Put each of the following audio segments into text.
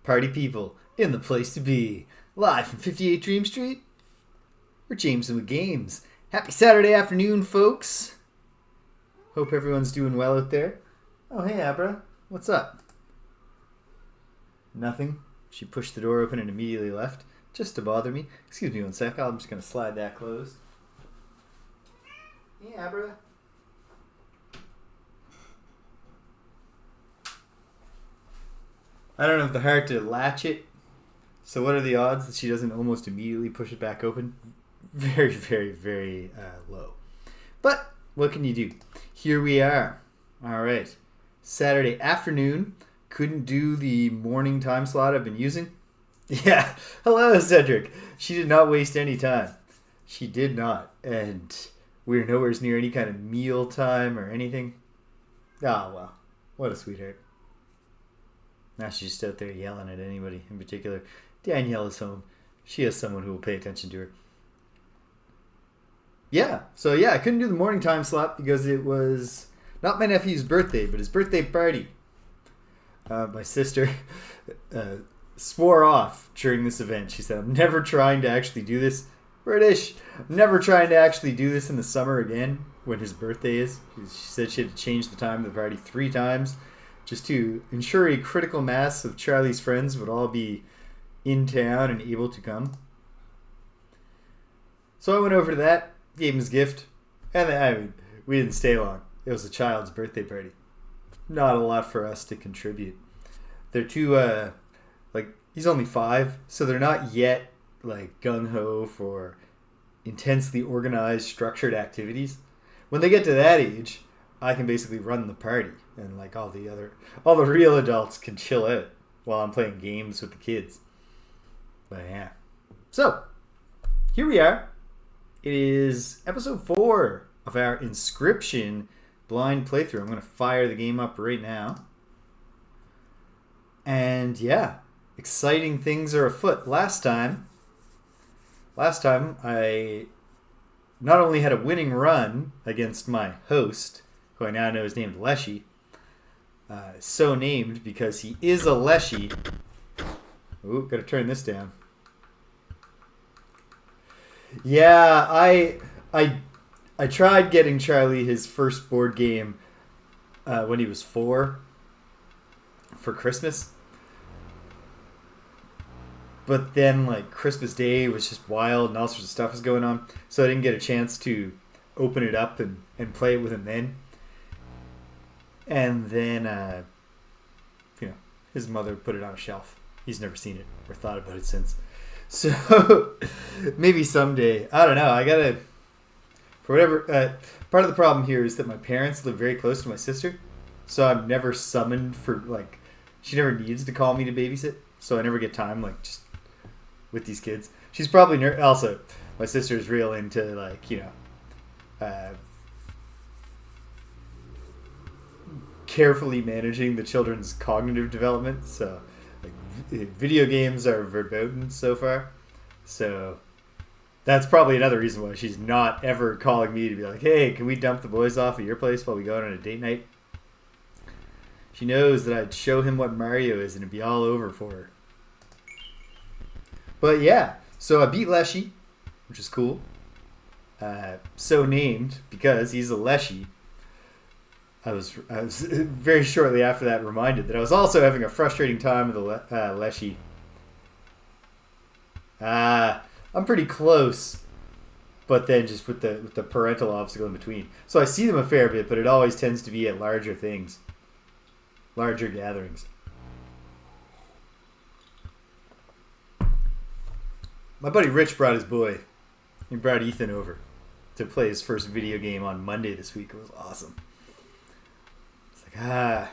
Party people in the place to be. Live from 58 Dream Street, we're Jameson with Games. Happy Saturday afternoon, folks. Hope everyone's doing well out there. Oh, hey, Abra. What's up? Nothing. She pushed the door open and immediately left, just to bother me. Excuse me one sec. I'm just going to slide that closed. Hey, Abra. I don't have the heart to latch it. So what are the odds that she doesn't almost immediately push it back open? Very, very, very low. But what can you do? Here we are. All right. Saturday afternoon. Couldn't do the morning time slot I've been using. Yeah. Hello, Cedric. She did not waste any time. She did not. And we're nowhere near any kind of meal time or anything. Ah, well. What a sweetheart. Now she's just out there yelling at anybody in particular. Danielle is home. She has someone who will pay attention to her. Yeah, so I couldn't do the morning time slot because it was not my nephew's birthday, but his birthday party. My sister swore off during this event. She said, I'm never trying to actually do this. British. I'm never trying to actually do this in the summer again when his birthday is. She said she had to change the time of the party 3 times. Just to ensure a critical mass of Charlie's friends would all be in town and able to come. So I went over to that, gave him his gift, and then, we didn't stay long. It was a child's birthday party. Not a lot for us to contribute. They're too, he's only 5, so they're not yet, gung-ho for intensely organized, structured activities. When they get to that age, I can basically run the party. And all the real adults can chill out while I'm playing games with the kids. But yeah. So, here we are. It is episode 4 of our Inscryption blind playthrough. I'm going to fire the game up right now. And yeah, exciting things are afoot. Last time I not only had a winning run against my host, who I now know is named Leshy. So named because he is a Leshy. Ooh, gotta turn this down. Yeah, I tried getting Charlie his first board game when he was 4 for Christmas. But then Christmas Day was just wild and all sorts of stuff was going on. So I didn't get a chance to open it up and play it with him then. And then, his mother put it on a shelf. He's never seen it or thought about it since. So, maybe someday. I don't know. I gotta... For whatever... part of the problem here is that my parents live very close to my sister. So I'm never summoned for, she never needs to call me to babysit. So I never get time, just with these kids. She's probably... Also, my sister is real into, carefully managing the children's cognitive development. So video games are verboten so far. So that's probably another reason why she's not ever calling me to be like, hey, can we dump the boys off at your place while we go out on a date night? She knows that I'd show him what Mario is and it'd be all over for her. But yeah, so I beat Leshy, which is cool. So named because he's a Leshy. I was very shortly after that reminded that I was also having a frustrating time with the Leshy. I'm pretty close, but then just with the parental obstacle in between. So I see them a fair bit, but it always tends to be at larger things, larger gatherings. My buddy Rich brought his boy. He brought Ethan over to play his first video game on Monday this week. It was awesome. If I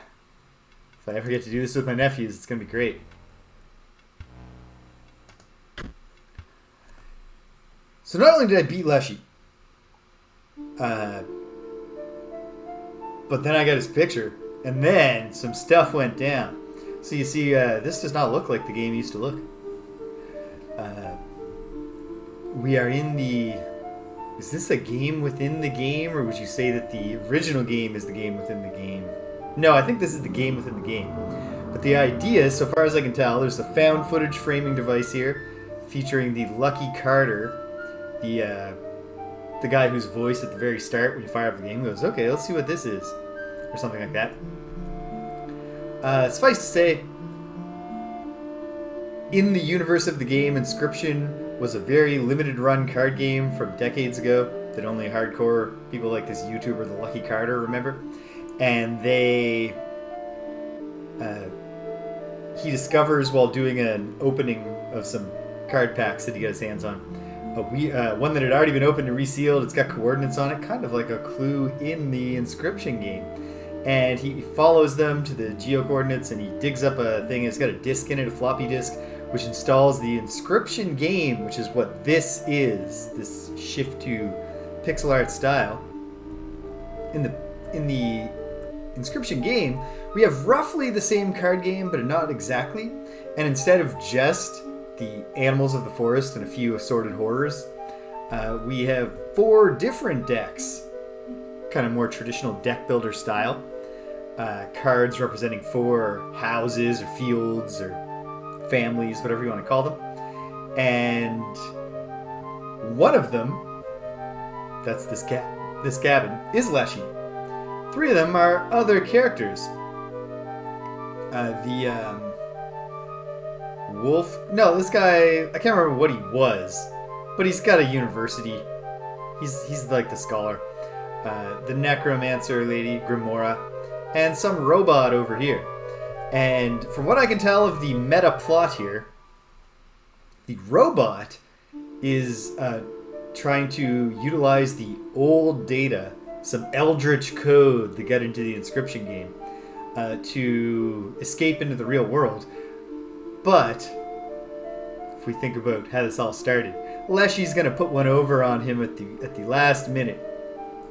ever get to do this with my nephews, it's going to be great. So not only did I beat Leshy, but then I got his picture, and then some stuff went down. So you see, this does not look like the game used to look. We are in the... Is this a game within the game, or would you say that the original game is the game within the game? No, I think this is the game within the game. But the idea, so far as I can tell, there's a found footage framing device here featuring the Lucky Carter, the guy whose voice at the very start when you fire up the game goes, okay, let's see what this is, or something like that. Suffice to say, in the universe of the game, Inscryption was a very limited run card game from decades ago that only hardcore people like this YouTuber, the Lucky Carter, remember. And he discovers while doing an opening of some card packs that he got his hands on, one that had already been opened and resealed. It's got coordinates on it, kind of like a clue in the Inscryption game. And he follows them to the geo-coordinates and he digs up a thing. It's got a disc in it, a floppy disk, which installs the Inscryption game, which is what this is, this shift to pixel art style. In the Inscryption game, we have roughly the same card game, but not exactly. And instead of just the animals of the forest and a few assorted horrors, we have 4 different decks, kind of more traditional deck builder style. Cards representing 4 houses or fields or families, whatever you want to call them. And one of them, that's this cabin, is Leshy. 3 of them are other characters. The wolf. No, this guy, I can't remember what he was, but he's got a university. He's like the scholar. The necromancer lady, Grimora, and some robot over here. And from what I can tell of the meta plot here, the robot is trying to utilize the old data, some eldritch code that got into the Inscryption game, to escape into the real world. But if we think about how this all started, Leshy's going to put one over on him at the last minute,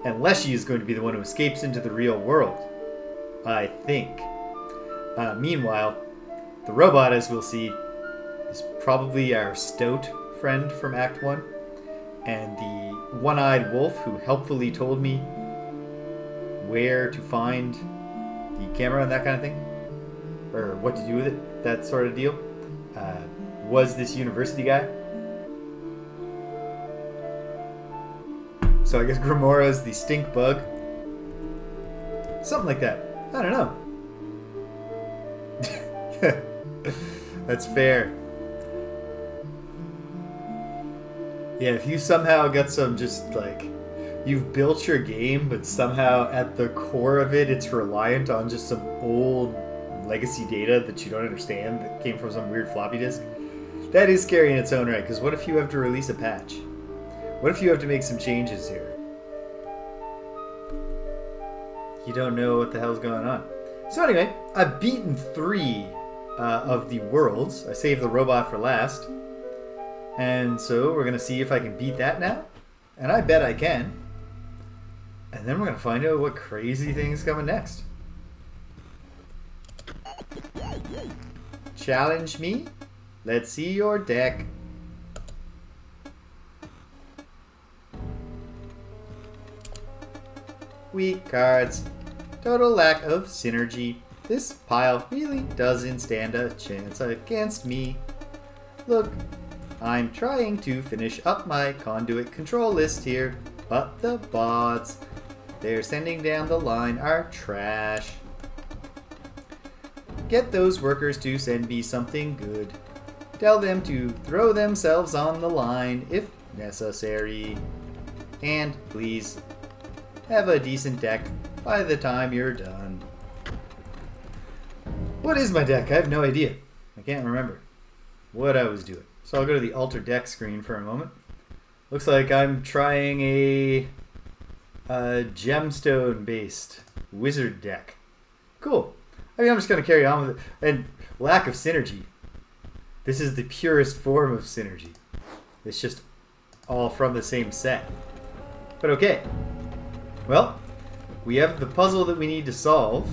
and Leshy is going to be the one who escapes into the real world, I think. Meanwhile, the robot, as we'll see, is probably our stout friend from Act 1, and the one-eyed wolf who helpfully told me where to find the camera and that kind of thing, or what to do with it, that sort of deal, was this university guy. So I guess Grimora's the stink bug. Something like that. I don't know. That's fair. Yeah, if you somehow got some just like, you've built your game, but somehow at the core of it, it's reliant on just some old legacy data that you don't understand that came from some weird floppy disk, that is scary in its own right, because what if you have to release a patch? What if you have to make some changes here? You don't know what the hell's going on. So anyway, I've beaten 3 of the worlds. I saved the robot for last. And so we're going to see if I can beat that now. And I bet I can. And then we're going to find out what crazy thing's coming next. Challenge me? Let's see your deck. Weak cards. Total lack of synergy. This pile really doesn't stand a chance against me. Look, I'm trying to finish up my conduit control list here, but the bots they're sending down the line are trash. Get those workers to send me something good. Tell them to throw themselves on the line if necessary. And please, have a decent deck by the time you're done. What is my deck? I have no idea. I can't remember what I was doing. So I'll go to the alter deck screen for a moment. Looks like I'm trying a gemstone-based wizard deck. Cool. I mean, I'm just going to carry on with it. And lack of synergy. This is the purest form of synergy. It's just all from the same set. But okay. Well, we have the puzzle that we need to solve.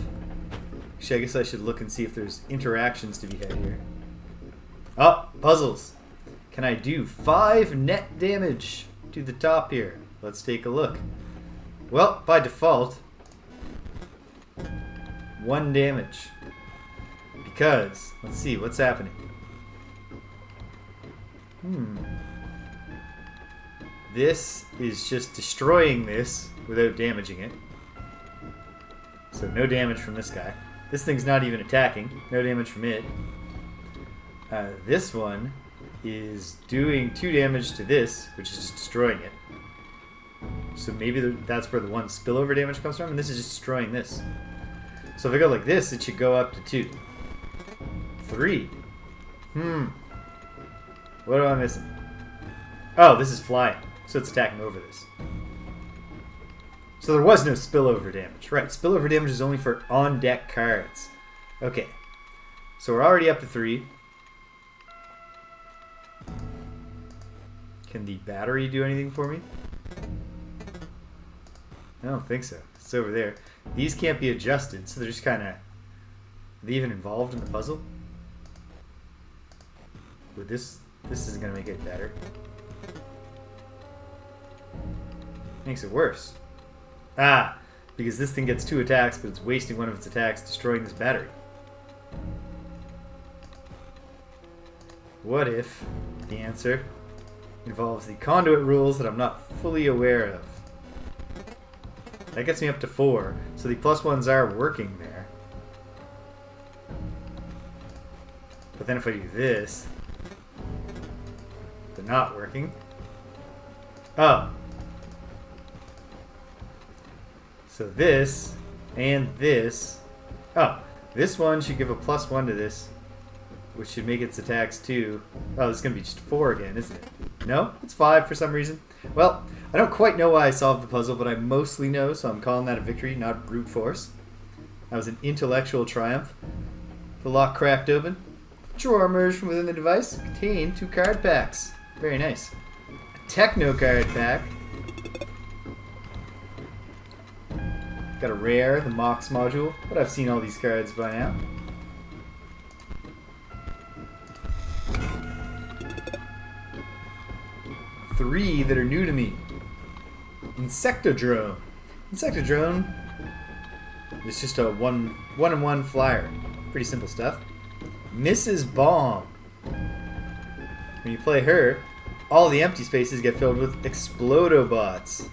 Actually, I guess I should look and see if there's interactions to be had here. Oh, puzzles. Can I do 5 net damage to the top here? Let's take a look. Well, by default, 1 damage. Because, let's see, what's happening? This is just destroying this without damaging it. So no damage from this guy. This thing's not even attacking. No damage from it. This one is doing 2 damage to this, which is just destroying it. So maybe that's where the 1 spillover damage comes from, and this is just destroying this. So if I go like this, it should go up to 2. 3. What am I missing? Oh, this is flying. So it's attacking over this. So there was no spillover damage. Right, spillover damage is only for on-deck cards. Okay. So we're already up to 3. Can the battery do anything for me? I don't think so. It's over there. These can't be adjusted, so they're just kind of... Are they even involved in the puzzle? With this isn't going to make it better. Makes it worse. Ah! Because this thing gets 2 attacks, but it's wasting one of its attacks destroying this battery. What if the answer involves the conduit rules that I'm not fully aware of? That gets me up to 4, so the +1s are working there. But then if I do this, they're not working. Oh. So this and this. Oh, this one should give a +1 to this, which should make its attacks 2. Oh, this is going to be just 4 again, isn't it? No? It's 5 for some reason. Well, I don't quite know why I solved the puzzle, but I mostly know, so I'm calling that a victory, not brute force. That was an intellectual triumph. The lock cracked open. A drawer emerged from within the device. It contained 2 card packs. Very nice. A techno card pack. Got a rare, the Mox module, but I've seen all these cards by now. Three that are new to me. Insectodrone. Insectodrone is just a one-on-one flyer. Pretty simple stuff. Mrs. Bomb. When you play her, all the empty spaces get filled with Explodobots.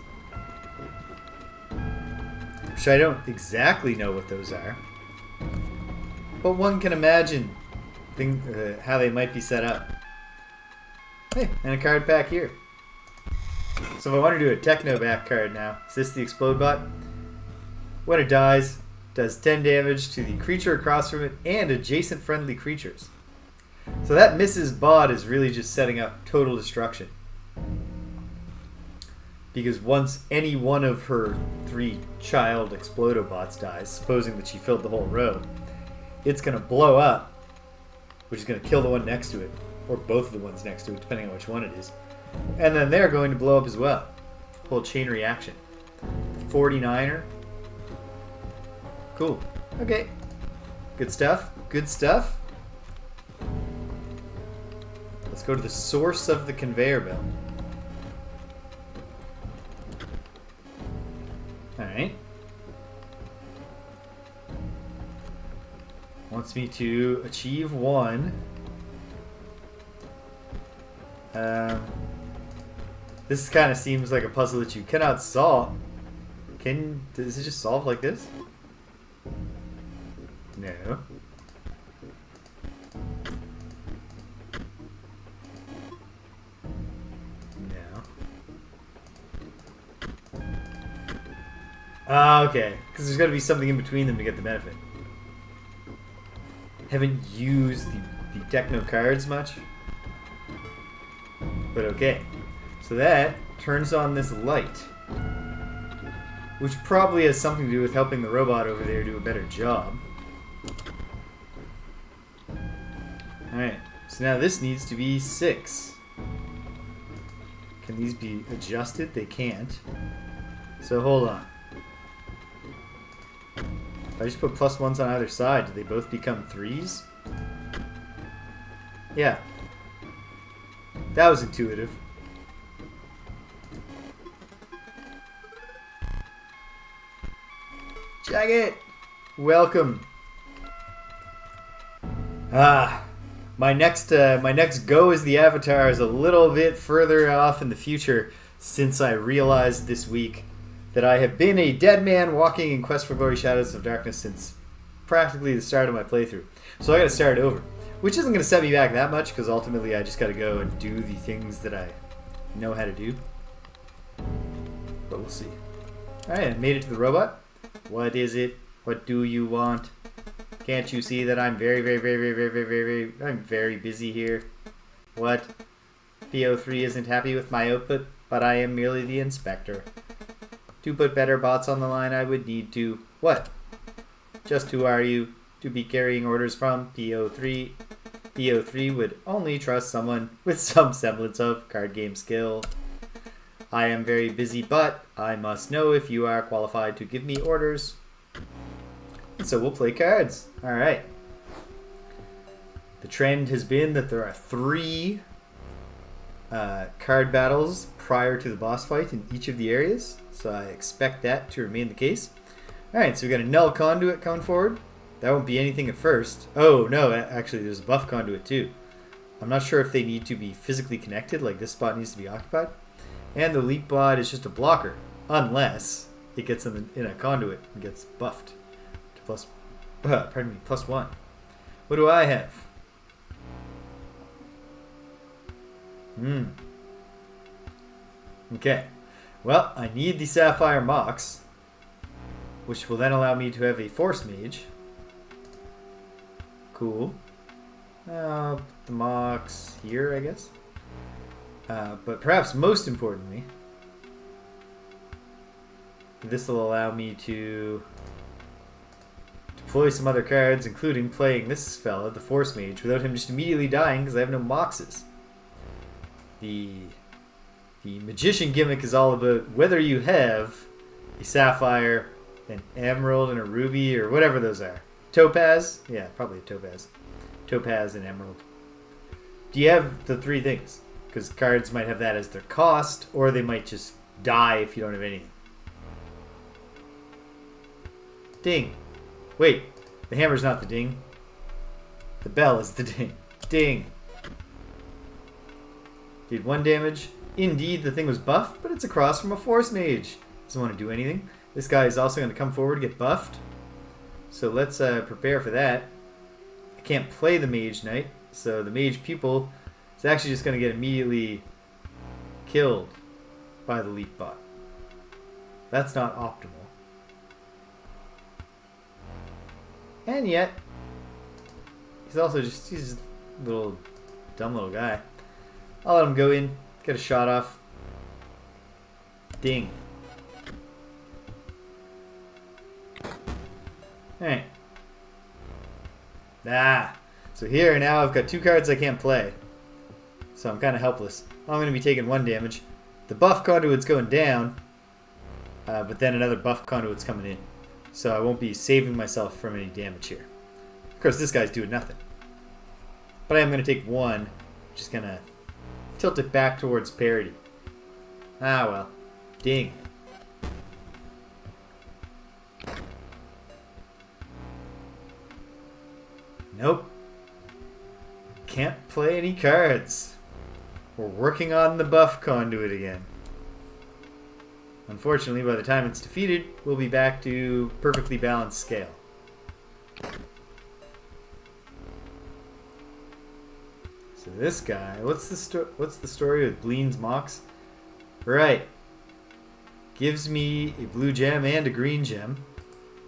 Which I don't exactly know what those are. But one can imagine how they might be set up. Hey, and a card pack here. So if I want to do a Techno back card now, is this the Explode Bot? When it dies, it does 10 damage to the creature across from it and adjacent friendly creatures. So that Mrs. Bot is really just setting up total destruction. Because once any one of her 3 child Explodobots dies, supposing that she filled the whole row, it's going to blow up, which is going to kill the one next to it, or both of the ones next to it, depending on which one it is. And then they're going to blow up as well. Whole chain reaction. 49er. Cool. Okay. Good stuff. Good stuff. Let's go to the source of the conveyor belt. Alright. Wants me to achieve 1. This kind of seems like a puzzle that you cannot solve. Does it just solve like this? No. No. Okay. Because there's got to be something in between them to get the benefit. Haven't used the Techno cards much. But okay. So that turns on this light, which probably has something to do with helping the robot over there do a better job. Alright, so now this needs to be 6. Can these be adjusted? They can't. So hold on. If I just put +1s on either side, do they both become 3s? Yeah. That was intuitive. Jagged! Welcome. My next go as the Avatar is a little bit further off in the future, since I realized this week that I have been a dead man walking in Quest for Glory Shadows of Darkness since practically the start of my playthrough. So I got to start over, which isn't going to set me back that much, because ultimately I just got to go and do the things that I know how to do. But we'll see. Alright, I made it to the robot. What is it? What do you want? Can't you see that I'm I'm very busy here? What? PO3 isn't happy with my output, but I am merely the inspector. To put better bots on the line, I would need to... What? Just who are you to be carrying orders from PO3? PO3 would only trust someone with some semblance of card game skill. I am very busy, but I must know if you are qualified to give me orders. And so we'll play cards. Alright. The trend has been that there are 3 card battles prior to the boss fight in each of the areas. So I expect that to remain the case. Alright, so we got a null conduit coming forward. That won't be anything at first. Oh, no, actually there's a buff conduit too. I'm not sure if they need to be physically connected, like this spot needs to be occupied. And the leap bot is just a blocker, unless it gets in a conduit and gets buffed to +1. What do I have? Okay. Well, I need the Sapphire Mox, which will then allow me to have a Force Mage. Cool. Put the Mox here, I guess. But perhaps most importantly, this will allow me to deploy some other cards, including playing this fella, the Force Mage, without him just immediately dying because I have no Moxes. The Magician gimmick is all about whether you have a Sapphire, an Emerald, and a Ruby, or whatever those are. Topaz? Yeah, probably a Topaz. Topaz and Emerald. Do you have the 3 things? Because cards might have that as their cost, or they might just die if you don't have anything. Ding. Wait, the hammer's not the ding. The bell is the ding. Ding. Did 1 damage. Indeed, the thing was buffed, but it's across from a Force Mage. Doesn't want to do anything. This guy is also going to come forward and get buffed. So let's prepare for that. I can't play the Mage Knight, so the Mage Pupil is actually just going to get immediately killed by the Leap Bot. That's not optimal. And yet, he's also just a little dumb little guy. I'll let him go in, get a shot off. Ding. Alright. So here now I've got 2 cards I can't play. So I'm kind of helpless. I'm going to be taking 1 damage. The buff conduit's going down, but then another buff conduit's coming in. So I won't be saving myself from any damage here. Of course, this guy's doing nothing. But I am going to take 1, just going to tilt it back towards parity. Ah, well. Ding. Nope. Can't play any cards. We're working on the buff conduit again. Unfortunately, by the time it's defeated, we'll be back to perfectly balanced scale. So this guy, what's the story with Bleen's Mox? Right. Gives me a blue gem and a green gem.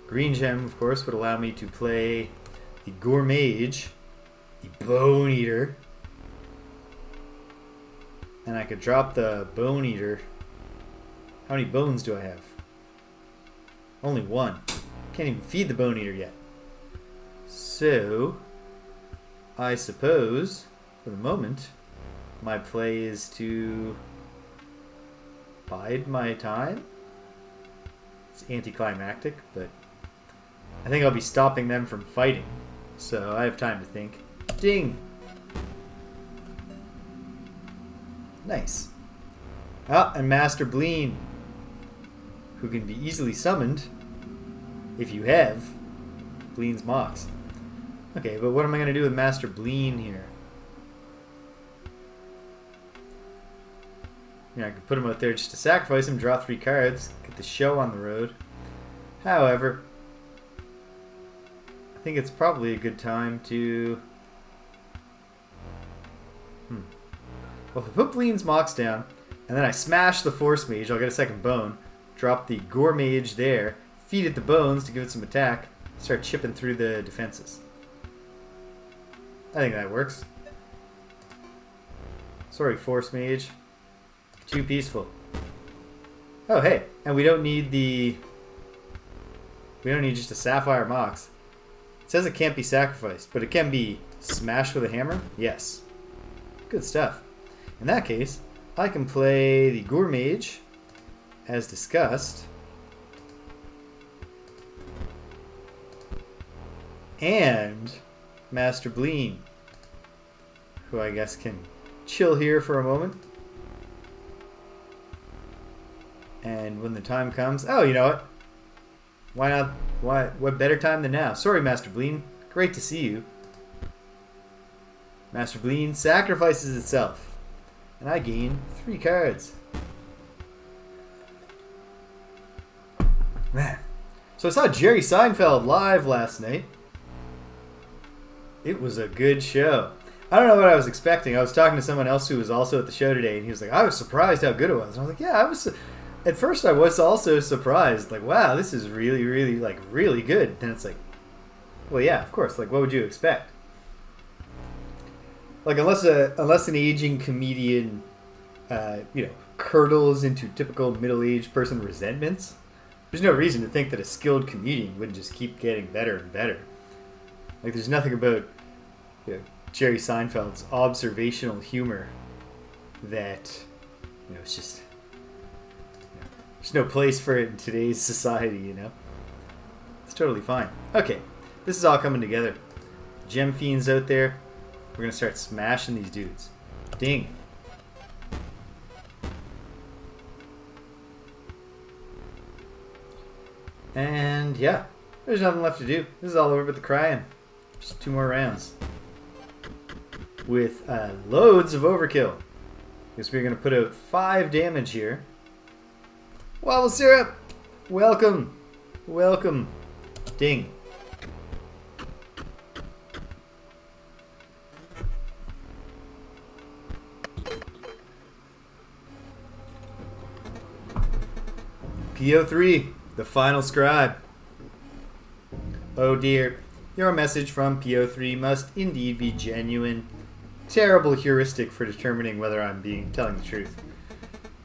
Green gem, of course, would allow me to play the Gourmage, the Bone Eater, and I could drop the Bone Eater. How many bones do I have? Only 1. Can't even feed the Bone Eater yet. So, I suppose, for the moment, my play is to bide my time. It's anticlimactic, but I think I'll be stopping them from fighting. So I have time to think. Ding! Nice. Ah, and Master Bleen, who can be easily summoned if you have Bleen's Mox. Okay, but what am I going to do with Master Bleen here? I could put him out there just to sacrifice him, draw 3 cards, get the show on the road. However, I think it's probably a good time to... Well, if I put Bleen's Mox down, and then I smash the Force Mage, I'll get a second bone, drop the Gore Mage there, feed it the bones to give it some attack, start chipping through the defenses. I think that works. Sorry, Force Mage. Too peaceful. Oh, hey, and we don't need just a Sapphire Mox. It says it can't be sacrificed, but it can be smashed with a hammer? Yes. Good stuff. In that case, I can play the Gore Mage, as discussed, and Master Bleen, who I guess can chill here for a moment. And when the time comes... Oh, you know what? Why not? What better time than now? Sorry, Master Bleen. Great to see you. Master Bleen sacrifices itself. And I gain 3 cards. Man. So I saw Jerry Seinfeld live last night. It was a good show. I don't know what I was expecting. I was talking to someone else who was also at the show today, and he was like, I was surprised how good it was. And I was like, yeah, I was... At first I was also surprised. Like, wow, this is really, really, like, really good. And it's like, well, yeah, of course. Like, what would you expect? Like, unless an aging comedian, curdles into typical middle-aged person resentments, there's no reason to think that a skilled comedian wouldn't just keep getting better and better. Like, there's nothing about Jerry Seinfeld's observational humor that, it's just... There's no place for it in today's society, It's totally fine. Okay, this is all coming together. Gem Fiends out there. We're going to start smashing these dudes. Ding. And yeah, there's nothing left to do. This is all over but the crying. Just 2 more rounds. With loads of overkill. Because we're going to put out 5 damage here. WaffleSyrup! Welcome! Welcome! Ding. PO3, the final scribe. Oh dear, your message from PO3 must indeed be genuine. Terrible heuristic for determining whether I'm telling the truth.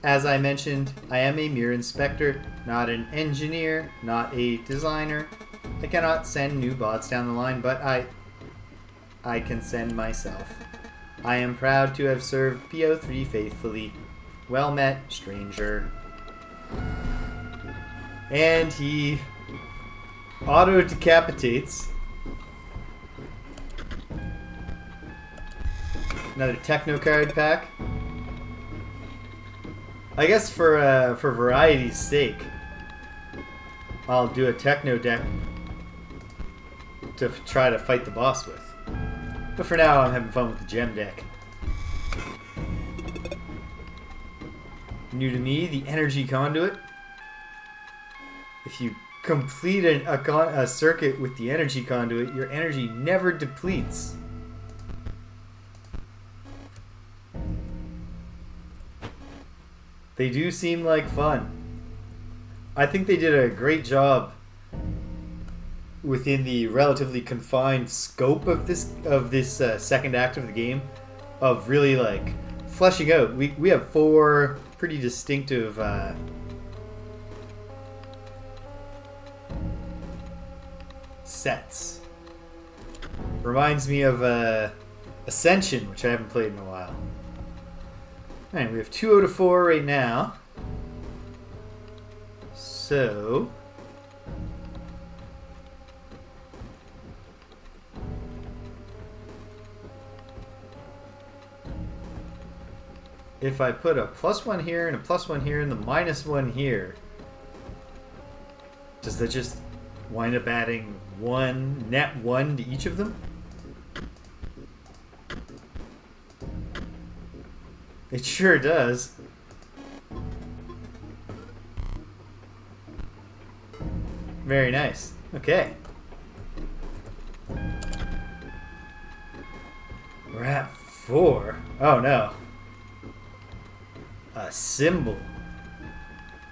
As I mentioned, I am a mere inspector, not an engineer, not a designer. I cannot send new bots down the line, but I can send myself. I am proud to have served PO3 faithfully. Well met, stranger. And he auto-decapitates. Another techno card pack. I guess for variety's sake, I'll do a techno deck to try to fight the boss with. But for now, I'm having fun with the gem deck. New to me, the energy conduit. If you complete a circuit with the energy conduit, your energy never depletes. They do seem like fun. I think they did a great job within the relatively confined scope of this second act of the game, of really like fleshing out. We have 4 pretty distinctive sets. Reminds me of Ascension, which I haven't played in a while. Alright, we have 2 out of 4 right now. So... if I put a +1 here and a +1 here and the -1 here, does that just wind up adding net 1 to each of them? It sure does. Very nice. Okay. We're at 4. Oh no. A symbol.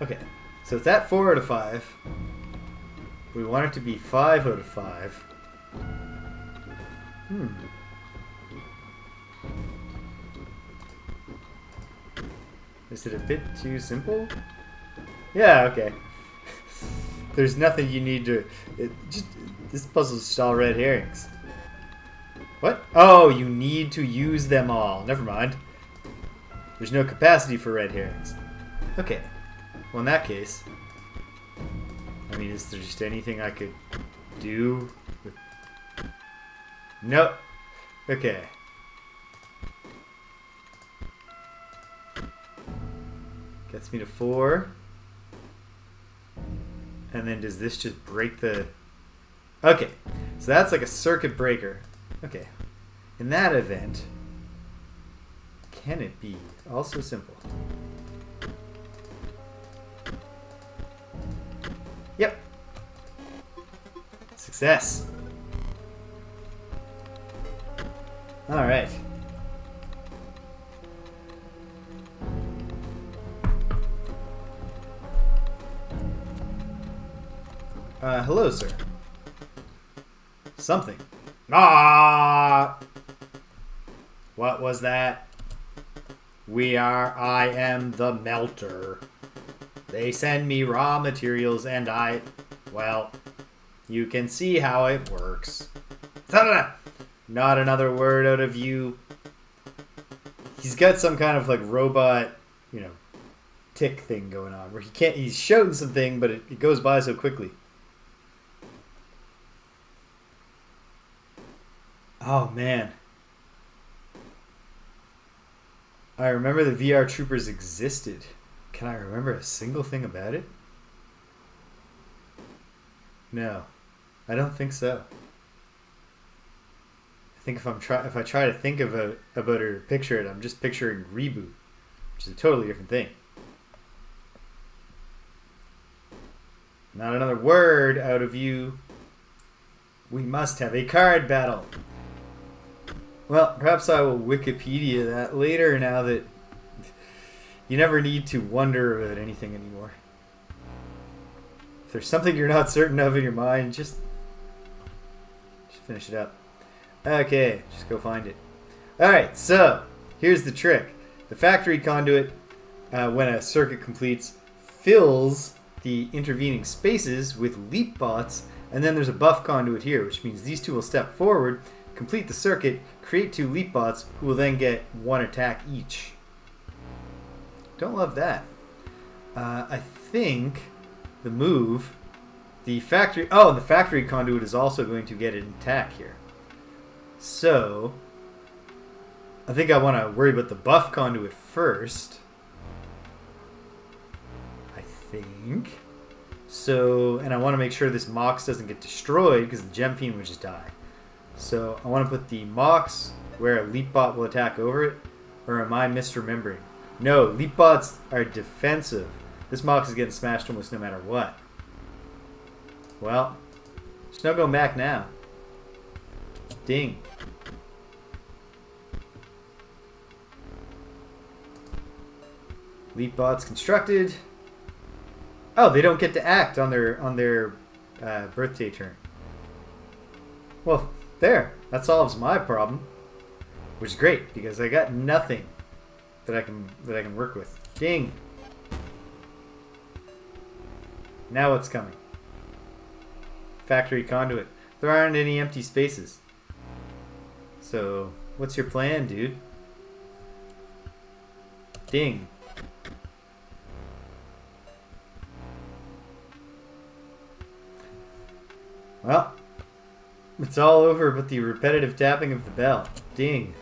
Okay. So it's at 4 out of 5. We want it to be 5 out of 5. Is it a bit too simple? Yeah, okay. There's nothing you need to... this puzzle's just all red herrings. What? Oh, you need to use them all. Never mind. There's no capacity for red herrings. Okay. Well, in that case... I mean, is there just anything I could do? Nope. Okay. Gets me to 4. And then does this just break the... Okay. So that's like a circuit breaker. Okay. In that event, can it be also simple? Yep. Success. All right. Hello, sir. Something. Ah! What was that? I am the melter. They send me raw materials and well, you can see how it works. Not another word out of you. He's got some kind of like robot, tick thing going on where he's shouting something, but it goes by so quickly. Oh, man. I remember the VR Troopers existed. Can I remember a single thing about it? No. I don't think so. I think if I try to think about it or picture it, I'm just picturing Reboot, which is a totally different thing. Not another word out of you. We must have a card battle. Well, perhaps I will Wikipedia that later now that you never need to wonder about anything anymore. If there's something you're not certain of in your mind, just finish it up. Okay, just go find it. Alright, so here's the trick. The factory conduit, when a circuit completes, fills the intervening spaces with leap bots, and then there's a buff conduit here, which means these two will step forward, complete the circuit, create 2 leap bots, who will then get 1 attack each. Don't love that. I think the factory conduit is also going to get an attack here. So, I think I want to worry about the buff conduit first. I think. So, and I want to make sure this Mox doesn't get destroyed because the Gem Fiend would just die. So, I want to put the Mox where a Leap Bot will attack over it, or am I misremembering? No, Leap Bots are defensive. This Mox is getting smashed almost no matter what. Well, there's no going back now. Ding. Leap Bots constructed. Oh, they don't get to act on their birthday turn. Well, there. That solves my problem, which is great because I got nothing that I can work with. Ding. Now what's coming? Factory conduit. There aren't any empty spaces. So, what's your plan, dude? Ding. Well, it's all over but the repetitive tapping of the bell. Ding.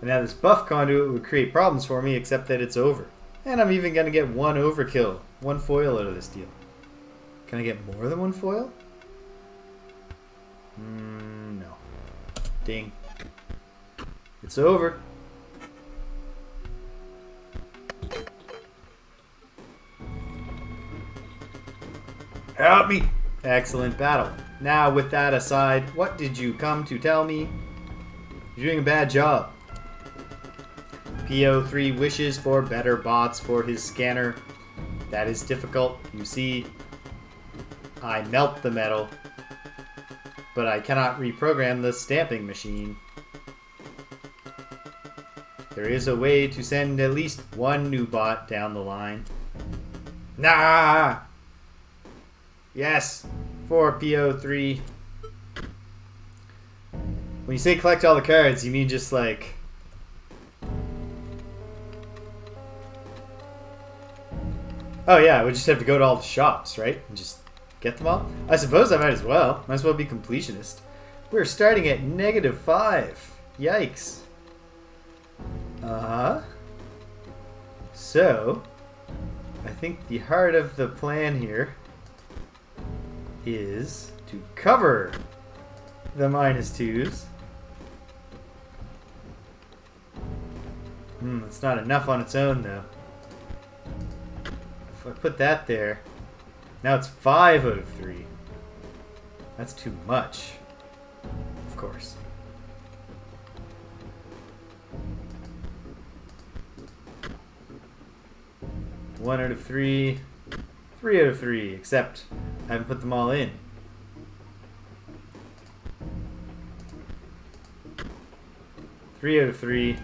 And now this buff conduit would create problems for me, except that it's over. And I'm even going to get 1 overkill, 1 foil out of this deal. Can I get more than 1 foil? No. Ding. It's over. Help me! Excellent battle. Now, with that aside, what did you come to tell me? You're doing a bad job. PO3 wishes for better bots for his scanner. That is difficult. You see, I melt the metal, but I cannot reprogram the stamping machine. There is a way to send at least one new bot down the line. Nah! Yes! For PO3. When you say collect all the cards, you mean just like... Oh yeah, we just have to go to all the shops, right? And just get them all? I suppose I might as well. Might as well be completionist. We're starting at -5. Yikes. So, I think the heart of the plan here is to cover the -2s. It's not enough on its own, though. If I put that there, now it's 5 out of 3. That's too much, of course. One out of 3, 3 out of 3, except I haven't put them all in. Three out of 3.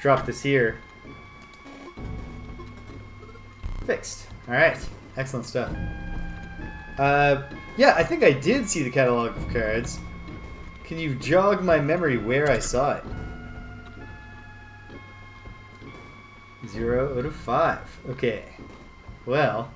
Drop this here. Fixed. Alright. Excellent stuff. Yeah, I think I did see the catalog of cards. Can you jog my memory where I saw it? 0 out of 5. Okay. Well.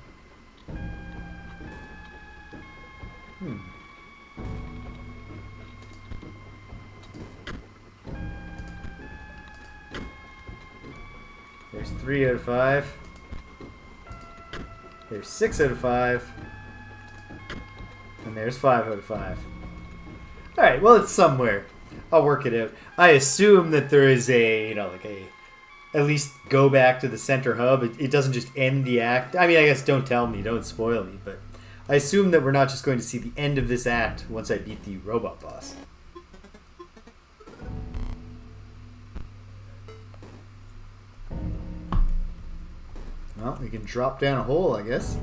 There's 3 out of 5. There's 6 out of 5. And there's 5 out of 5. Alright, well, it's somewhere. I'll work it out. I assume that there is a, at least go back to the center hub. It doesn't just end the act. I mean, I guess don't tell me, don't spoil me, but I assume that we're not just going to see the end of this act once I beat the robot boss. Well, we can drop down a hole, I guess.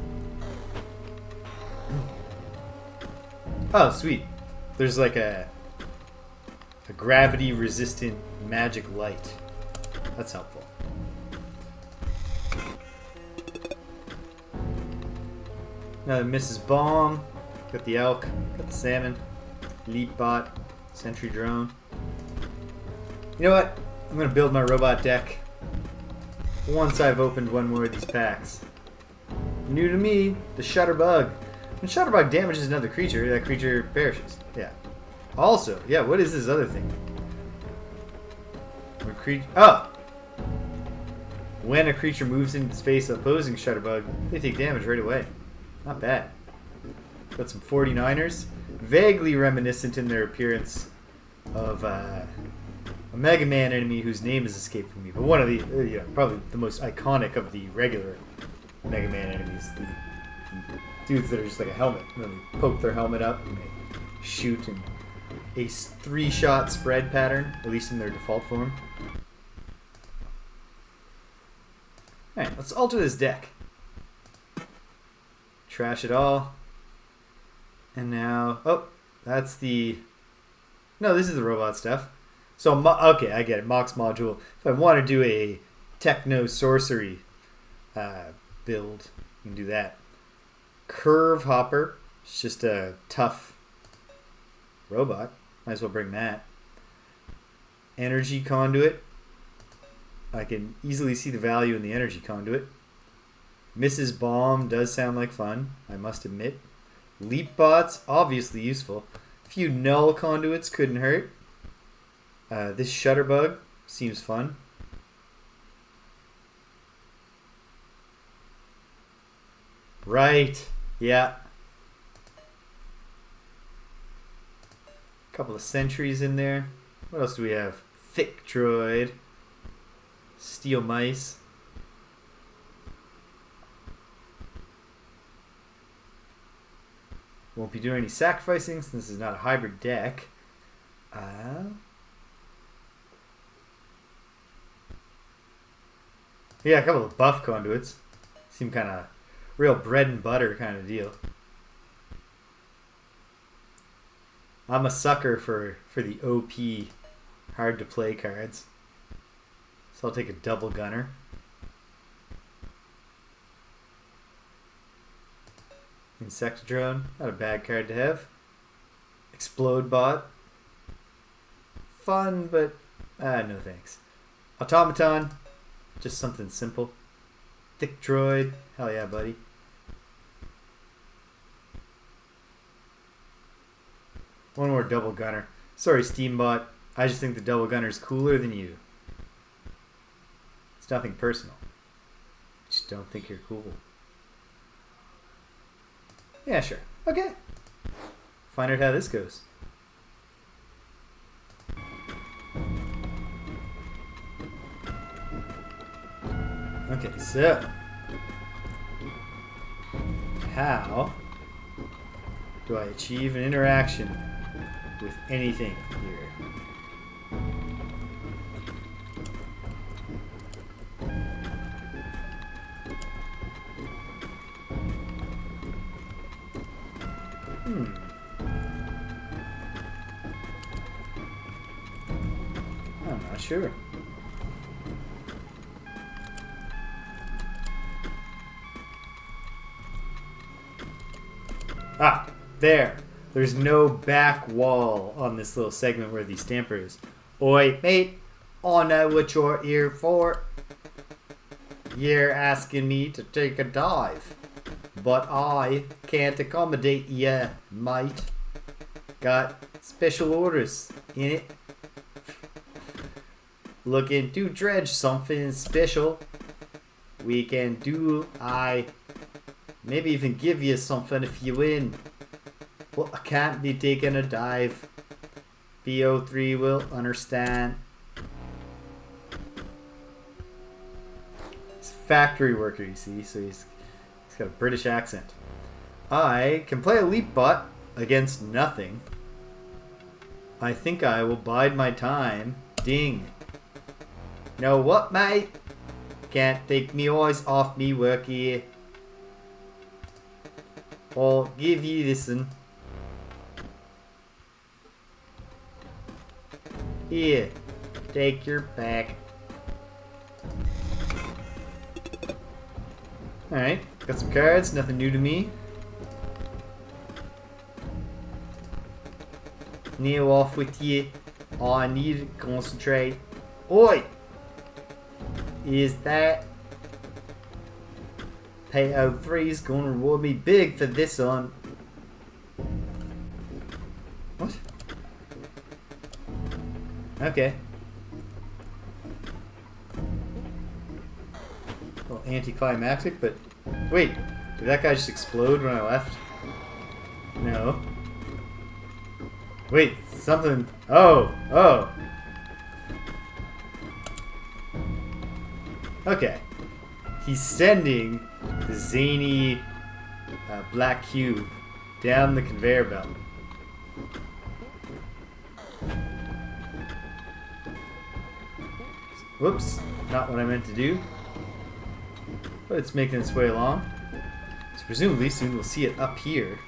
Oh, sweet. There's like a gravity-resistant magic light. That's helpful. Another Mrs. Bomb. Got the elk. Got the salmon. Leap bot. Sentry drone. You know what? I'm going to build my robot deck once I've opened one more of these packs. New to me, the Shutterbug. When Shutterbug damages another creature, that creature perishes. Yeah. Also, yeah, what is this other thing? When a creature moves into space opposing Shutterbug, they take damage right away. Not bad. Got some 49ers. Vaguely reminiscent in their appearance of a Mega Man enemy whose name has escaped from me. But one of the, probably the most iconic of the regular Mega Man enemies. The dudes that are just like a helmet. And then they poke their helmet up and they shoot in a 3-shot spread pattern, at least in their default form. Alright, let's alter this deck. Trash it all. And now... Oh, that's the... No, this is the robot stuff. So, okay, I get it. Mox module. If I want to do a techno sorcery build, you can do that. Curve hopper. It's just a tough robot. Might as well bring that. Energy conduit. I can easily see the value in the energy conduit. Mrs. Bomb does sound like fun, I must admit. Leap bots, obviously useful. A few null conduits couldn't hurt. This Shutterbug seems fun. Right, yeah. Couple of sentries in there. What else do we have? thick droid. Steel mice. Won't be doing any sacrificing since this is not a hybrid deck. Yeah, a couple of buff conduits. Seem kind of real bread and butter kind of deal. I'm a sucker for the OP hard to play cards. So I'll take a double gunner. Insectodrone, not a bad card to have. Explode bot. Fun, but no thanks. Automaton, just something simple. Thick droid, hell yeah, buddy. One more double gunner. Sorry, Steambot. I just think the double gunner's cooler than you. It's nothing personal. I just don't think you're cool. Yeah, sure. Okay. Find out how this goes. Okay, so how do I achieve an interaction with anything here? I'm not sure. Ah, there. There's no back wall on this little segment where the stamper is. Oi, mate, I know what you're here for. You're asking me to take a dive, but I can't accommodate ya, mate. Got special orders in it. Looking to dredge something special. We can do, maybe even give you something if you win. But I can't be taking a dive. BO3 will understand. He's a factory worker, you see, so he's got a British accent. I can play a leap bot against nothing. I think I will bide my time. Ding. Know what, mate? Can't take me eyes off me work here. I'll give you this one. Here, take your back. Alright, got some cards, nothing new to me. Kneel off with you. I need to concentrate. Oi! Is that payout 3 is going to reward me big for this one. What? Okay. A little anticlimactic, but wait, did that guy just explode when I left? No. Wait, something. Oh. Okay. He's sending the zany black cube down the conveyor belt. Whoops, not what I meant to do. But it's making its way along. So presumably soon we'll see it up here.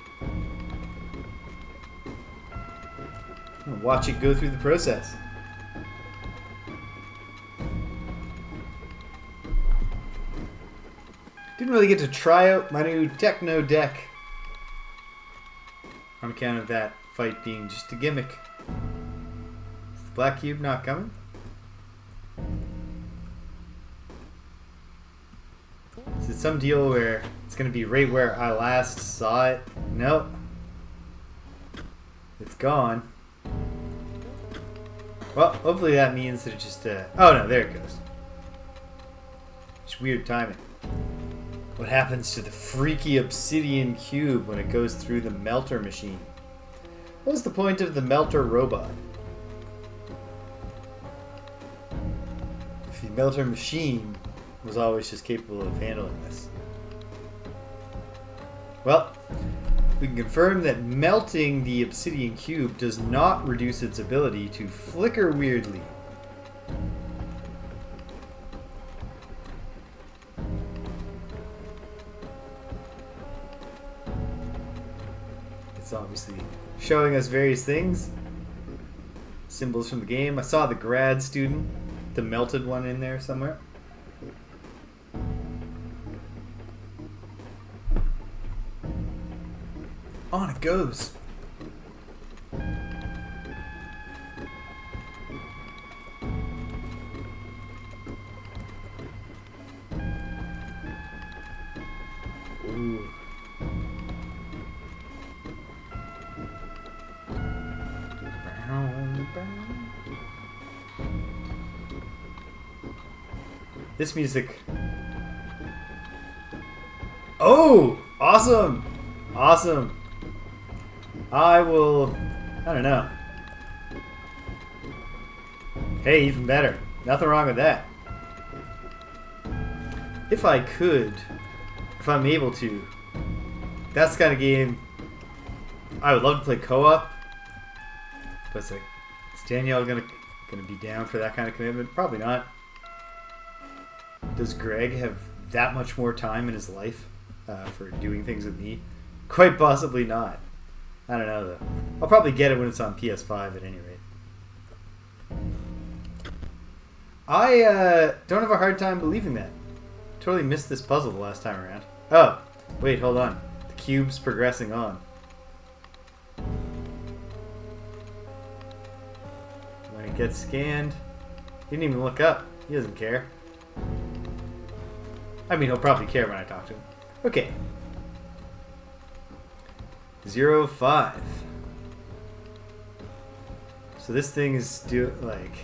I'm gonna watch it go through the process. Didn't really get to try out my new Techno deck on account of that fight being just a gimmick. Is the black cube not coming? Is it some deal where it's going to be right where I last saw it? Nope. It's gone. Well, hopefully that means that it just... oh no, there it goes. Just weird timing. What happens to the freaky obsidian cube when it goes through the melter machine? What was the point of the melter robot? melter machine was always just capable of handling this. Well, we can confirm that melting the obsidian cube does not reduce its ability to flicker weirdly. It's obviously showing us various things. Symbols from the game. I saw the grad student, the melted one in there somewhere. On it goes. Ooh. This music. Oh, awesome. Awesome. I don't know. Hey, even better. Nothing wrong with that. If I'm able to, that's the kind of game I would love to play co-op. But it's like, is Danielle gonna be down for that kind of commitment? Probably not. Does Greg have that much more time in his life for doing things with me? Quite possibly not. I don't know though. I'll probably get it when it's on PS5 at any rate. I don't have a hard time believing that. Totally missed this puzzle the last time around. Oh, wait, hold on. The cube's progressing on. When it gets scanned, he didn't even look up. He doesn't care. I mean, he'll probably care when I talk to him. Okay. 0-5. So this thing is doing like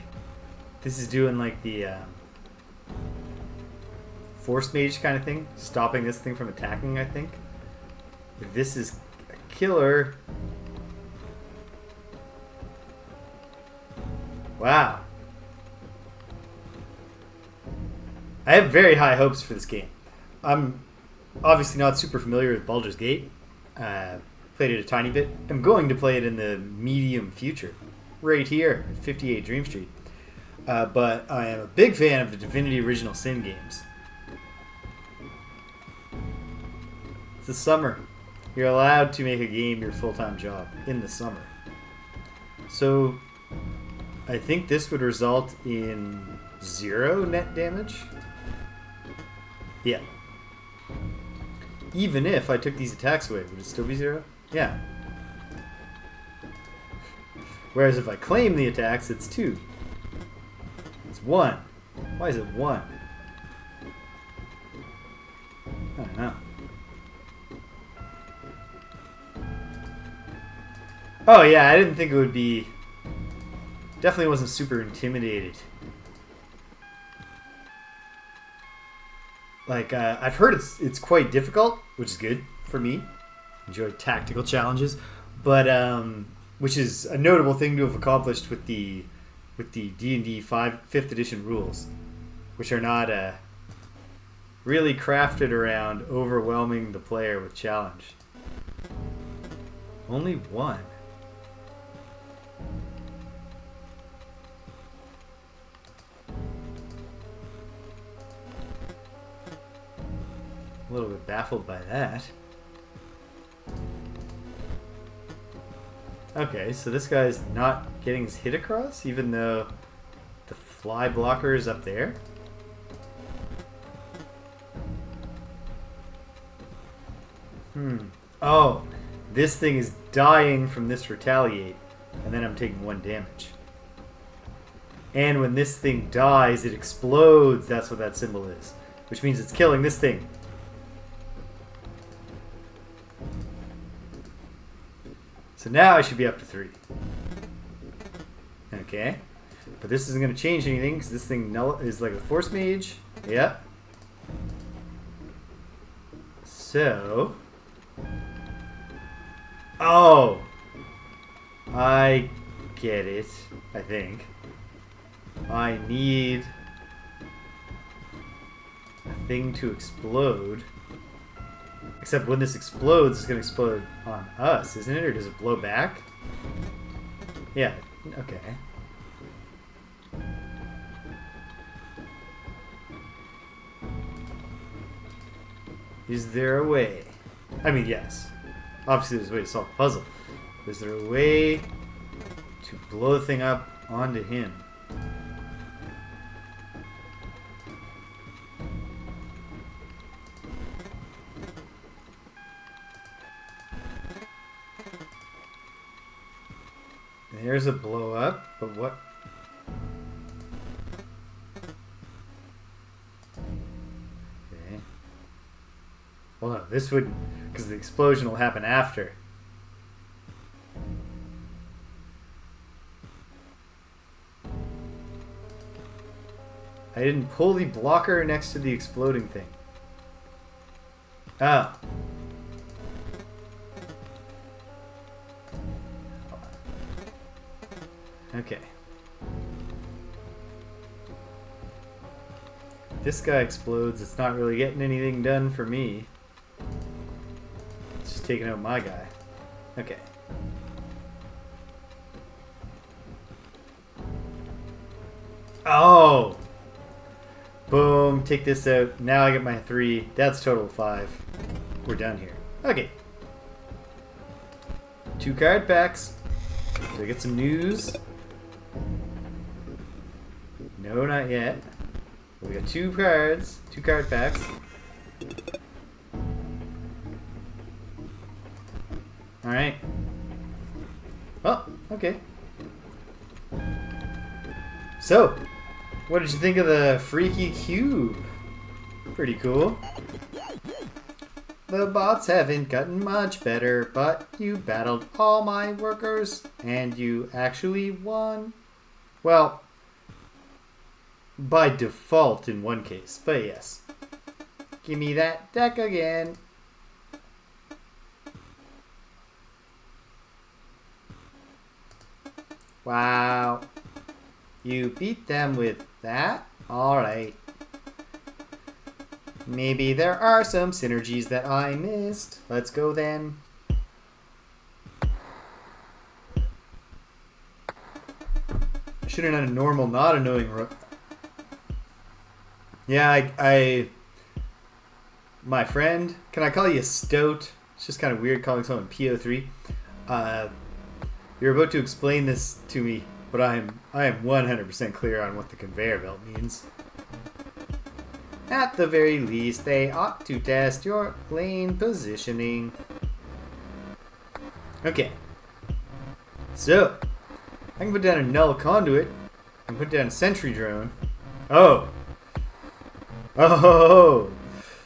the force mage kind of thing, stopping this thing from attacking. I think if this is a killer. Wow. I have very high hopes for this game. I'm obviously not super familiar with Baldur's Gate. Played it a tiny bit. I'm going to play it in the medium future, right here at 58 Dream Street. But I am a big fan of the Divinity Original Sin games. It's the summer. You're allowed to make a game your full-time job in the summer. So I think this would result in 0 net damage. Yeah. Even if I took these attacks away, would it still be 0? Yeah. Whereas if I claim the attacks, it's 2. It's 1. Why is it 1? I don't know. Oh yeah, I didn't think it would be... Definitely wasn't super intimidated. Like, I've heard it's quite difficult, which is good for me. Enjoy tactical challenges, but which is a notable thing to have accomplished with the D&D 5th edition rules, which are not really crafted around overwhelming the player with challenge. Only 1. A little bit baffled by that. Okay, so this guy's not getting his hit across, even though the fly blocker is up there. Oh, this thing is dying from this retaliate, and then I'm taking 1 damage. And when this thing dies, it explodes. That's what that symbol is, which means it's killing this thing. So now I should be up to 3. Okay. But this isn't going to change anything because this thing is like a force mage. Yep. So. Oh. I get it, I think. I need thing to explode. Except when this explodes, it's going to explode on us, isn't it? Or does it blow back? Yeah, okay. Is there a way? I mean, yes. Obviously, there's a way to solve the puzzle. Is there a way to blow the thing up onto him? There's a blow up, but what? Okay. Well, no, this would, because the explosion will happen after. I didn't pull the blocker next to the exploding thing. Oh. Okay. This guy explodes. It's not really getting anything done for me. It's just taking out my guy. Okay. Oh! Boom. Take this out. Now I get my 3. That's total 5. We're done here. Okay. 2 card packs. Do I get some news? No, not yet. We got 2 cards, 2 card packs. Alright. Oh, okay. So, what did you think of the freaky cube? Pretty cool. The bots haven't gotten much better, but you battled all my workers, and you actually won. Well, by default in one case, but yes. Give me that deck again. Wow. You beat them with that? Alright. Maybe there are some synergies that I missed. Let's go then. I should have done a normal, not annoying rook. Yeah, my friend, can I call you Stout? It's just kind of weird calling someone PO3. You're about to explain this to me, but I am 100% clear on what the conveyor belt means. At the very least, they ought to test your lane positioning. Okay. So, I can put down a null conduit. I can put down a sentry drone. Oh! Oh!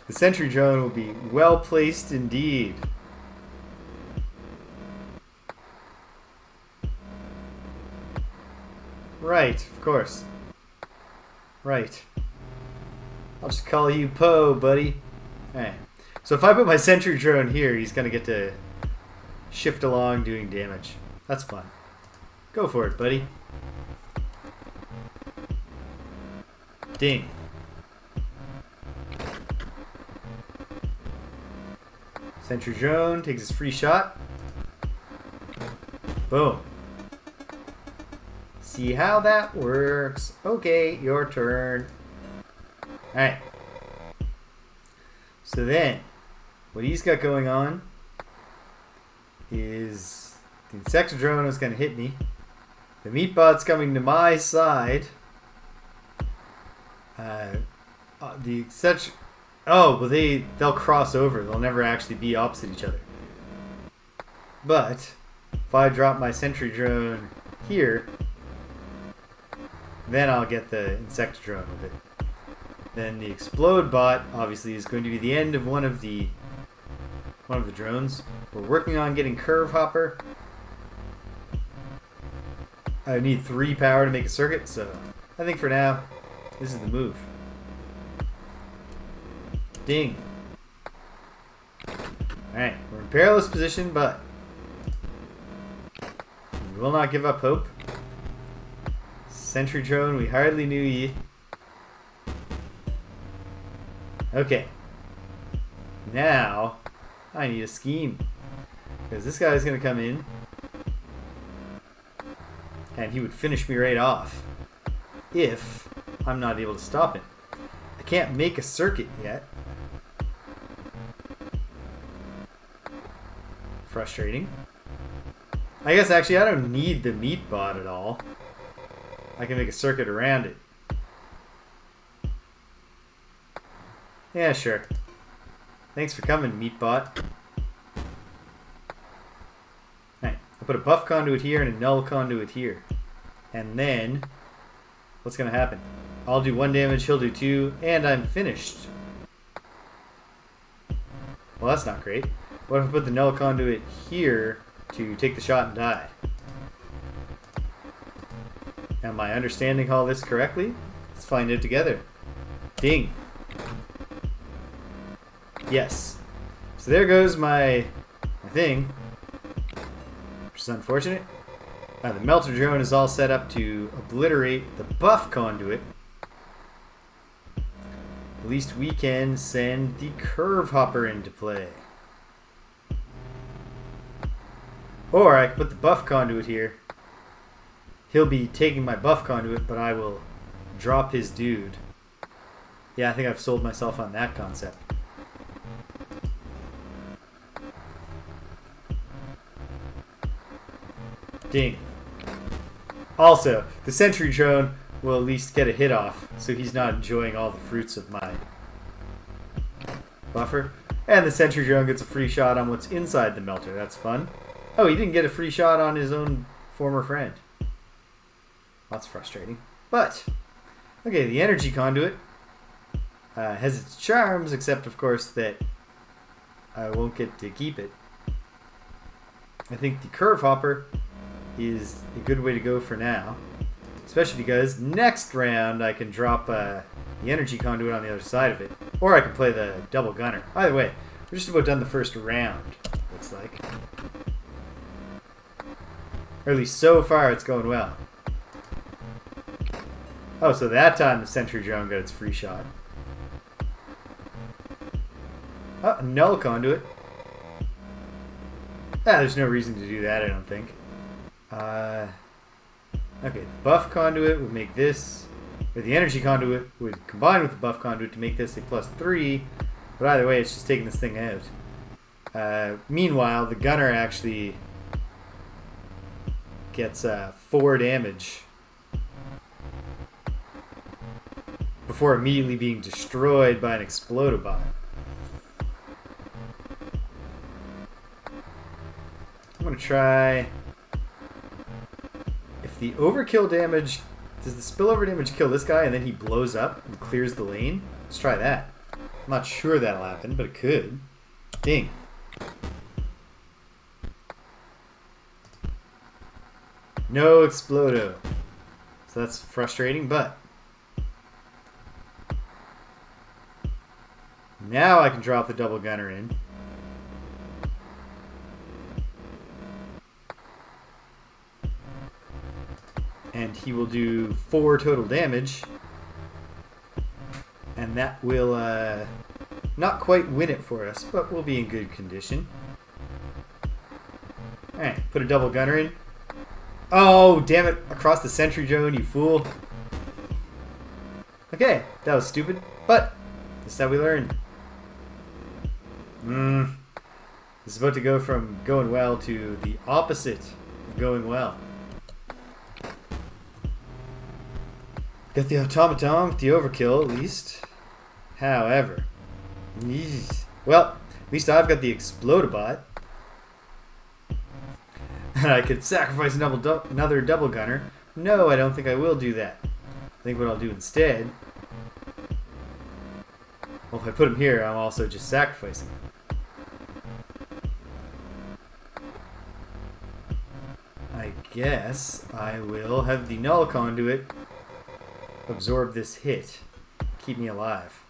The sentry drone will be well placed indeed. Right, of course. Right. I'll just call you Poe, buddy. Alright. So if I put my sentry drone here, he's going to get to shift along doing damage. That's fun. Go for it, buddy. Ding. Sentry drone takes his free shot. Boom. See how that works. Okay, your turn. Alright. So then, what he's got going on is the insect drone is going to hit me. The meat bot's coming to my side. Oh, well they'll cross over. They'll never actually be opposite each other. But if I drop my sentry drone here, then I'll get the insect drone with it. Then the explode bot obviously is going to be the end of one of the drones. We're working on getting curve hopper. I need 3 power to make a circuit, so I think for now this is the move. Ding. Alright, we're in perilous position, but we will not give up hope. Sentry drone, we hardly knew ye. Okay. Now, I need a scheme. Because this guy's going to come in. And he would finish me right off. If I'm not able to stop him. I can't make a circuit yet. Frustrating. I guess actually I don't need the meat bot at all. I can make a circuit around it. Yeah, sure. Thanks for coming, Meatbot. Alright, I'll put a buff conduit here and a null conduit here. And then, what's going to happen? I'll do 1 damage, he'll do 2, and I'm finished. Well, that's not great. What if I put the null conduit here to take the shot and die? Am I understanding all this correctly? Let's find it together. Ding. Yes. So there goes my thing, which is unfortunate. The melter drone is all set up to obliterate the buff conduit. At least we can send the curve hopper into play. Or I can put the buff conduit here. He'll be taking my buff conduit, but I will drop his dude. Yeah, I think I've sold myself on that concept. Ding. Also, the sentry drone will at least get a hit off, so he's not enjoying all the fruits of my buffer. And the sentry drone gets a free shot on what's inside the melter. That's fun. Oh, he didn't get a free shot on his own former friend. That's frustrating. But, okay, the energy conduit has its charms, except, of course, that I won't get to keep it. I think the curve hopper is a good way to go for now. Especially because next round I can drop the energy conduit on the other side of it. Or I can play the double gunner. Either way, we're just about done the first round, looks like. Or at least so far it's going well. Oh, so that time the sentry drone got its free shot. Oh, null conduit. There's no reason to do that, I don't think. Okay, the buff conduit would make this, or the energy conduit would combine with the buff conduit to make this a +3, but either way, it's just taking this thing out. Meanwhile, the gunner actually gets 4 damage before immediately being destroyed by an explodobot. I'm going to try... If the overkill damage... Does the spillover damage kill this guy and then he blows up and clears the lane? Let's try that. I'm not sure that'll happen, but it could. Ding. No explodo. So that's frustrating, but... Now I can drop the double gunner in. And he will do 4 total damage. And that will not quite win it for us, but we'll be in good condition. Alright, put a double gunner in. Oh, damn it. Across the sentry drone, you fool. Okay, that was stupid, but this is how we learn. This is about to go from going well to the opposite of going well. Got the automaton with the overkill, at least. However, well, at least I've got the explodobot. And I could sacrifice another double gunner. No, I don't think I will do that. I think what I'll do instead... Well, if I put him here, I'm also just sacrificing him. I guess I will have the null conduit absorb this hit. Keep me alive.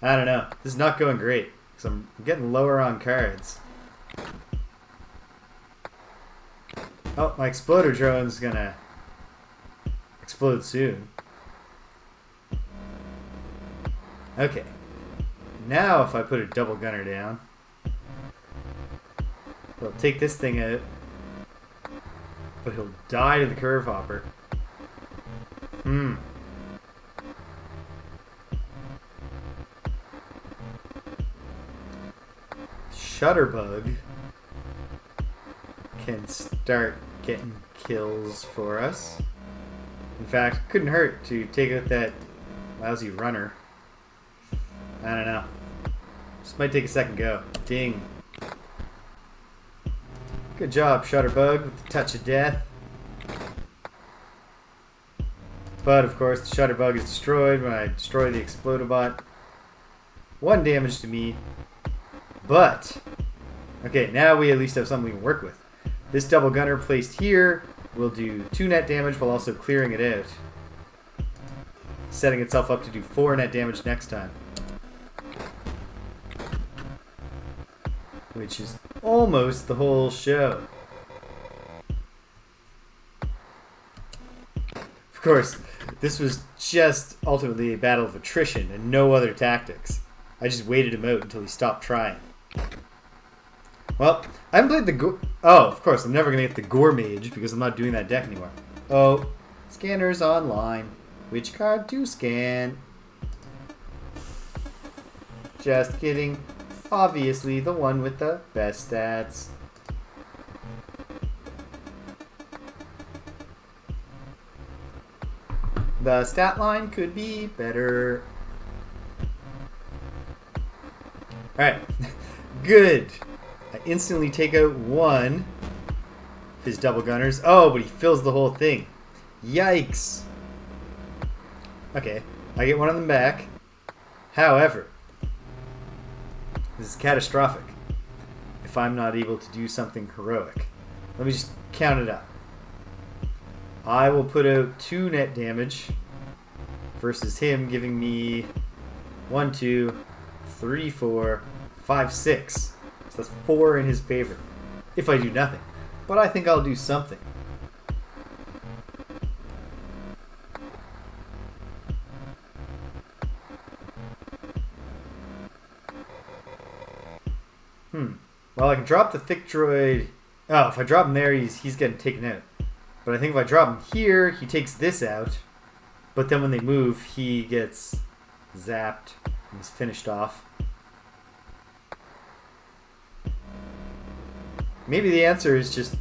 I don't know. This is not going great, because I'm getting lower on cards. Oh, my exploder drone's gonna explode soon. Okay. Now if I put a double gunner down, he'll take this thing out, but he'll die to the curve hopper. Shutterbug can start getting kills for us. In fact, couldn't hurt to take out that lousy runner. I don't know. This might take a second go. Ding. Good job, Shutterbug, with the touch of death. But, of course, the Shutterbug is destroyed when I destroy the Explodobot. 1 damage to me. But, okay, now we at least have something we can work with. This double gunner placed here will do 2 net damage while also clearing it out. Setting itself up to do 4 net damage next time. Which is almost the whole show. Of course, this was just ultimately a battle of attrition and no other tactics. I just waited him out until he stopped trying. Well, I haven't played the oh, of course, I'm never going to get the Gore Mage because I'm not doing that deck anymore. Oh, scanners online. Which card to scan? Just kidding. Obviously, the one with the best stats. The stat line could be better. Alright. Good. I instantly take out one of his double gunners. Oh, but he fills the whole thing. Yikes. Okay. I get one of them back. However, this is catastrophic if I'm not able to do something heroic. Let me just count it up. I will put out 2 net damage versus him giving me 1, 2, 3, 4, 5, 6. So that's 4 in his favor. If I do nothing. But I think I'll do something. Well, I can drop the thick droid. Oh, if I drop him there, he's getting taken out. But I think if I drop him here, he takes this out. But then when they move, he gets zapped and he's finished off. Maybe the answer is just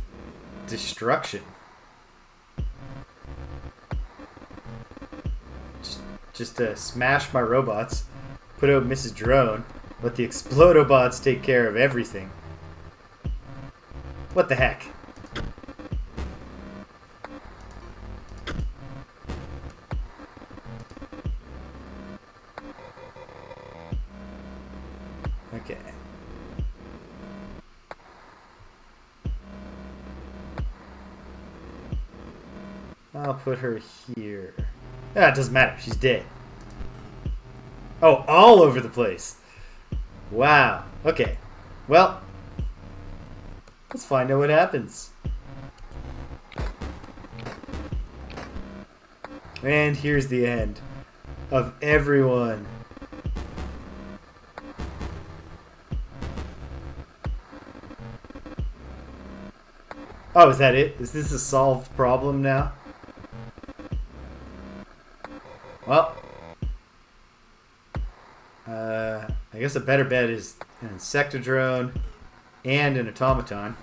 destruction. Just to smash my robots, put out Mrs. Drone, let the Explodobots take care of everything. What the heck? Okay. I'll put her here. Ah, it doesn't matter. She's dead. Oh, all over the place. Wow. Okay. Well, let's find out what happens. And here's the end of everyone. Oh, is that it? Is this a solved problem now? Well, I guess a better bet is an Insectodrone and an Automaton.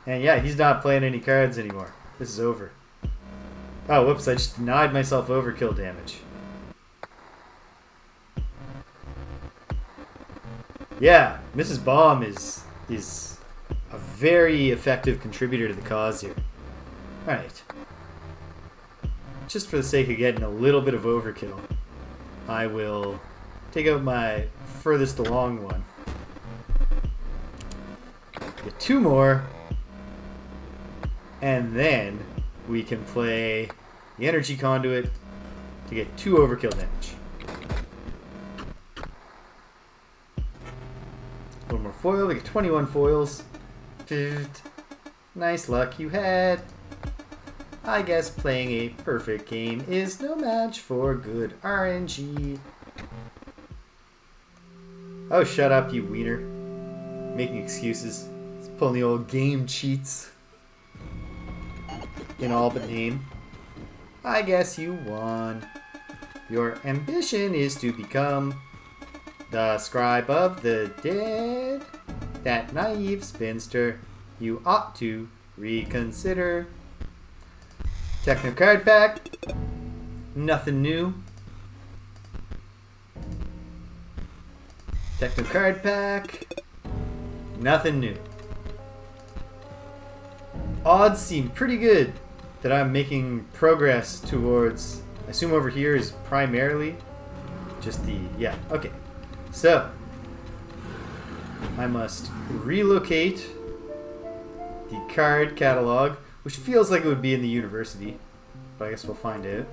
And yeah, he's not playing any cards anymore. This is over. Oh, whoops, I just denied myself overkill damage. Yeah, Mrs. Bomb is a very effective contributor to the cause here. Alright. Just for the sake of getting a little bit of overkill, I will take out my furthest along one. Get 2 more. And then we can play the Energy Conduit to get 2 overkill damage. One more foil. We get 21 foils. Nice luck you had. I guess playing a perfect game is no match for good RNG. Oh, shut up, you wiener. Making excuses. He's pulling the old game cheats. In all but name. I guess you won. Your ambition is to become the scribe of the dead. That naive spinster. You ought to reconsider. Techno card pack. Nothing new. Techno card pack. Nothing new. Odds seem pretty good that I'm making progress towards, I assume over here is primarily just the, yeah, okay. So, I must relocate the card catalog, which feels like it would be in the university, but I guess we'll find out.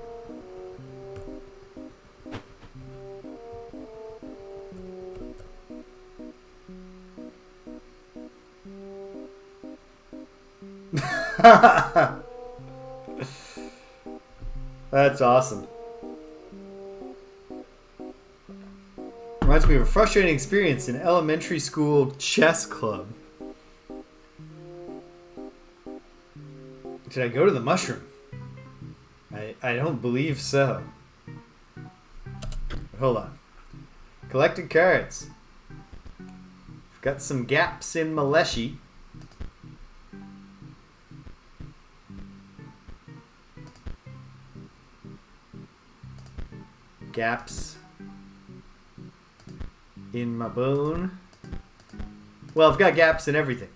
That's awesome. Reminds me of a frustrating experience in elementary school chess club. Did I go to the mushroom? I don't believe so. Hold on. Collected cards. I've got some gaps in my leshy. Gaps in my bone. Well, I've got gaps in everything.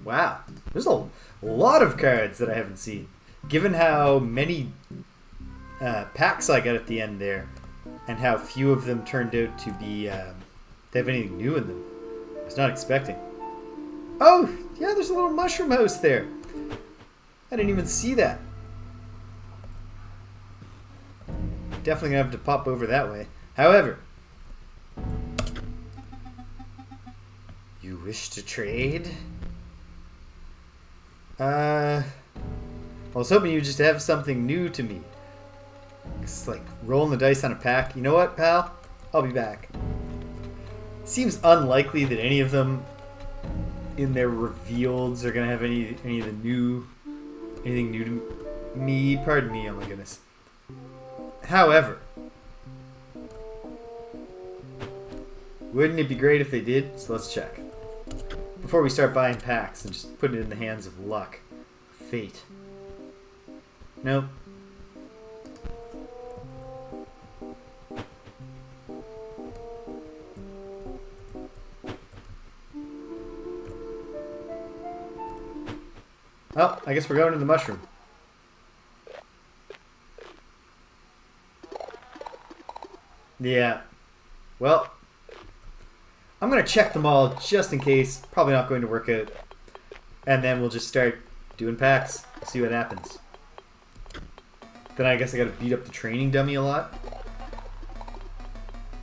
Wow. There's a lot of cards that I haven't seen. Given how many packs I got at the end there, and how few of them turned out to be they have anything new in them. I was not expecting. Oh, yeah, there's a little mushroom house there. I didn't even see that. Definitely gonna have to pop over that way. However, you wish to trade? I was hoping you just have something new to me. It's like rolling the dice on a pack. You know what, pal? I'll be back. Seems unlikely that any of them in their revealeds are gonna have any of the anything new to me. Pardon me. Oh my goodness. However, wouldn't it be great if they did? So let's check. Before we start buying packs and just putting it in the hands of luck. Fate. Nope. Oh, I guess we're going to the mushroom. Yeah. Well, I'm going to check them all just in case. Probably not going to work out. And then we'll just start doing packs. See what happens. Then I guess I got to beat up the training dummy a lot.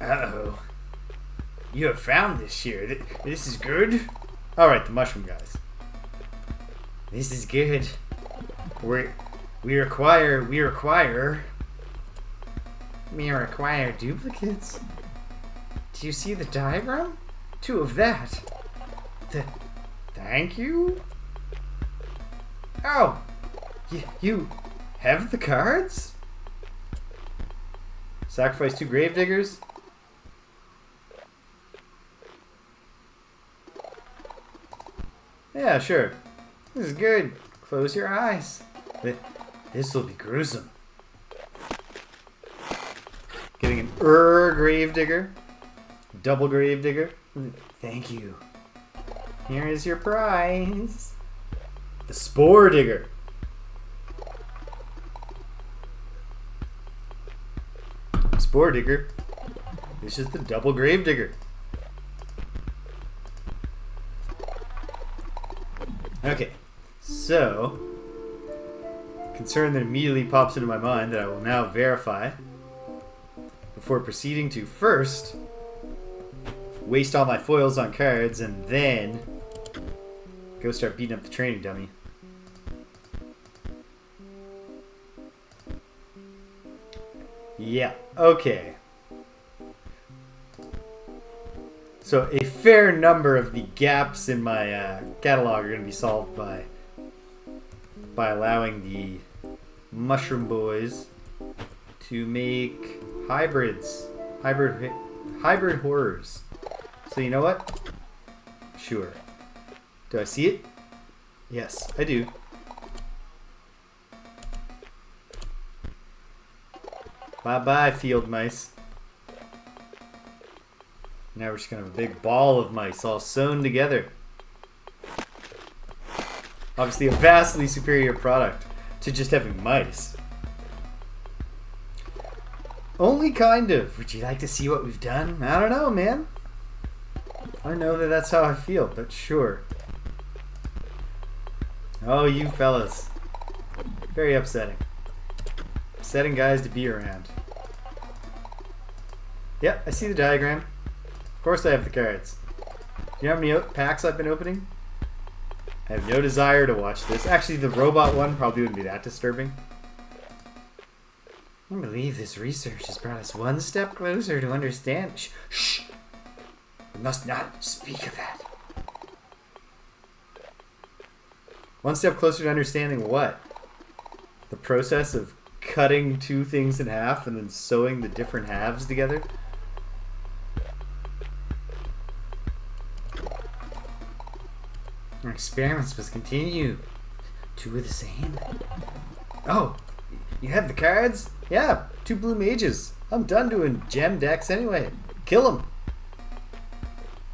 Uh-oh. You have found this here. This is good? Alright, the mushroom guys. This is good. We require duplicates. Do you see the diagram? 2 of that. Thank you? Oh! You have the cards? Sacrifice 2 gravediggers? Yeah, sure. This is good. Close your eyes. This will be gruesome. Getting an gravedigger. Double gravedigger. Thank you. Here is your prize. The spore digger. Spore digger. This is the double gravedigger. Okay, so concern that immediately pops into my mind that I will now verify before proceeding to first waste all my foils on cards and then go start beating up the training dummy. Yeah, okay. So a fair number of the gaps in my catalog are going to be solved by allowing the mushroom boys to make hybrids. Hybrid horrors. So you know what? Sure. Do I see it? Yes, I do. Bye-bye, field mice. Now we're just going to have a big ball of mice all sewn together. Obviously a vastly superior product to just having mice. Only kind of. Would you like to see what we've done? I don't know, man. I don't know that that's how I feel, but sure. Oh, you fellas. Very upsetting. Upsetting guys to be around. Yep, I see the diagram. Of course I have the cards. Do you know how many packs I've been opening? I have no desire to watch this. Actually, the robot one probably wouldn't be that disturbing. I can't believe this research has brought us one step closer to understand. Shh! We must not speak of that. One step closer to understanding what? The process of cutting two things in half and then sewing the different halves together? Our experiments must continue. Two are the same. Oh, you have the cards? Yeah, 2 blue mages. I'm done doing gem decks anyway. Kill them.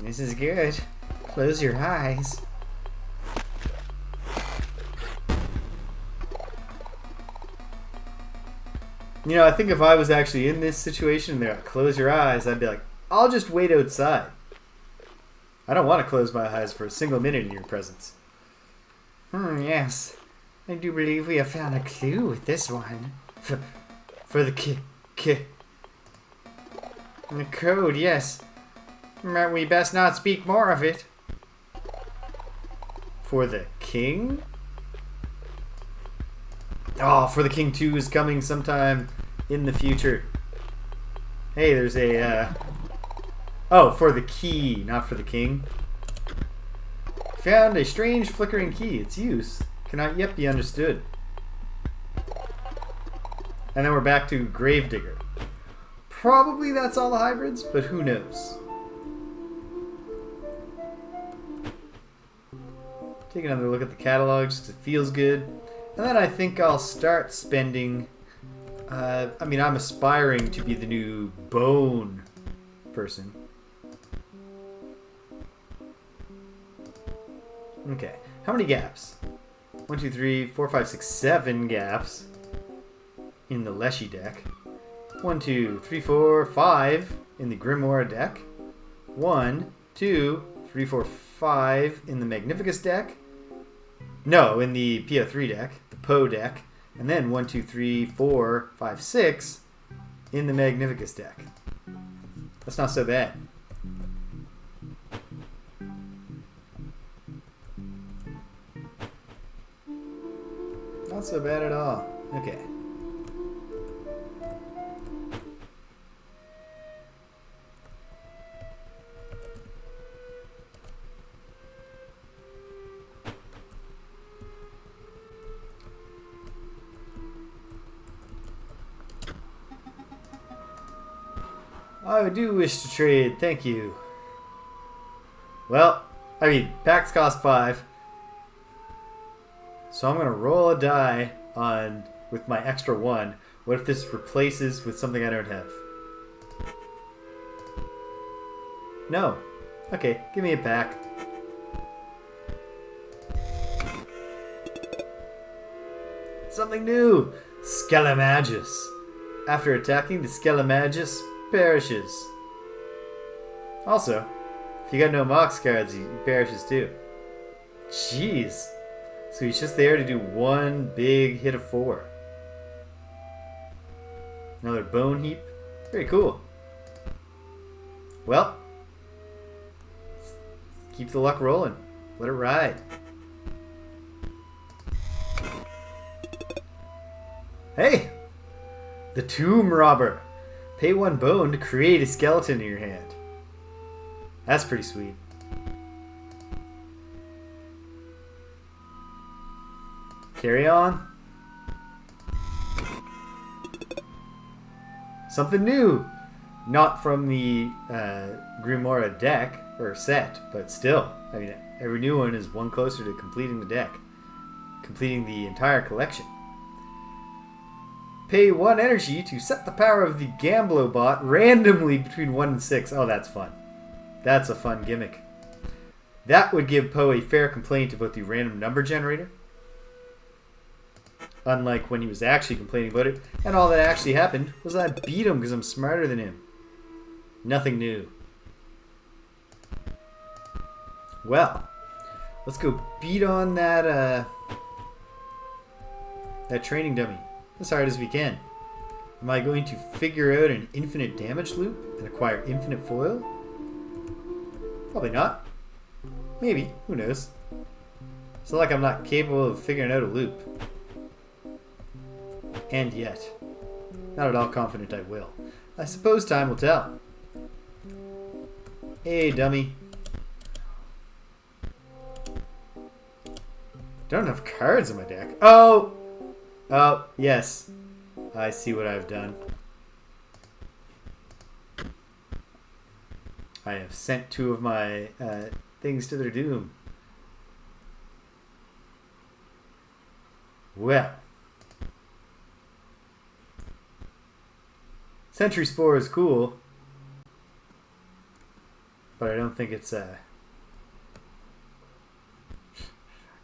This is good. Close your eyes. You know, I think if I was actually in this situation and they're like, close your eyes, I'd be like, I'll just wait outside. I don't want to close my eyes for a single minute in your presence. Yes. I do believe we have found a clue with this one. For the the code, yes. We best not speak more of it. For the king? Oh, for the king 2 is coming sometime in the future. Hey, there's a, Oh, for the key, not for the king. Found a strange flickering key. Its use cannot yet be understood. And then we're back to Gravedigger. Probably that's all the hybrids, but who knows? Take another look at the catalog just 'cause it feels good. And then I think I'll start spending... I mean, I'm aspiring to be the new bone person. Okay, how many gaps? 1, 2, 3, 4, 5, 6, 7 gaps in the Leshy deck. 1, 2, 3, 4, 5 in the Grimoire deck. 1, 2, 3, 4, 5 in the Magnificus deck. No, in the PO3 deck, the Poe deck. And then 1, 2, 3, 4, 5, 6 in the Magnificus deck. That's not so bad. Not so bad at all. Okay. I do wish to trade, thank you. Well, I mean, packs cost 5. So I'm going to roll a die on with my extra 1. What if this replaces with something I don't have? No. Okay, give me a pack. Something new! Skelemagus. After attacking, the Skelemagus perishes. Also, if you got no Mox cards, he perishes too. Jeez. So he's just there to do one big hit of 4. Another bone heap. Very cool. Well, keep the luck rolling. Let it ride. Hey! The Tomb Robber. Pay 1 bone to create a skeleton in your hand. That's pretty sweet. Carry on. Something new. Not from the Grimoire deck, or set, but still. I mean, every new one is one closer to completing the deck. Completing the entire collection. Pay 1 energy to set the power of the Gamblo bot randomly between 1 and 6. Oh, that's fun. That's a fun gimmick. That would give Poe a fair complaint about the random number generator. Unlike when he was actually complaining about it. And all that actually happened was I beat him because I'm smarter than him. Nothing new. Well, let's go beat on that that training dummy as hard as we can. Am I going to figure out an infinite damage loop and acquire infinite foil? Probably not. Maybe. Who knows? It's not like I'm not capable of figuring out a loop. And yet. Not at all confident I will. I suppose time will tell. Hey, dummy. Don't have cards in my deck. Oh! Oh, yes. I see what I've done. I have sent 2 of my things to their doom. Well. Sentry Spore is cool. But I don't think it's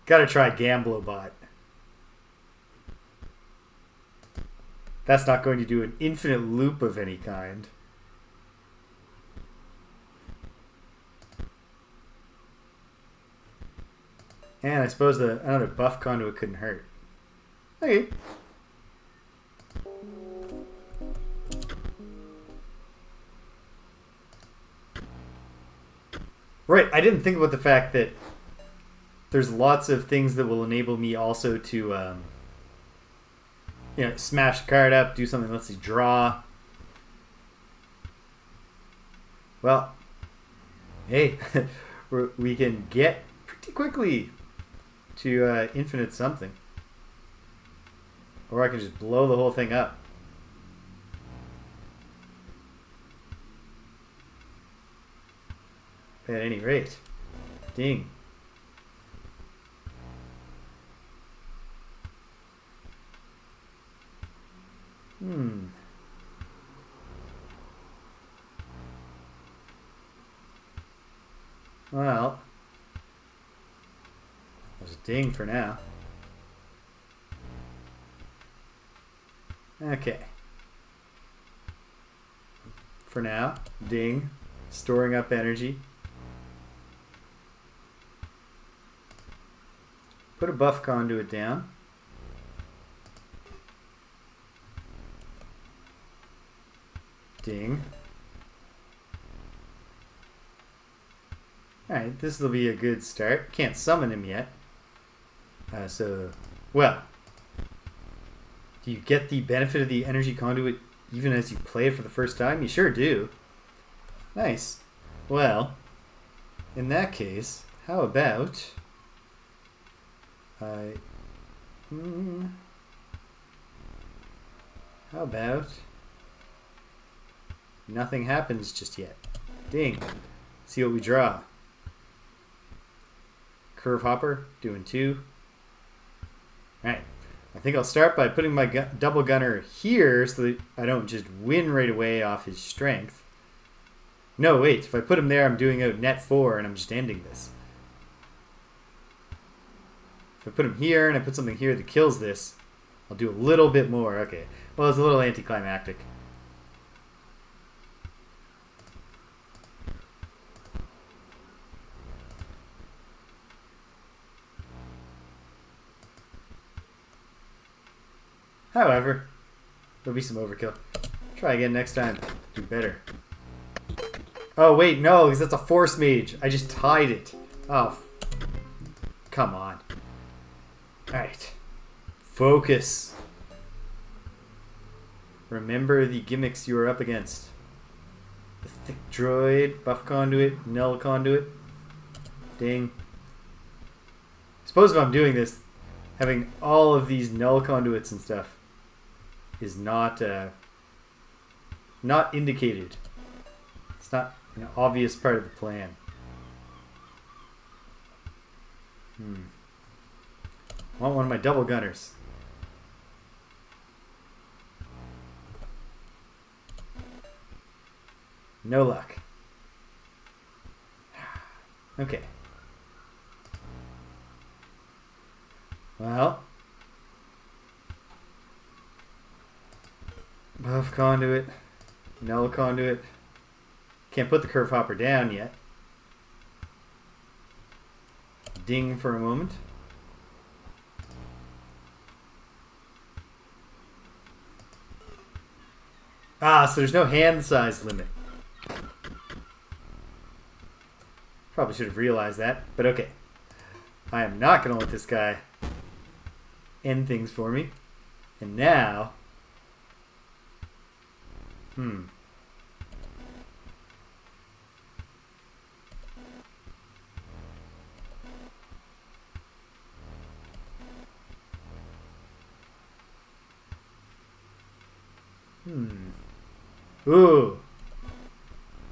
gotta try Gamblobot. That's not going to do an infinite loop of any kind. And I suppose another buff conduit couldn't hurt. Okay. Right, I didn't think about the fact that there's lots of things that will enable me also to, smash a card up, do something, let's see, draw. Well, hey, we can get pretty quickly to infinite something. Or I can just blow the whole thing up. At any rate. Ding. Well, there's a ding for now. Okay. For now, ding. Storing up energy. Put a buff conduit down. Ding. Alright, this will be a good start. Can't summon him yet. Well. Do you get the benefit of the energy conduit even as you play it for the first time? You sure do. Nice. Well, in that case, how about... How about nothing happens just yet? Ding. See what we draw. Curve Hopper, doing 2. Alright. I think I'll start by putting my double gunner here so that I don't just win right away off his strength. No, wait. If I put him there, I'm doing out net 4 and I'm just ending this. If I put him here and I put something here that kills this, I'll do a little bit more. Okay. Well, it's a little anticlimactic. However, there'll be some overkill. Try again next time. Do better. Oh, wait, no, because that's a force mage. I just tied it. Oh, come on. Alright. Focus. Remember the gimmicks you are up against. The thick droid, buff conduit, null conduit. Ding. Suppose if I'm doing this, having all of these null conduits and stuff is not indicated. It's not an obvious part of the plan. I want one of my double gunners. No luck. Okay. Well. Buff conduit. Null conduit. Can't put the curve hopper down yet. Ding for a moment. Ah, so there's no hand size limit. Probably should have realized that, but okay. I am not going to let this guy end things for me. And now... Ooh.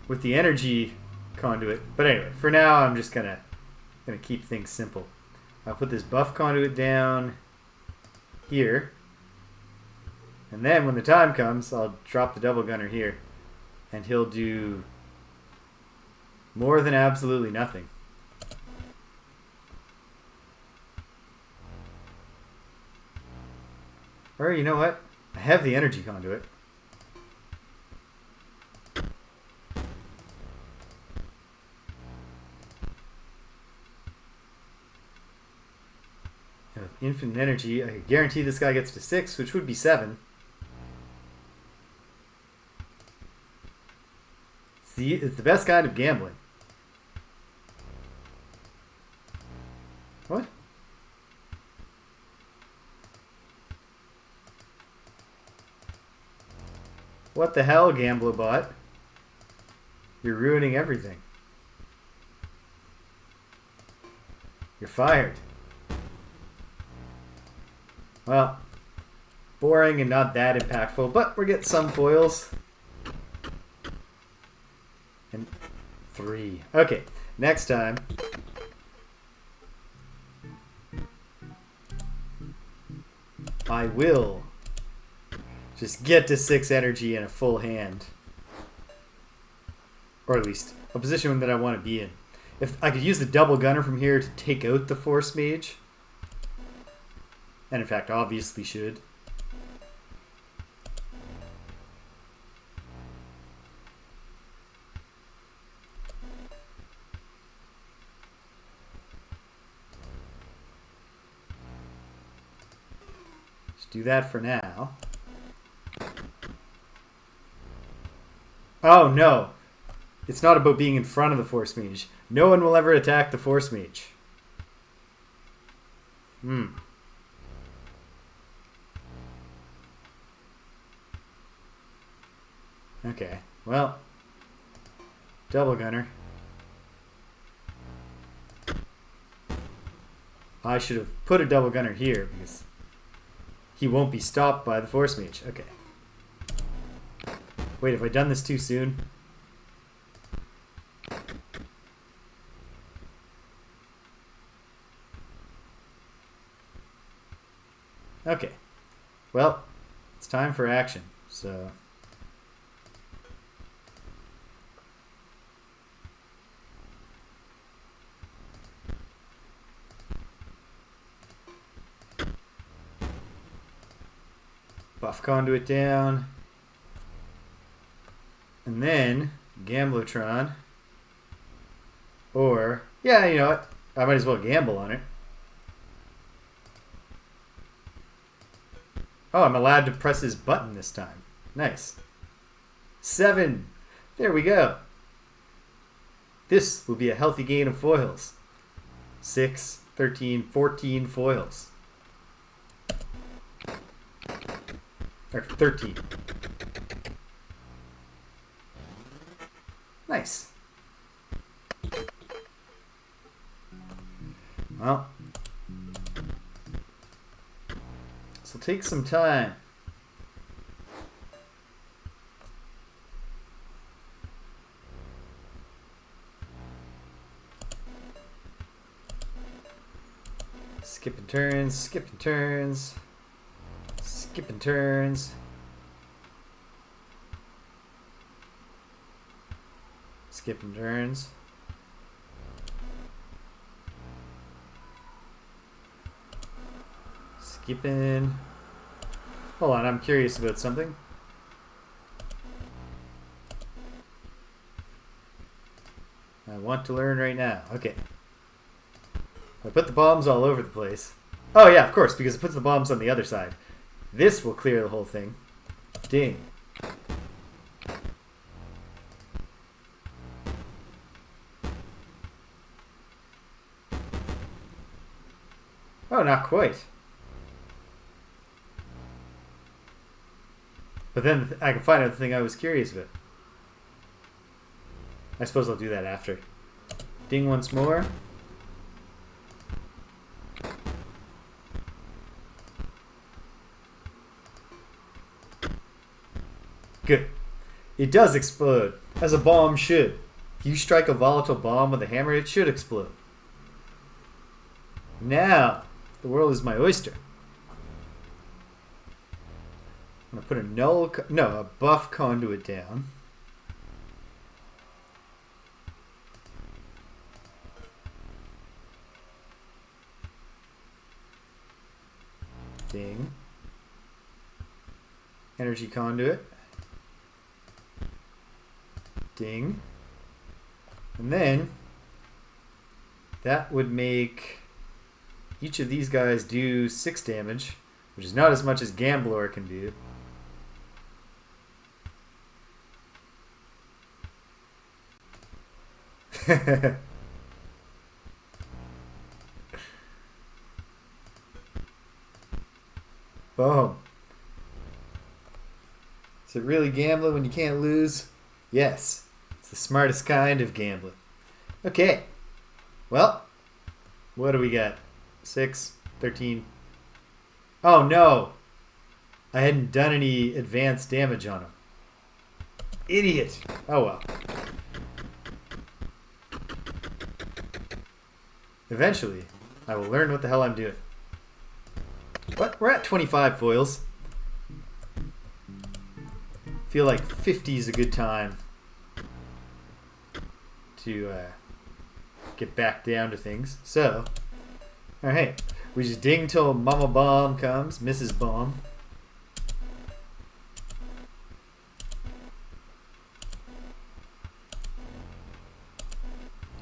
With the energy conduit. But anyway, for now I'm just gonna keep things simple. I'll put this buff conduit down here. And then when the time comes, I'll drop the double gunner here. And he'll do more than absolutely nothing. Or you know what? I have the energy conduit. And with infinite energy, I could guarantee this guy gets to 6, which would be 7. See, it's the best kind of gambling. What? What the hell, Gamblobot? You're ruining everything. You're fired. Well, boring and not that impactful, but we're getting some foils. And 3. Okay, next time. I will just get to 6 energy in a full hand. Or at least a position that I want to be in. If I could use the double gunner from here to take out the Force Mage. And in fact, obviously should. Just do that for now. Oh no. It's not about being in front of the Force Mage. No one will ever attack the Force Mage. Okay, well, double gunner. I should have put a double gunner here because he won't be stopped by the Force Mage. Okay. Wait, have I done this too soon? Okay. Well, it's time for action, so... Buff conduit down. And then Gamblotron. Or, yeah, you know what? I might as well gamble on it. Oh, I'm allowed to press his button this time. Nice. 7. There we go. This will be a healthy gain of foils. 6, 13, 14 foils. Or 13. Nice. Well, this will take some time. Skipping turns, skipping turns, skipping turns. Skipping turns. Skipping. Hold on, I'm curious about something. I want to learn right now. Okay. I put the bombs all over the place. Oh yeah, of course, because it puts the bombs on the other side. This will clear the whole thing. Ding. Oh, not quite. But then I can find out the thing I was curious about. I suppose I'll do that after. Ding once more. Good. It does explode, as a bomb should. If you strike a volatile bomb with a hammer, it should explode. Now, the world is my oyster. I'm going to put a buff conduit down. Ding. Energy conduit. Ding. And then that would make each of these guys do 6 damage, which is not as much as Gambler can do. Boom. Is it really gambling when you can't lose? Yes. It's the smartest kind of gambling. Okay. Well, what do we got? 6, 13. Oh no! I hadn't done any advanced damage on him. Idiot! Oh well. Eventually, I will learn what the hell I'm doing. What? We're at 25 foils. Feel like 50 is a good time to get back down to things. So, alright. We just ding till Mama Bomb comes, Mrs. Bomb.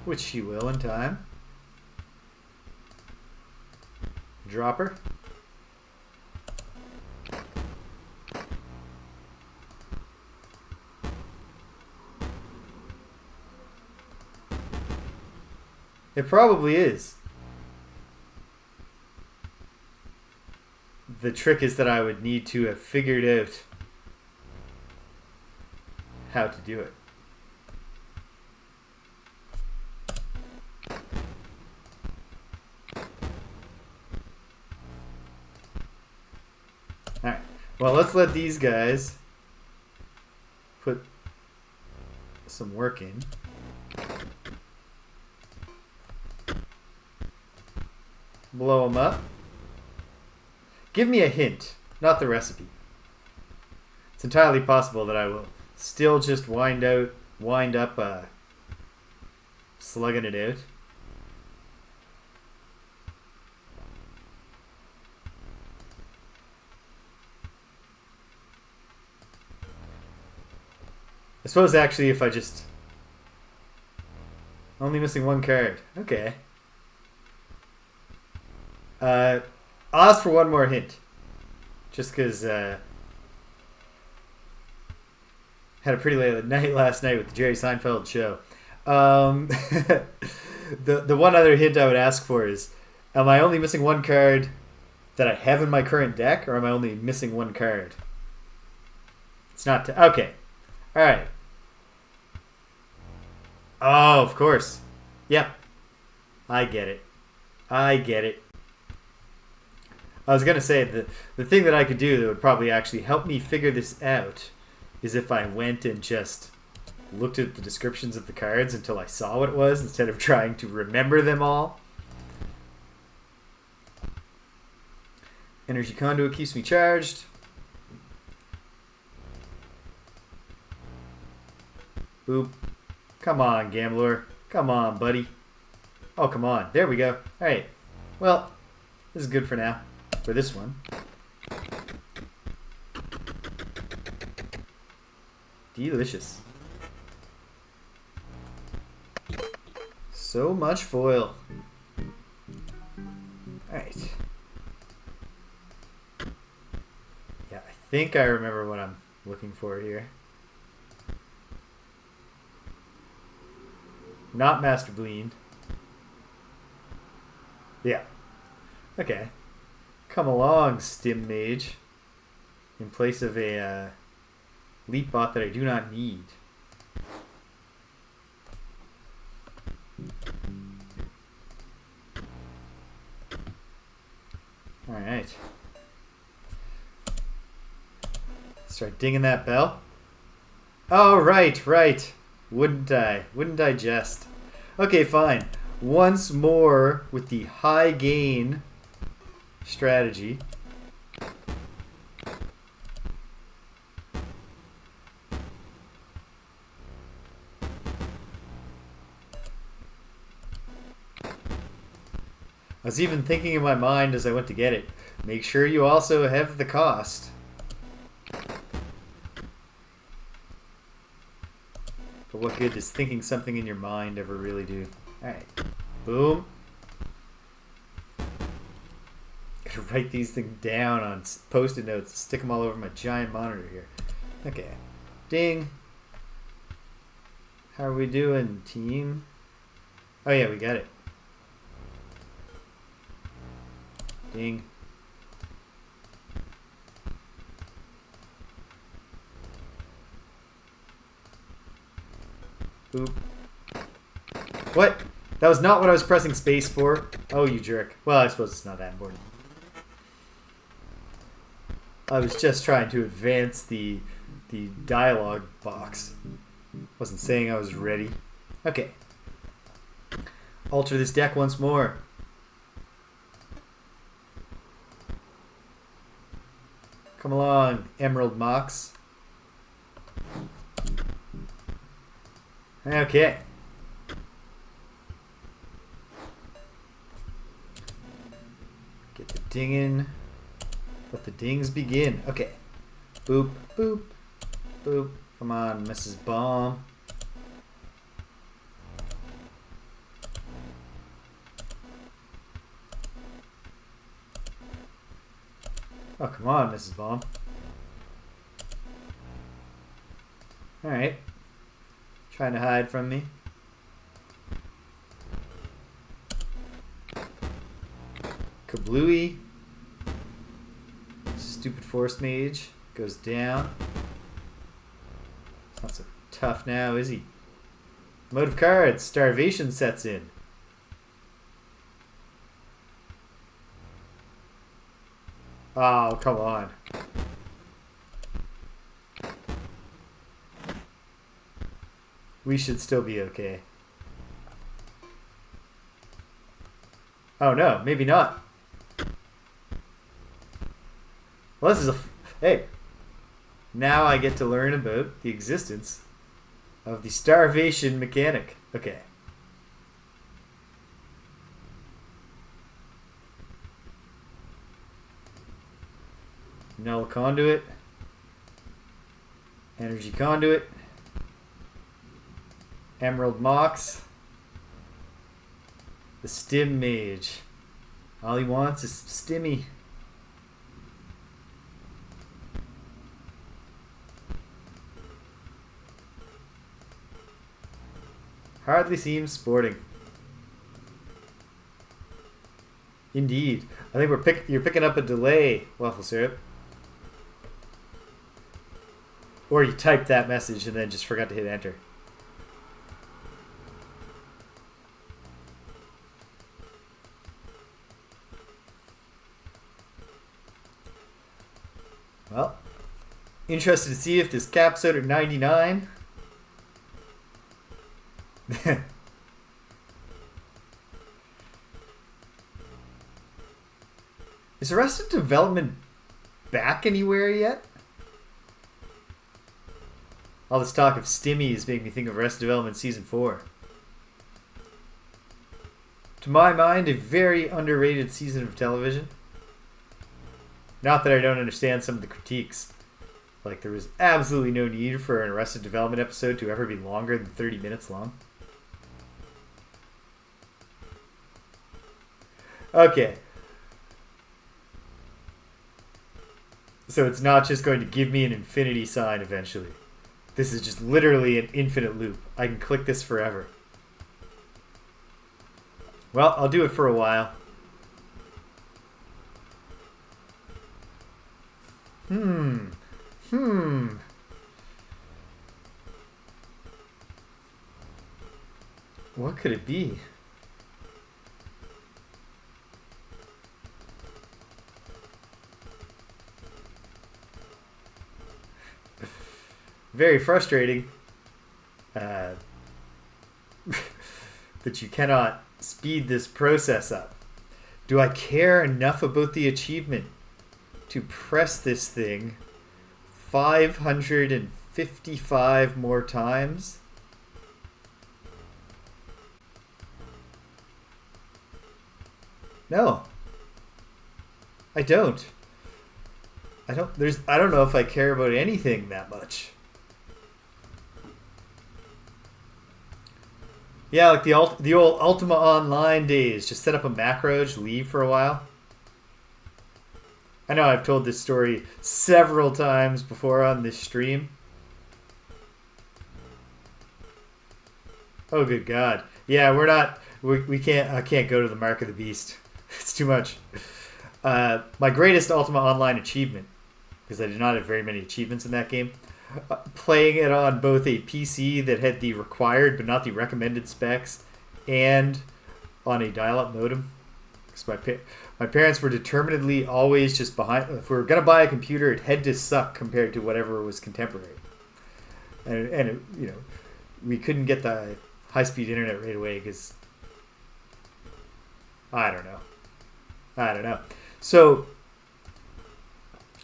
Which she will in time. Drop her. It probably is. The trick is that I would need to have figured out how to do it. Alright. Well, let's let these guys put some work in. Blow them up. Give me a hint, not the recipe. It's entirely possible that I will still just wind up slugging it out. I suppose actually if I just... Only missing 1 card. Okay. I'll ask for one more hint. Just because had a pretty late night last night with the Jerry Seinfeld show. The one other hint I would ask for is, am I only missing 1 card that I have in my current deck, or am I only missing 1 card? It's not... okay. Alright. Oh, of course. Yep. I get it. I get it. I was going to say, the thing that I could do that would probably actually help me figure this out is if I went and just looked at the descriptions of the cards until I saw what it was instead of trying to remember them all. Energy Conduit keeps me charged. Boop. Come on, Gambler. Come on, buddy. Oh, come on. There we go. Alright. Well, this is good for now. For this one. Delicious. So much foil. Alright. Yeah, I think I remember what I'm looking for here. Not Master Bleed. Yeah. Okay. Come along, Stim Mage. In place of a leap bot that I do not need. Alright. Start dinging that bell. Oh, right. Wouldn't I just. Okay, fine. Once more with the high gain strategy. I was even thinking in my mind as I went to get it, make sure you also have the cost. But what good does thinking something in your mind ever really do? Alright. Boom. Gotta write these things down on post-it notes, stick them all over my giant monitor here. Okay. Ding. How are we doing, team? Oh yeah, we got it. Ding. Boop. What? That was not what I was pressing space for. Oh, you jerk. Well, I suppose it's not that important. I was just trying to advance the dialogue box. Wasn't saying I was ready. Okay. Alter this deck once more. Come along, Emerald Mox. Okay. Get the ding in. Let the dings begin. Okay. Boop, boop, boop. Come on, Mrs. Bomb. Oh, come on, Mrs. Bomb. Alright. Trying to hide from me. Kablooey. Stupid Force Mage goes down. Not so tough now, is he? Mode of cards. Starvation sets in. Oh, come on. We should still be okay. Oh no, maybe not. Well, this is a... Hey. Now I get to learn about the existence of the starvation mechanic. Okay. Null Conduit. Energy Conduit. Emerald Mox. The Stim Mage. All he wants is Stimmy. Hardly seems sporting. Indeed. I think you're picking up a delay, WaffleSyrup. Or you typed that message and then just forgot to hit enter. Interested to see if this caps out at 99. Is Arrested Development back anywhere yet? All this talk of stimmies making me think of Arrested Development Season 4. To my mind, a very underrated season of television. Not that I don't understand some of the critiques. Like, there was absolutely no need for an Arrested Development episode to ever be longer than 30 minutes long. Okay. So it's not just going to give me an infinity sign eventually. This is just literally an infinite loop. I can click this forever. Well, I'll do it for a while. What could it be? Very frustrating that you cannot speed this process up. Do I care enough about the achievement to press this thing 555 more times? No. I don't. I don't know if I care about anything that much. Yeah, like the old Ultima Online days. Just set up a macro, just leave for a while. I know I've told this story several times before on this stream. Oh, good God. Yeah, we can't, I can't go to the Mark of the Beast. It's too much. My greatest Ultima Online achievement, because I did not have very many achievements in that game, playing it on both a PC that had the required but not the recommended specs and on a dial-up modem. Because my parents were determinedly always just behind. If we were going to buy a computer, it had to suck compared to whatever was contemporary. And it, we couldn't get the high-speed internet right away because I don't know. So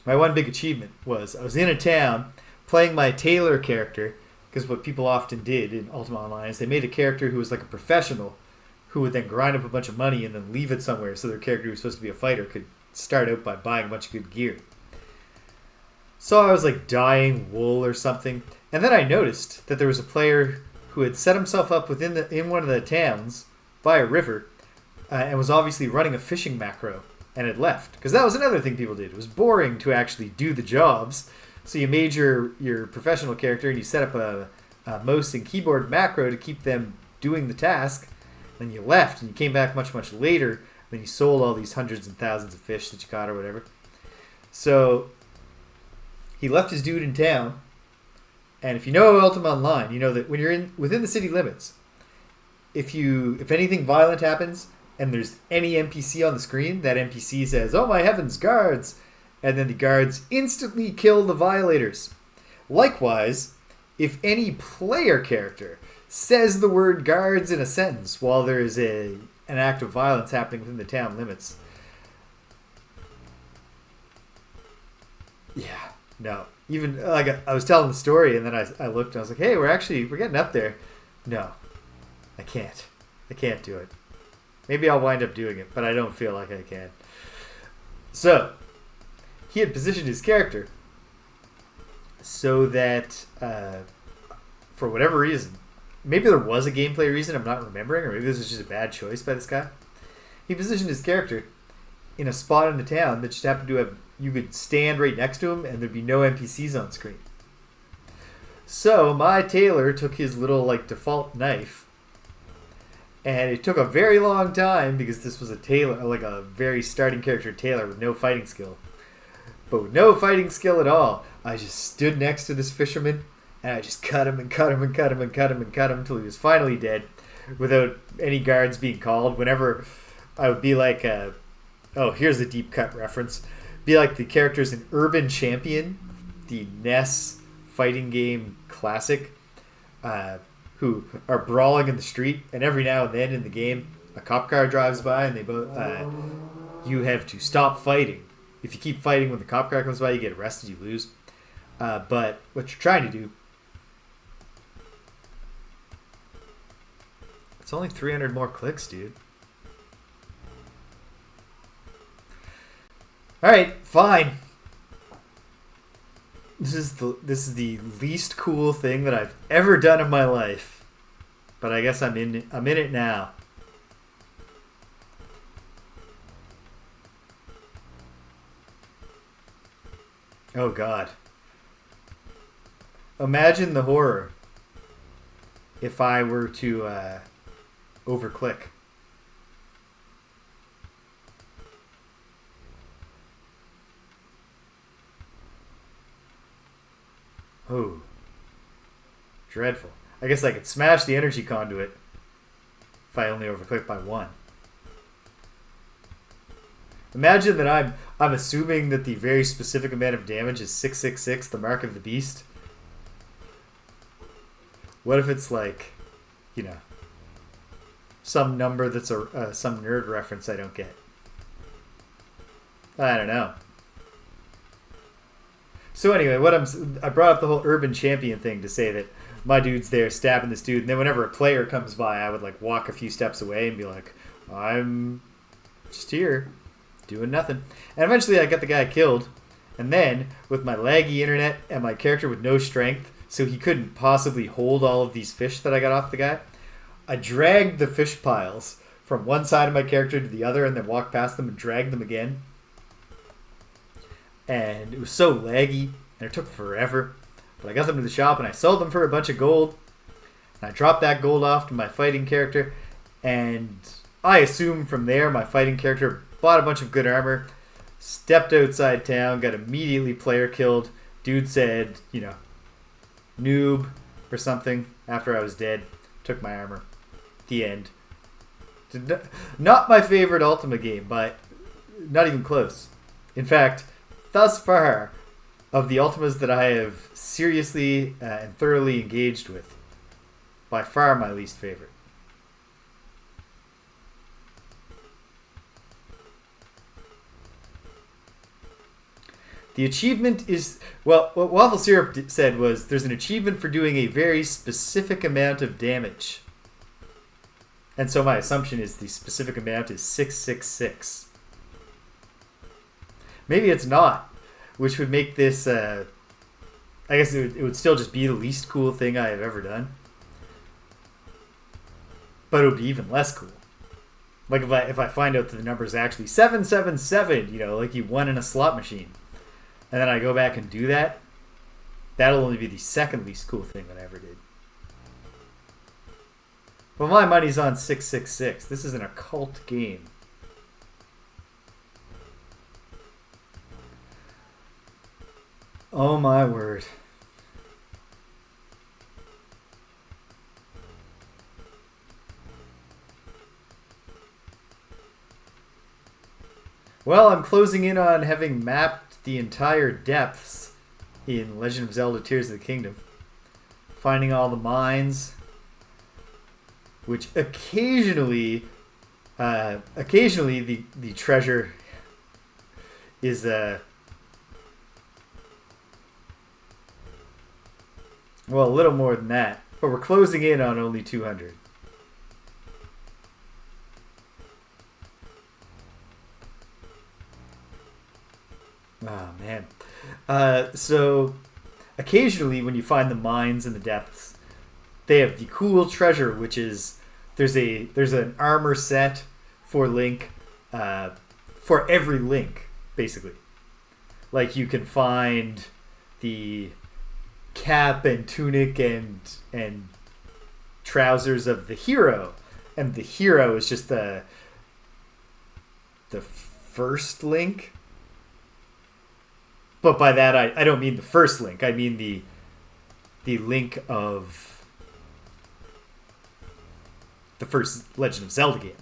my one big achievement was I was in a town playing my tailor character, because what people often did in Ultima Online is they made a character who was like a professional who would then grind up a bunch of money and then leave it somewhere so their character who was supposed to be a fighter could start out by buying a bunch of good gear. So I was like dyeing wool or something, and then I noticed that there was a player who had set himself up in one of the towns by a river and was obviously running a fishing macro and had left. Because that was another thing people did. It was boring to actually do the jobs. So you made your professional character and you set up a mouse and keyboard macro to keep them doing the task. Then you left and you came back much, much later. Then you sold all these hundreds and thousands of fish that you caught or whatever. So he left his dude in town. And if you know Ultima Online, you know that when you're within the city limits, if anything violent happens and there's any NPC on the screen, that NPC says, "Oh my heavens, guards!" And then the guards instantly kill the violators. Likewise, if any player character says the word guards in a sentence while there is an act of violence happening within the town limits. Yeah, no. Even, like, I was telling the story and then I looked and I was like, hey, we're getting up there. No, I can't. I can't do it. Maybe I'll wind up doing it, but I don't feel like I can. So, he had positioned his character so that, for whatever reason, maybe there was a gameplay reason I'm not remembering, or maybe this was just a bad choice by this guy. He positioned his character in a spot in the town that just happened to have, you could stand right next to him and there'd be no NPCs on screen. So my tailor took his little default knife, and it took a very long time because this was a tailor, like a very starting character tailor with no fighting skill. But with no fighting skill at all, I just stood next to this fisherman and I just cut him and cut him and cut him and cut him and cut him until he was finally dead without any guards being called. Whenever I would be like, oh, here's a deep cut reference. Be like the characters in Urban Champion the NES fighting game classic, who are brawling in the street, and every now and then in the game, a cop car drives by, and they both you have to stop fighting. If you keep fighting when the cop car comes by, you get arrested, you lose. But what you're trying to do, it's only 300 more clicks, dude. All right, fine. This is the least cool thing that I've ever done in my life, but I guess I'm in it now. Oh God. Imagine the horror if I were to overclick. Oh. Dreadful. I guess I could smash the energy conduit if I only overclick by 1. Imagine that I'm assuming that the very specific amount of damage is 666, the mark of the beast. What if it's like, you know, some number that's some nerd reference I don't get? I don't know. So anyway, I brought up the whole urban champion thing to say that my dude's there stabbing this dude, and then whenever a player comes by, I would like walk a few steps away and be like, I'm just here doing nothing. And eventually I got the guy killed, and then with my laggy internet and my character with no strength, so he couldn't possibly hold all of these fish that I got off the guy, I dragged the fish piles from one side of my character to the other and then walked past them and dragged them again. And it was so laggy, and it took forever. But I got them to the shop, and I sold them for a bunch of gold. And I dropped that gold off to my fighting character. And I assume from there, my fighting character bought a bunch of good armor, stepped outside town, got immediately player killed. Dude said, you know, noob or something after I was dead. Took my armor. The end. Not my favorite Ultima game, but not even close. In fact, thus far, of the Ultimas that I have seriously and thoroughly engaged with, by far my least favorite. The achievement is, well, what WaffleSyrup said was there's an achievement for doing a very specific amount of damage. And so my assumption is the specific amount is 666. Maybe it's not, which would make this, I guess it would still just be the least cool thing I have ever done. But it would be even less cool. Like if I find out that the number is actually 777, you know, like you won in a slot machine. And then I go back and do that, that'll only be the second least cool thing that I ever did. But my money's on 666. This is an occult game. Oh my word. Well, I'm closing in on having mapped the entire depths in Legend of Zelda Tears of the Kingdom. Finding all the mines, which occasionally the treasure is well, a little more than that, but we're closing in on only 200. Oh, man. So, occasionally when you find the mines in the depths, they have the cool treasure, which is, there's an armor set for Link, for every Link, basically. Like, you can find the cap and tunic and trousers of the hero, and the hero is just the first Link. But by that I don't mean the first Link. I mean the Link of the first Legend of Zelda game,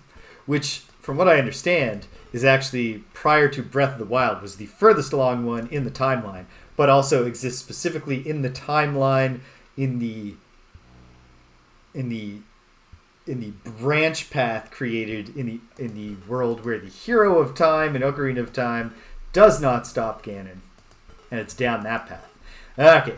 which, from what I understand, is actually prior to Breath of the Wild, was the furthest along one in the timeline, but also exists specifically in the timeline, in the branch path created in the world where the hero of time and Ocarina of Time does not stop Ganon, and it's down that path. Okay,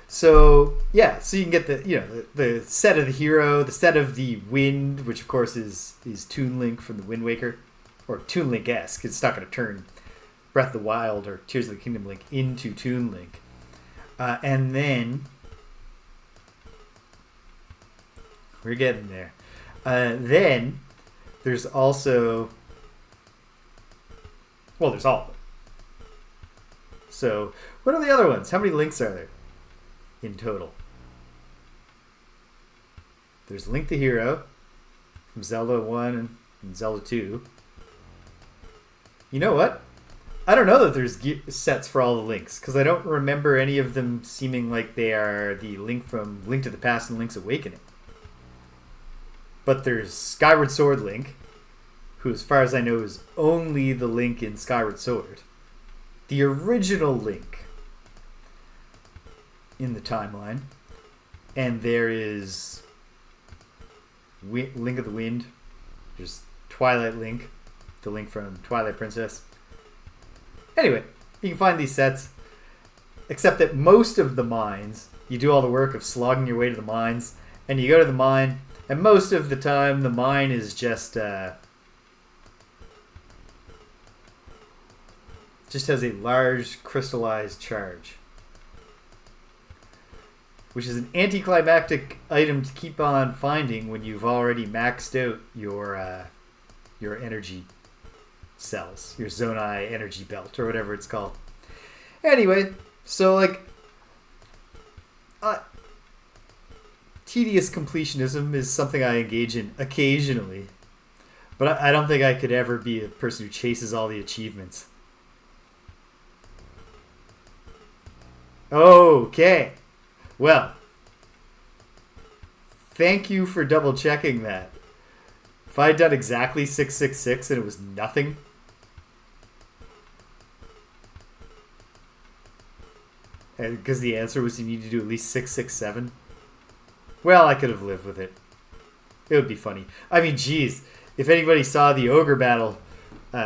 so yeah, so you can get the set of the hero, the set of the wind, which of course is Toon Link from the Wind Waker, or Toon Link-esque. It's not going to turn Breath of the Wild or Tears of the Kingdom Link into Toon Link, and then we're getting there. Then there's also, well, there's all of them. So what are the other ones? How many links are there in total? There's Link the Hero from Zelda 1 and Zelda 2. You know what? I don't know that there's sets for all the links, because I don't remember any of them seeming like they are the link from Link to the Past and Link's Awakening. But there's Skyward Sword Link, who, as far as I know, is only the Link in Skyward Sword. The original Link in the timeline. And there is Link of the Wind. There's Twilight Link, the Link from Twilight Princess. Anyway, you can find these sets, except that most of the mines, you do all the work of slogging your way to the mines, and you go to the mine, and most of the time the mine is just has a large crystallized charge, which is an anticlimactic item to keep on finding when you've already maxed out your energy cells, your Zonai energy belt, or whatever it's called. Anyway, so like tedious completionism is something I engage in occasionally, but I don't think I could ever be a person who chases all the achievements. Okay, well, thank you for double checking that. If I had done exactly 666 and it was nothing, because the answer was you need to do at least 667, well, I could have lived with it. It would be funny. I mean, geez, if anybody saw the Ogre Battle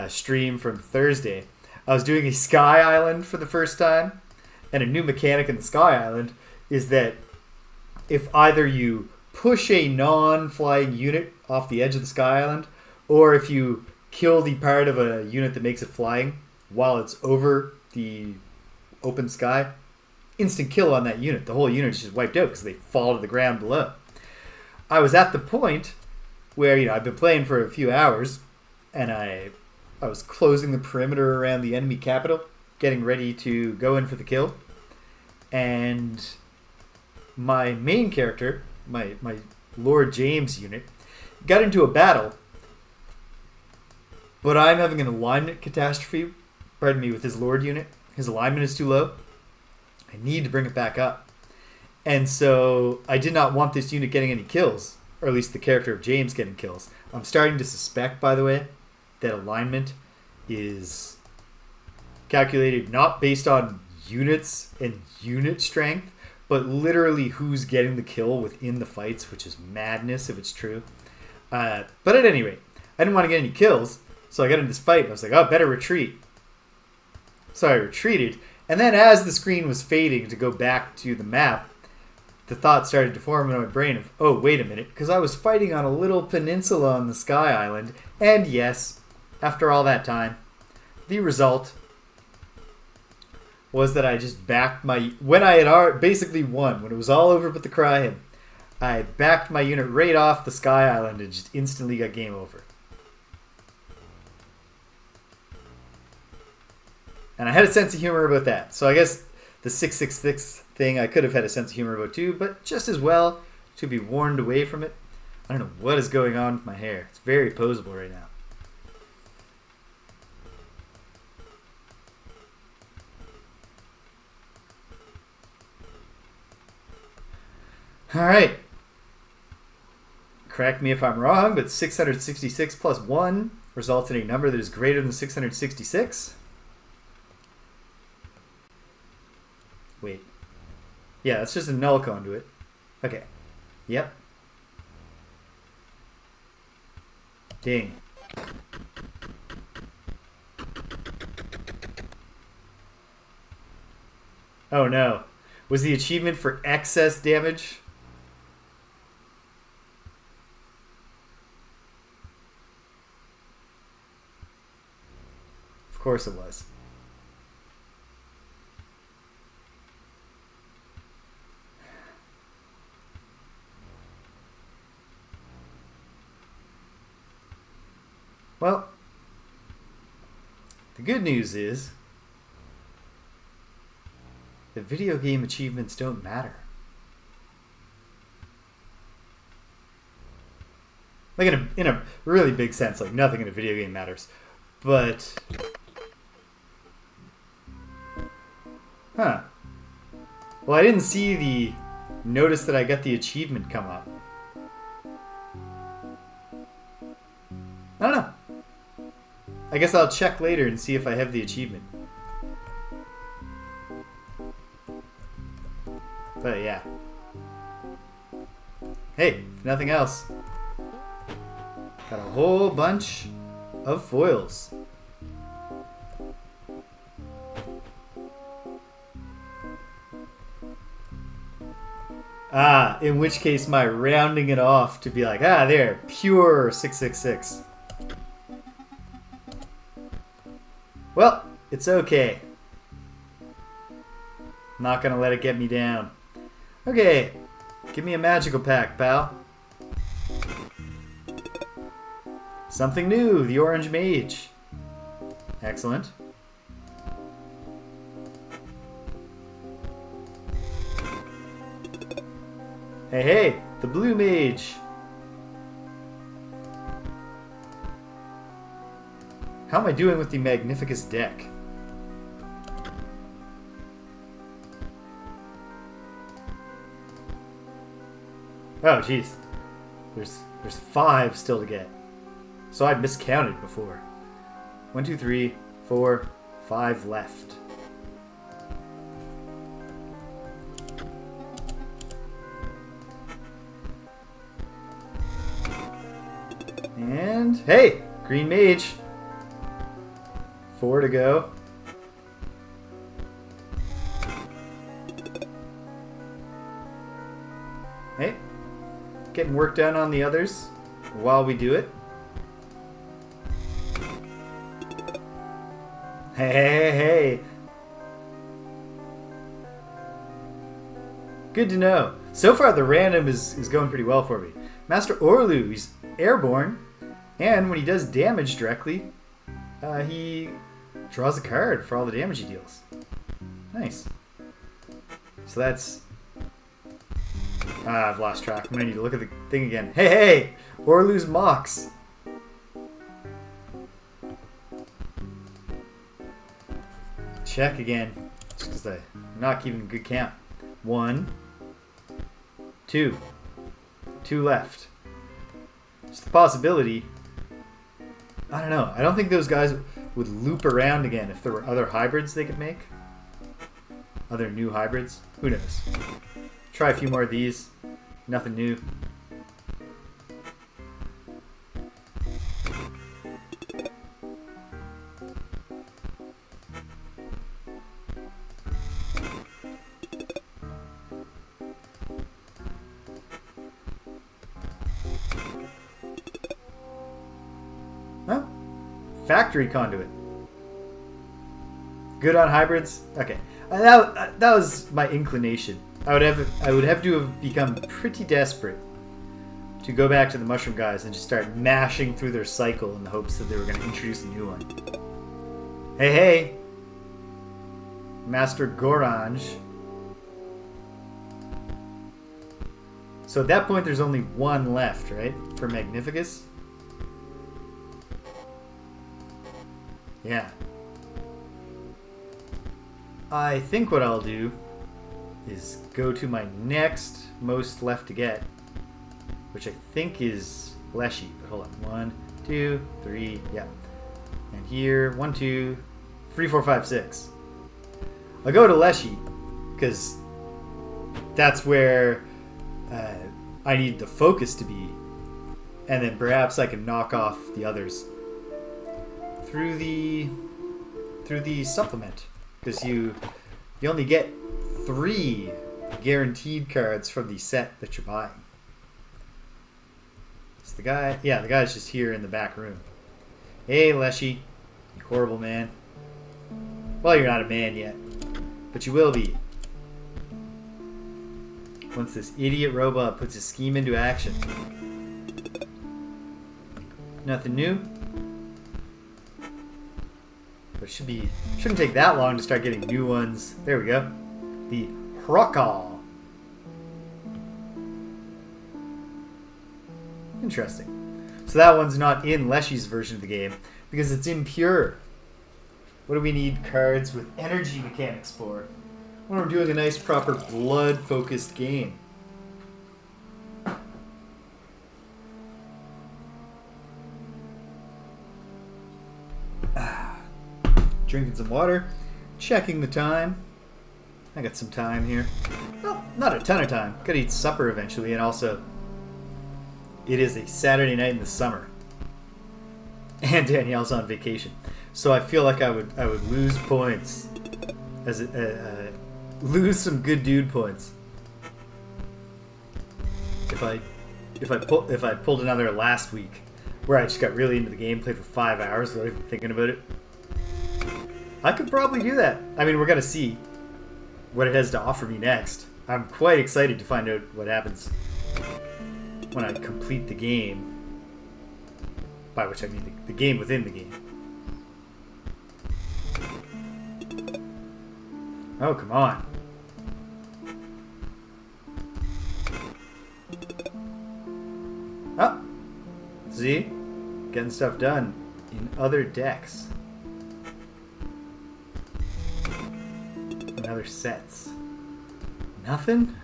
stream from Thursday, I was doing a Sky Island for the first time, and a new mechanic in the Sky Island is that if either you push a non-flying unit off the edge of the Sky Island, or if you kill the part of a unit that makes it flying while it's over the open sky, instant kill on that unit. The whole unit is just wiped out because they fall to the ground below. I was at the point where, I've been playing for a few hours, and I was closing the perimeter around the enemy capital, getting ready to go in for the kill, and my main character, my Lord James unit, got into a battle, but I'm having an alignment catastrophe, with his Lord unit. His alignment is too low. I need to bring it back up. And so I did not want this unit getting any kills, or at least the character of James getting kills. I'm starting to suspect, by the way, that alignment is calculated not based on units and unit strength, but literally who's getting the kill within the fights, which is madness if it's true. But at any rate, I didn't want to get any kills, so I got into this fight, and I was like, oh, better retreat. So I retreated, and then as the screen was fading to go back to the map, the thought started to form in my brain of, oh, wait a minute, because I was fighting on a little peninsula on the Sky Island, and yes, after all that time, the result was that I just backed my... When I had basically won, when it was all over but the crying, I backed my unit right off the Sky Island and just instantly got game over. And I had a sense of humor about that. So I guess the 666 thing I could have had a sense of humor about too, but just as well to be warned away from it. I don't know what is going on with my hair. It's very posable right now. Alright. Correct me if I'm wrong, but 666 plus 1 results in a number that is greater than 666. Wait. Yeah, that's just a null conduit. Okay. Yep. Ding. Oh no. Was the achievement for excess damage? Of course it was. Well, the good news is that video game achievements don't matter. Like in a really big sense, like nothing in a video game matters. But well, I didn't see the notice that I got the achievement come up. I don't know. I guess I'll check later and see if I have the achievement. But yeah. Hey, if nothing else, got a whole bunch of foils. In which case my rounding it off to be like, there, pure 666. Well, it's okay. Not gonna let it get me down. Okay, give me a magical pack, pal. Something new, the Orange Mage. Excellent. Hey, the Blue Mage. How am I doing with the Magnificus deck? Oh, jeez. There's 5 still to get. So I'd miscounted before. 1, 2, 3, 4, 5 left. And hey, Green Mage. 4 to go. Hey, getting work done on the others while we do it. Hey. Good to know. So far the random is going pretty well for me. Master Orlu, he's airborne, and when he does damage directly, he draws a card for all the damage he deals. Nice. So that's... I've lost track. I'm gonna need to look at the thing again. Hey! Orlu's Mox. Check again. Just because I'm not keeping a good count. 1, 2. 2 left. Just a possibility. I don't know. I don't think those guys would loop around again if there were other hybrids they could make. Other new hybrids. Who knows? Try a few more of these. Nothing new. Well, factory conduit. Good on hybrids? Okay. That was my inclination. I would have to have become pretty desperate to go back to the mushroom guys and just start mashing through their cycle in the hopes that they were going to introduce a new one. Hey! Master Gorange. So at that point there's only 1 left, right? For Magnificus? Yeah. I think what I'll do is go to my next most left to get, which I think is Leshy. But hold on. 1, 2, 3, yeah. And here, 1, 2, 3, 4, 5, 6. I'll go to Leshy, because that's where I need the focus to be, and then perhaps I can knock off the others through the supplement, because you only get 3 guaranteed cards from the set that you're buying. So the guy's just here in the back room. Hey, Leshy, you horrible man. Well, you're not a man yet, but you will be once this idiot robot puts his scheme into action. Nothing new, but it shouldn't take that long to start getting new ones. There we go. The Hrokal. Interesting. So that one's not in Leshy's version of the game because it's impure. What do we need cards with energy mechanics for when we're doing a nice proper blood focused game? Drinking some water, checking the time. I got some time here. Well, not a ton of time. Gotta eat supper eventually, and also it is a Saturday night in the summer. And Danielle's on vacation. So I feel like I would lose points. Lose some good dude points. If I pulled another last week where I just got really into the game, played for 5 hours without even thinking about it. I could probably do that. I mean, we're gonna see what it has to offer me next. I'm quite excited to find out what happens when I complete the game. By which I mean the game within the game. Oh, come on. Oh! See? Getting stuff done in other decks. In other sets. Nothing?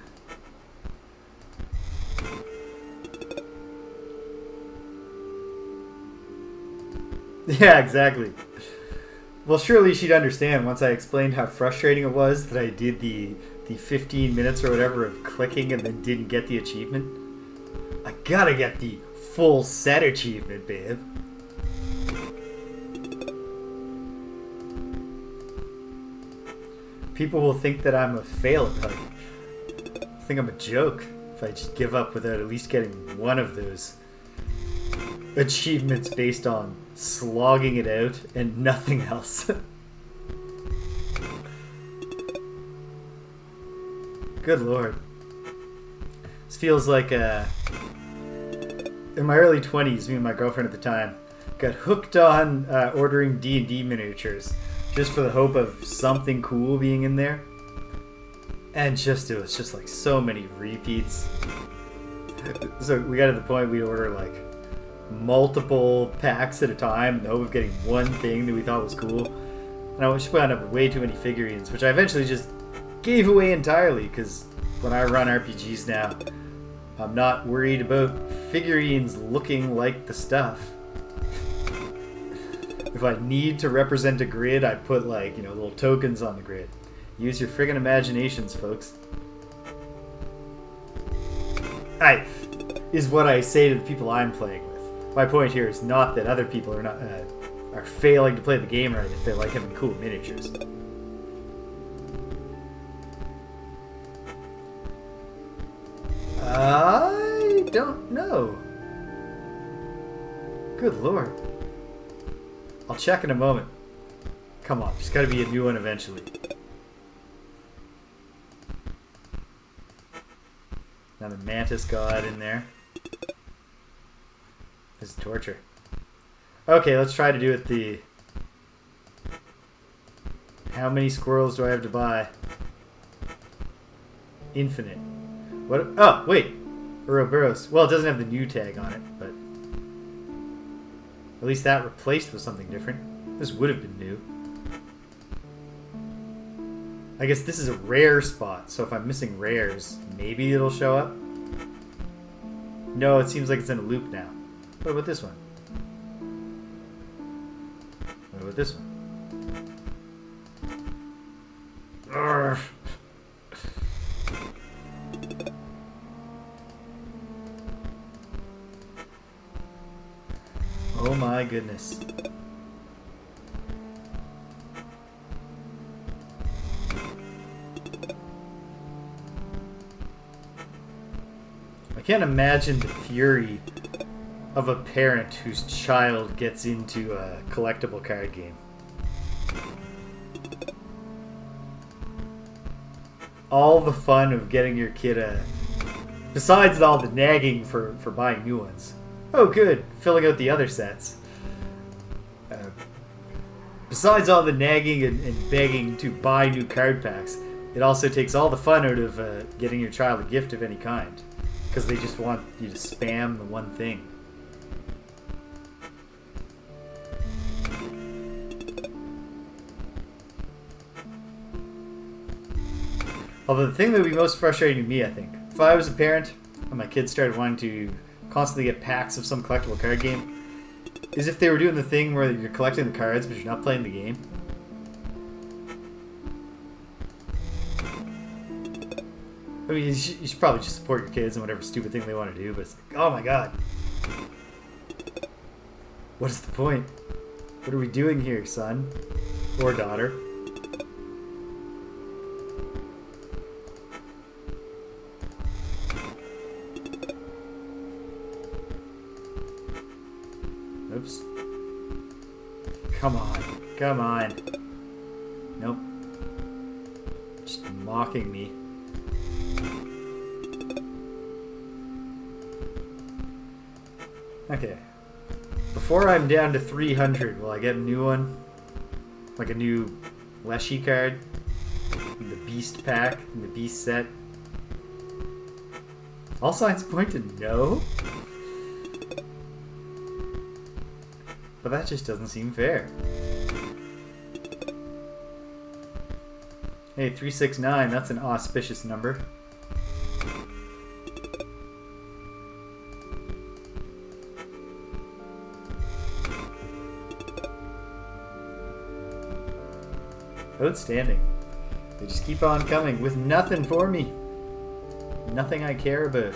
Yeah, exactly. Well, surely she'd understand once I explained how frustrating it was that I did the 15 minutes or whatever of clicking and then didn't get the achievement. I gotta get the full set achievement, babe. People will think that I'm a fail. Like, I think I'm a joke if I just give up without at least getting one of those achievements based on slogging it out and nothing else. Good lord. This feels like in my early 20s, me and my girlfriend at the time got hooked on ordering D&D miniatures just for the hope of something cool being in there. And it was just like so many repeats. So we got to the point we'd order like multiple packs at a time in the hope of getting one thing that we thought was cool. And I just wound up with way too many figurines, which I eventually just gave away entirely, because when I run RPGs now, I'm not worried about figurines looking like the stuff. If I need to represent a grid, I put like, little tokens on the grid. Use your friggin' imaginations, folks. Is what I say to the people I'm playing with. My point here is not that other people are failing to play the game right if they like having cool miniatures. I don't know. Good lord. I'll check in a moment. Come on, there's gotta be a new one eventually. Another Mantis God in there. This is torture. Okay, let's try to do it the... How many squirrels do I have to buy? Infinite. What? Oh, wait. Ouroboros. Well, it doesn't have the new tag on it, but... At least that replaced with something different. This would have been new. I guess this is a rare spot, so if I'm missing rares, maybe it'll show up? No, it seems like it's in a loop now. What about this one? What about this one? Urgh. Oh my goodness. I can't imagine the fury of a parent whose child gets into a collectible card game. All the fun of getting your kid a... Besides all the nagging for buying new ones. Oh good, filling out the other sets. Besides all the nagging and begging to buy new card packs, it also takes all the fun out of getting your child a gift of any kind. Because they just want you to spam the one thing. Although the thing that would be most frustrating to me, I think, if I was a parent and my kids started wanting to constantly get packs of some collectible card game, is if they were doing the thing where you're collecting the cards but you're not playing the game. I mean, you should probably just support your kids and whatever stupid thing they want to do, but it's like, oh my god. What is the point? What are we doing here, son? Or daughter? Oops. Come on. Come on. Nope. Just mocking me. Okay. Before I'm down to 300, will I get a new one? Like a new Leshy card? The Beast pack? The Beast set? All signs point to no? But that just doesn't seem fair. Hey, 369, that's an auspicious number. Outstanding. They just keep on coming with nothing for me. Nothing I care about.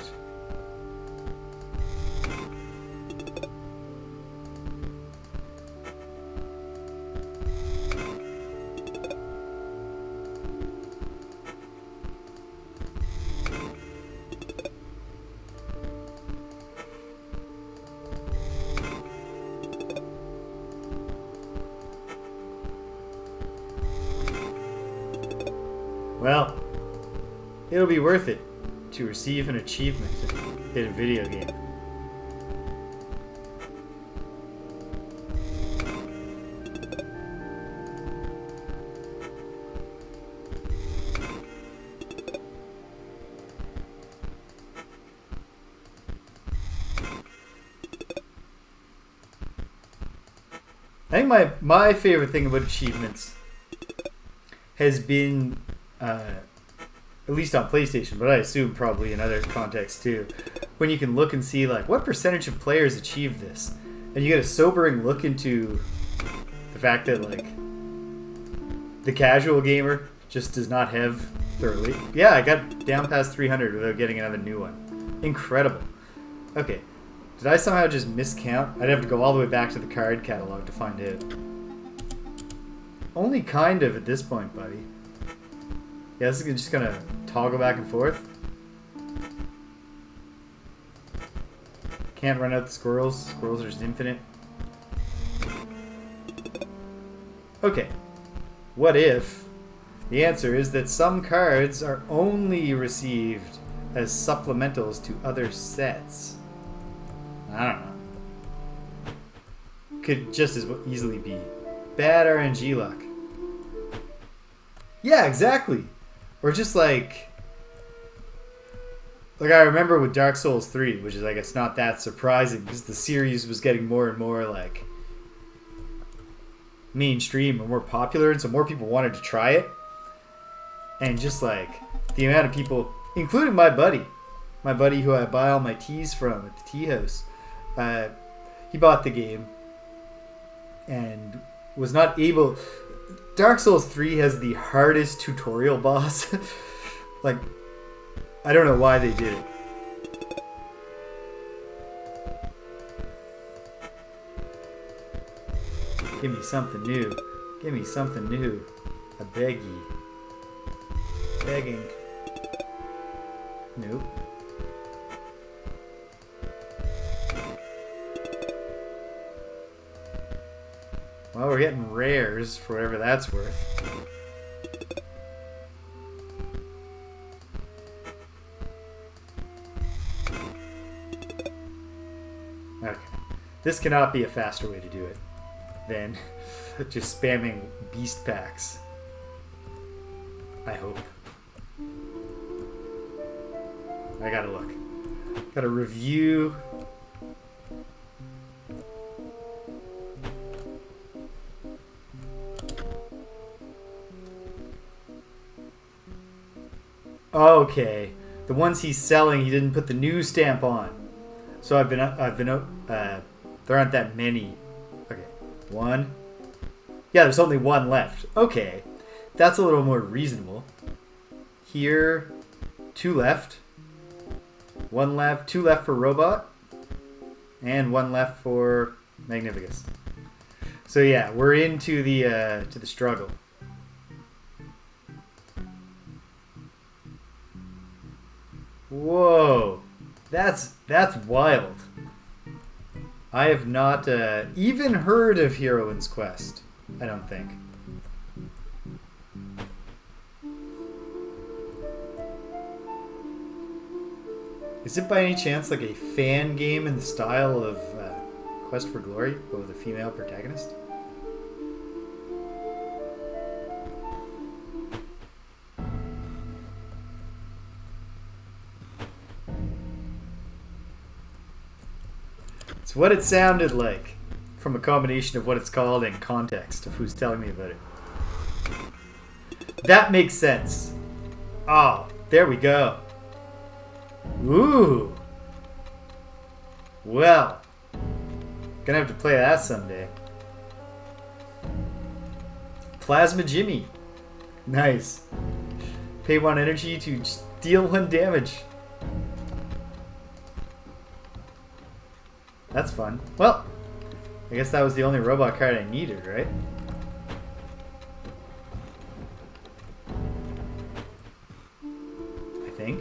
Well, it'll be worth it to receive an achievement in a video game. I think my favorite thing about achievements has been at least on PlayStation, but I assume probably in other contexts too, when you can look and see like what percentage of players achieve this, and you get a sobering look into the fact that like the casual gamer just does not have thoroughly. Yeah, I got down past 300 without getting another new one. Incredible. Okay, did I somehow just miscount? I'd have to go all the way back to the card catalog to find it. Only kind of at this point, buddy. Yeah, this is just gonna toggle back and forth. Can't run out the squirrels. Squirrels are just infinite. Okay. What if the answer is that some cards are only received as supplementals to other sets? I don't know. Could just as easily be bad RNG luck. Yeah, exactly. Or just like I remember with Dark Souls 3, which is I guess not that surprising because the series was getting more and more like mainstream or more popular, and so more people wanted to try it. And just like the amount of people, including my buddy who I buy all my teas from at the tea house, he bought the game and was not able. Dark Souls 3 has the hardest tutorial boss. Like, I don't know why they did it. Give me something new. Give me something new. I beg ye. Begging. Nope. Well, we're getting rares for whatever that's worth. Okay. This cannot be a faster way to do it than just spamming beast packs. I hope. I gotta look. Gotta review. Okay, the ones he's selling, he didn't put the new stamp on. So there aren't that many. Okay, one. Yeah, there's only one left. Okay, that's a little more reasonable. Here, 2 left. 1 left, 2 left for Robot, and 1 left for Magnificus. So yeah, we're into the struggle. Whoa, that's wild. I have not even heard of Heroine's Quest. I don't think. Is it by any chance like a fan game in the style of Quest for Glory, but with a female protagonist? It's what it sounded like from a combination of what it's called and context of who's telling me about it. That makes sense. Oh, there we go. Ooh. Well, gonna have to play that someday. Plasma Jimmy. Nice. Pay 1 energy to deal 1 damage. That's fun. Well, I guess that was the only robot card I needed, right? I think.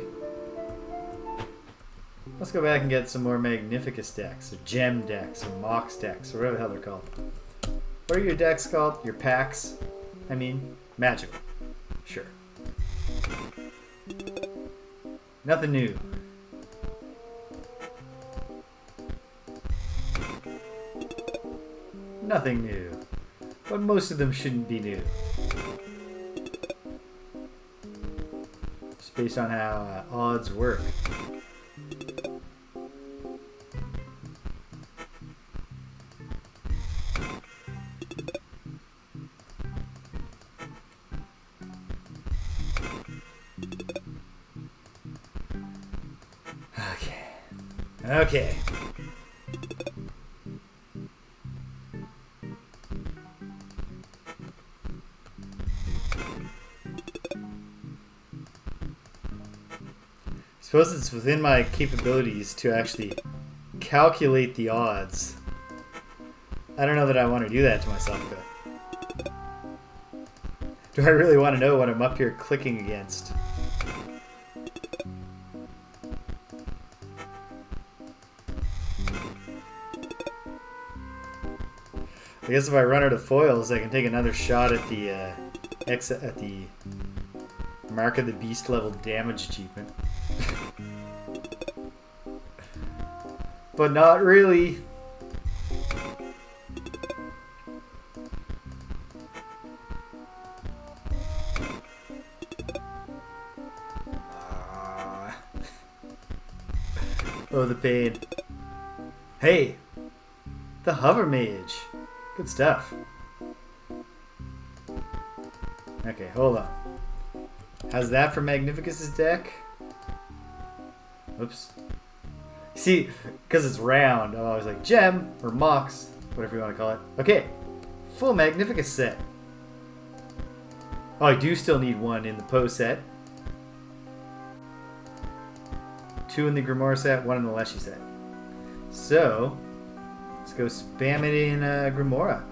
Let's go back and get some more Magnificus decks, or Gem decks, or Mox decks, or whatever the hell they're called. What are your decks called? Your packs? I mean, magical. Sure. Nothing new. Nothing new. But most of them shouldn't be new. Just based on how odds work. Okay. I suppose it's within my capabilities to actually calculate the odds. I don't know that I want to do that to myself, though. Do I really want to know what I'm up here clicking against? I guess if I run out of foils, I can take another shot at the Mark of the Beast level damage achievement. But not really. Oh, the pain. Hey! The Hover Mage. Good stuff. Okay, hold on. How's that for Magnificus's deck? Oops. See, because it's round, I'm always like Gem, or Mox, whatever you want to call it. Okay, full Magnificus set. Oh, I do still need 1 in the Poe set. 2 in the Grimoire set, 1 in the Leshy set. So, let's go spam it in Grimoire.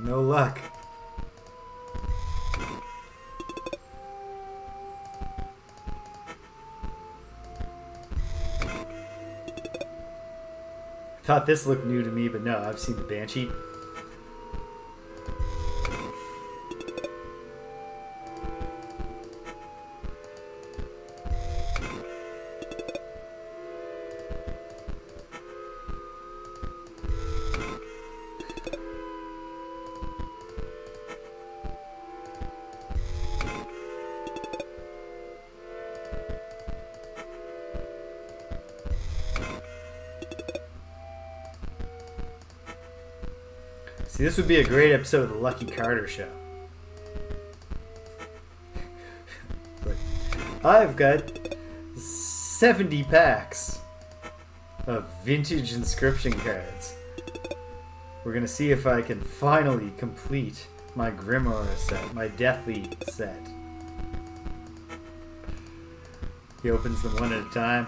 No luck. Thought this looked new to me, but no, I've seen the Banshee. See, this would be a great episode of the Lucky Carter Show. But I've got 70 packs of vintage Inscryption cards. We're going to see if I can finally complete my Grimoire set, my Deathly set. He opens them one at a time.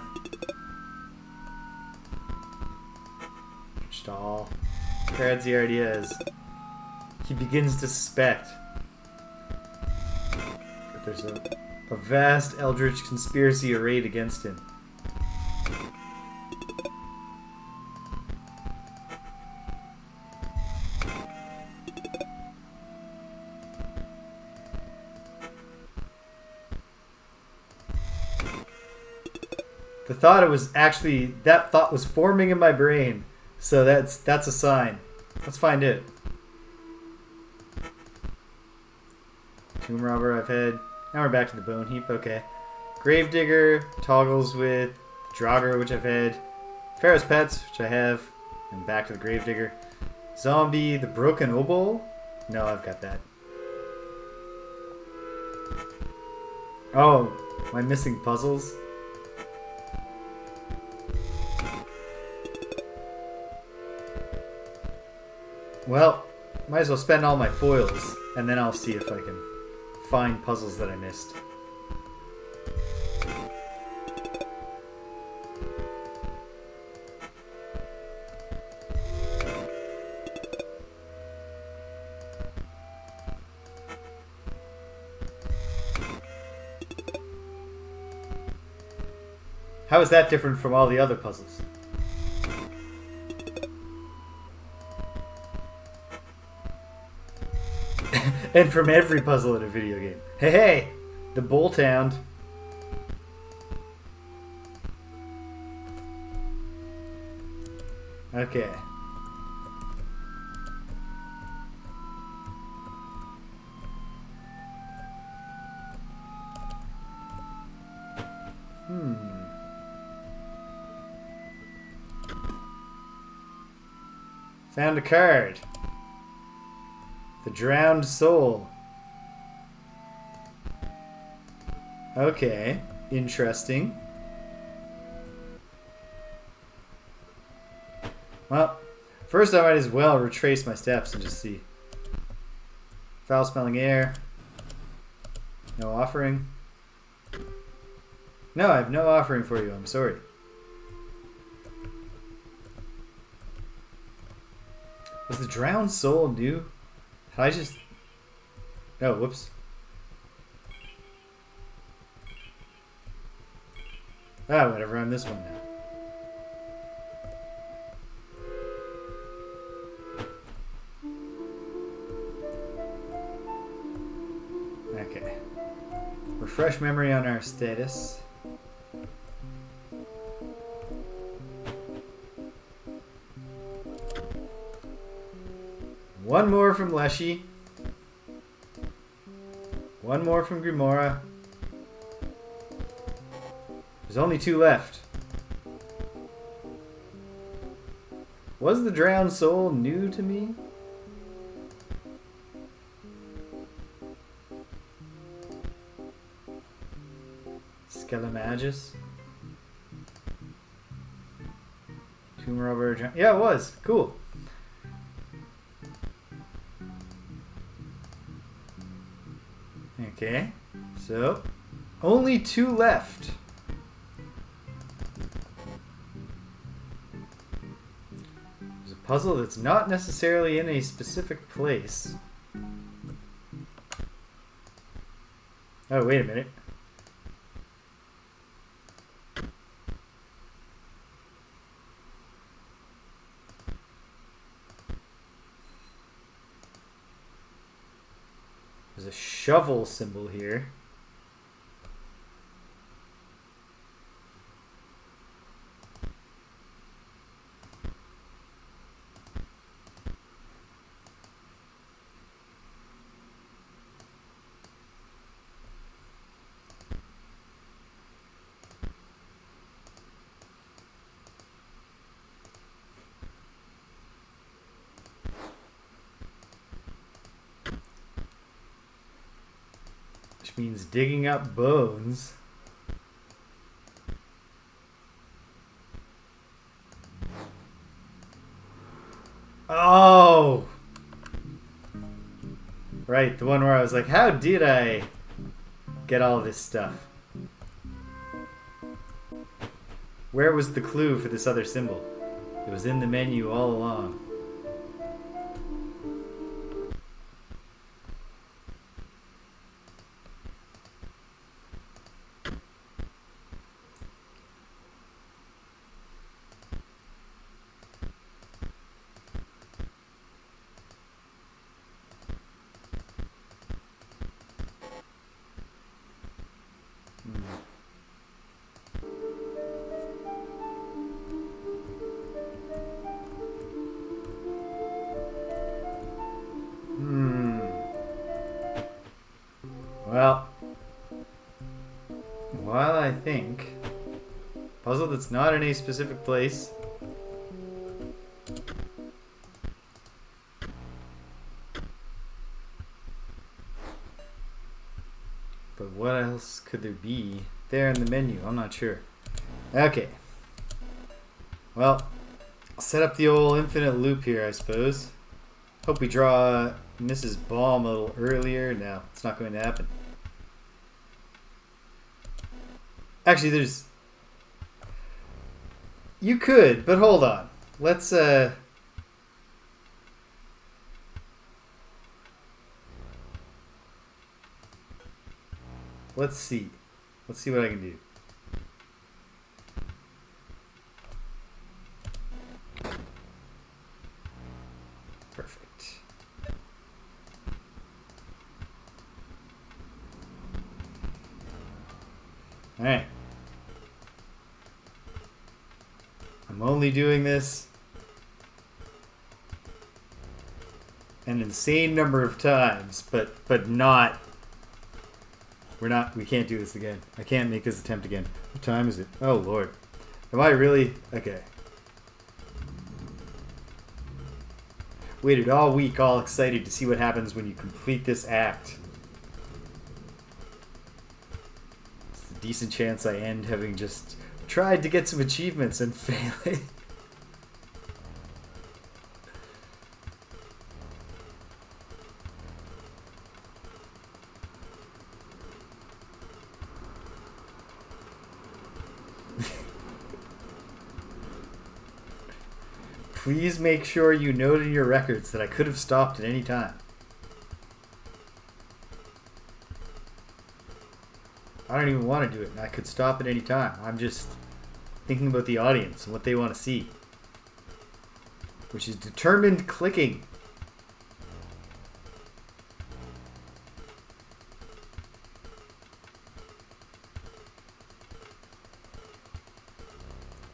Just all cards he already has. He begins to suspect that there's a vast eldritch conspiracy arrayed against him. The thought it was actually, that thought was forming in my brain. So that's a sign. Let's find it. Tomb Robber I've had. Now we're back to the Bone Heap. Okay. Gravedigger toggles with Draugr, which I've had. Pharaoh's Pets, which I have. And back to the Gravedigger. Zombie, the Broken Obol. No, I've got that. Oh, am I missing puzzles? Well, might as well spend all my foils, and then I'll see if I can find puzzles that I missed. How is that different from all the other puzzles? And from every puzzle in a video game. Hey, hey! The Bolt Hound. Okay. Found a card. The Drowned Soul. Okay, interesting. Well, first I might as well retrace my steps and just see. Foul smelling air. No offering. No, I have no offering for you. I'm sorry. Was the Drowned Soul new? Did I just... Oh, whoops. Ah, whatever. I'm this one now. Okay. Refresh memory on our status. One more from Leshy. One more from Grimoire. There's only 2 left. Was the Drowned Soul new to me? Skelemagus? Tomb Robber. Yeah, it was. Cool. Okay, so only 2 left. There's a Puzzle that's not necessarily in a specific place. Oh, wait a minute. There's a shovel symbol here. Which means digging up bones. Oh! Right, the one where I was like, how did I get all this stuff? Where was the clue for this other symbol? It was in the menu all along. Well, while I think puzzle that's not in a specific place. But what else could there be there in the menu? I'm not sure. Okay. Well, I'll set up the old infinite loop here, I suppose. Hope we draw Mrs. Baum a little earlier. No, it's not going to happen. Actually, there's... You could, but hold on. Let's see. Let's see what I can do. Perfect. All right. I'm only doing this an insane number of times, but not. We can't do this again. I can't make this attempt again. What time is it? Oh, Lord. Am I really? Okay. Waited all week, all excited to see what happens when you complete this act. It's a decent chance I end having just tried to get some achievements and failing. Please make sure you note in your records that I could have stopped at any time. I don't even want to do it, and I could stop at any time. I'm just thinking about the audience and what they want to see, which is determined clicking.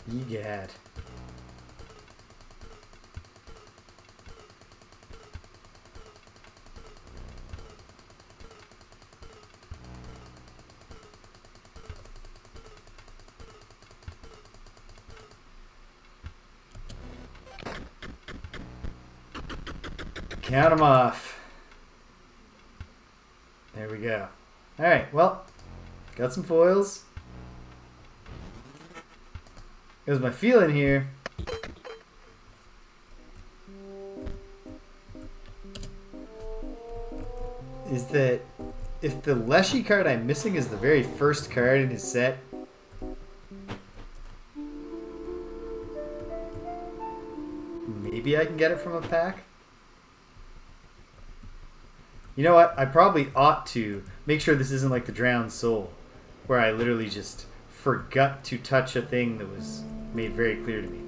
Egad. Count them off. There we go. Alright, well, got some foils. Here's my feeling here. Is that if the Leshy card I'm missing is the very first card in his set, maybe maybe I can get it from a pack. You know what? I probably ought to make sure this isn't like the Drowned Soul, where I literally just forgot to touch a thing that was made very clear to me.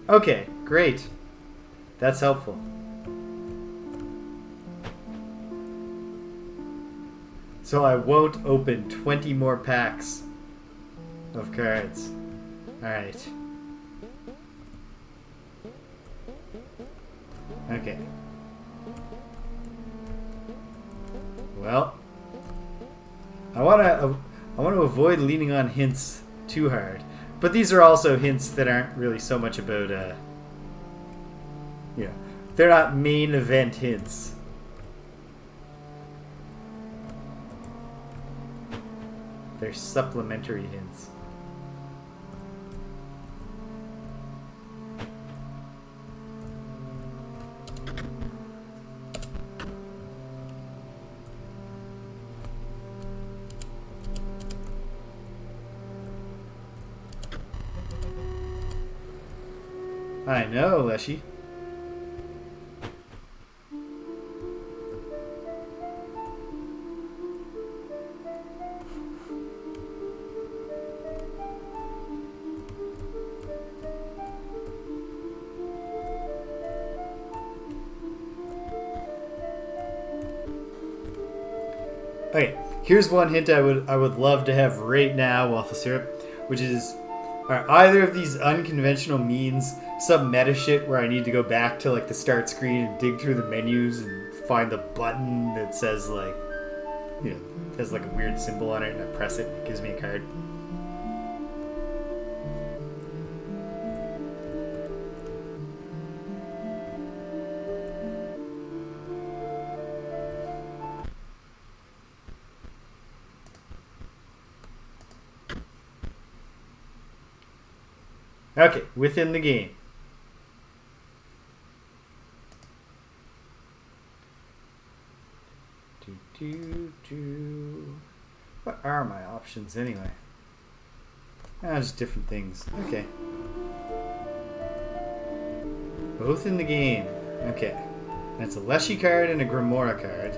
Okay, great. That's helpful. So I won't open 20 more packs of cards. Alright. Okay. Well, I want to avoid leaning on hints too hard. But these are also hints that aren't really so much about, you know, they're not main event hints. They're supplementary hints. I know, Leshy. Okay, here's one hint I would love to have right now, WaffleSyrup, which is, are either of these unconventional means some meta shit where I need to go back to like the start screen and dig through the menus and find the button that says like, you know, has like a weird symbol on it and I press it and it gives me a card. Okay, within the game. What are my options anyway? Just different things. Okay. Both in the game. Okay. That's a Leshy card and a Grimora card.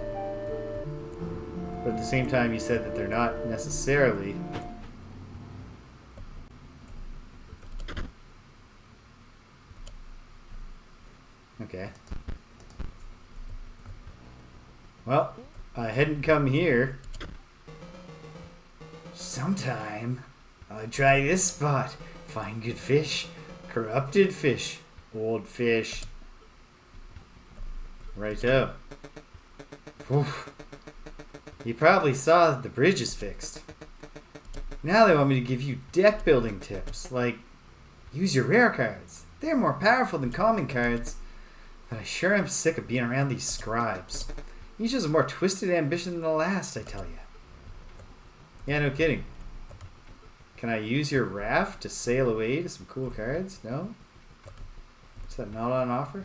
But at the same time, you said that they're not necessarily... Okay. Well, I hadn't come here. Sometime I'll try this spot. Find good fish. Corrupted fish. Old fish. Righto. Oof. You probably saw that the bridge is fixed. Now they want me to give you deck building tips, like use your rare cards. They're more powerful than common cards. But I sure am sick of being around these scribes. Each has a more twisted ambition than the last, I tell you. Yeah, no kidding. Can I use your raft to sail away to some cool cards? No? Is that not on offer?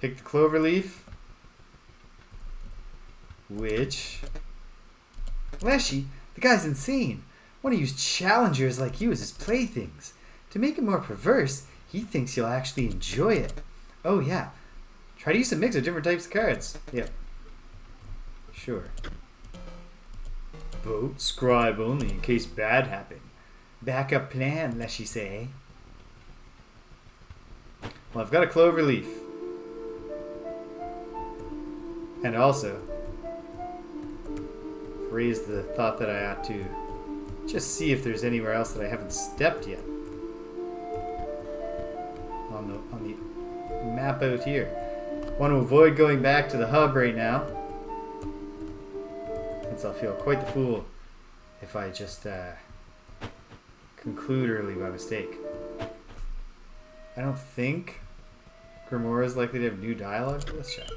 Pick the Cloverleaf. Which... Leshy, the guy's insane. Want to use challengers like you as his playthings. To make it more perverse, he thinks you'll actually enjoy it. Oh yeah. Try to use a mix of different types of cards. Yep. Sure. Boat scribe only in case bad happen. Backup plan, let's she say. Well, I've got a Cloverleaf. And also, raised the thought that I ought to just see if there's anywhere else that I haven't stepped yet. On the map out here. Want to avoid going back to the hub right now, since I'll feel quite the fool if I just conclude early by mistake. I don't think Grimora is likely to have new dialogue. Let's check.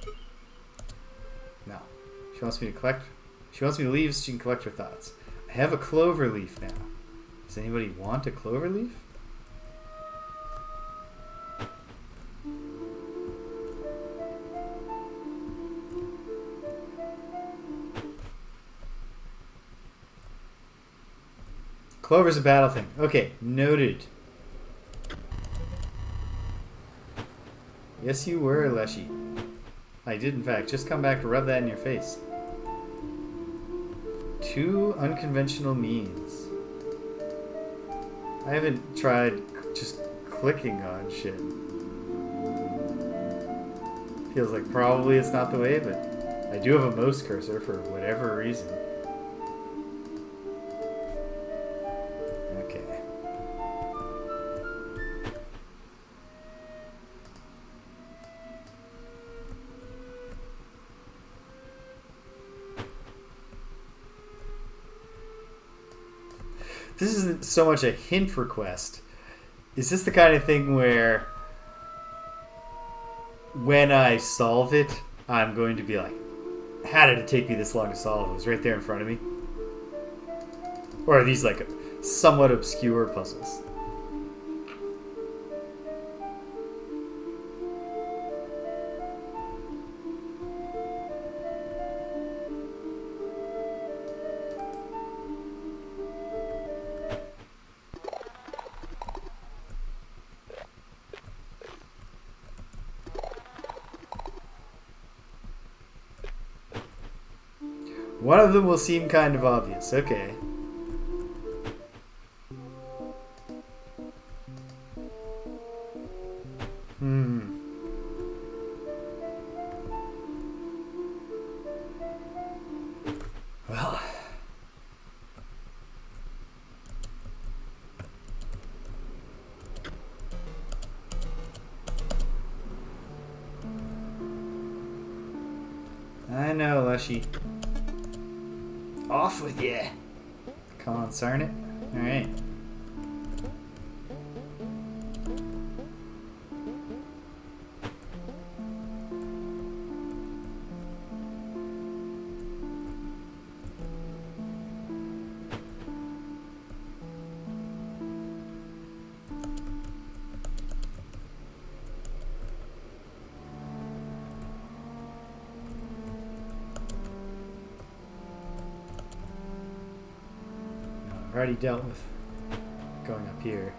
No. She wants me to collect. She wants me to leave so she can collect her thoughts. I have a Cloverleaf now. Does anybody want a Cloverleaf? Clover's a battle thing. Okay, noted. Yes, you were, Leshy. I did, in fact, just come back to rub that in your face. 2 unconventional means. I haven't tried just clicking on shit. Feels like probably it's not the way, but I do have a mouse cursor for whatever reason. Okay. This isn't so much a hint request. Is this the kind of thing where when I solve it, I'm going to be like, how did it take me this long to solve? It was right there in front of me. Or are these like somewhat obscure puzzles? One of them will seem kind of obvious. Okay. Well. I know, Leshy. Off with ya. Come on, Sarn it. Alright. I've already dealt with going up here.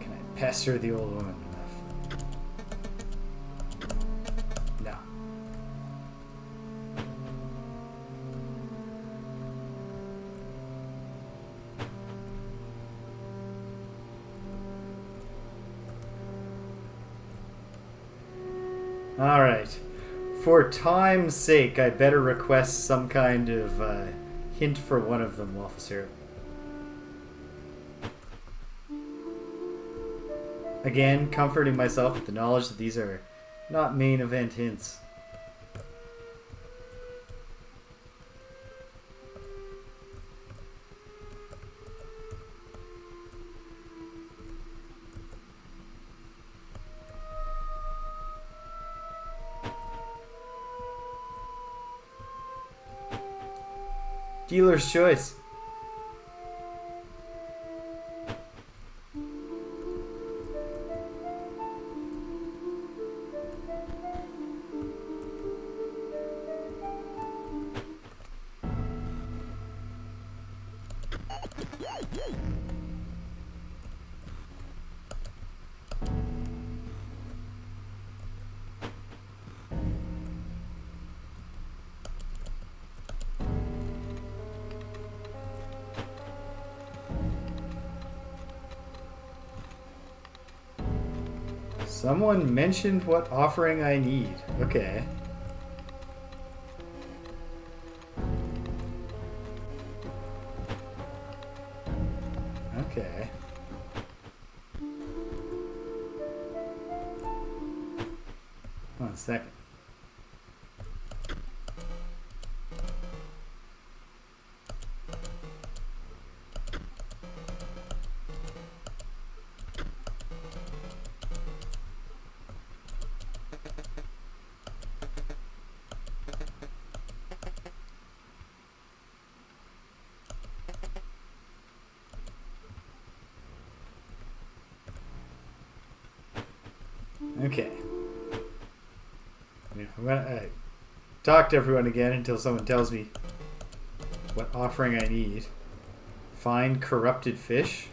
Can I pester the old woman enough? No. Alright. For time's sake, I better request some kind of hint for one of them, WaffleSyrup. Again, comforting myself with the knowledge that these are not main event hints. Dealer's choice. Someone mentioned what offering I need. Okay. Okay. One second. Okay. I'm gonna talk to everyone again until someone tells me what offering I need. Find corrupted fish.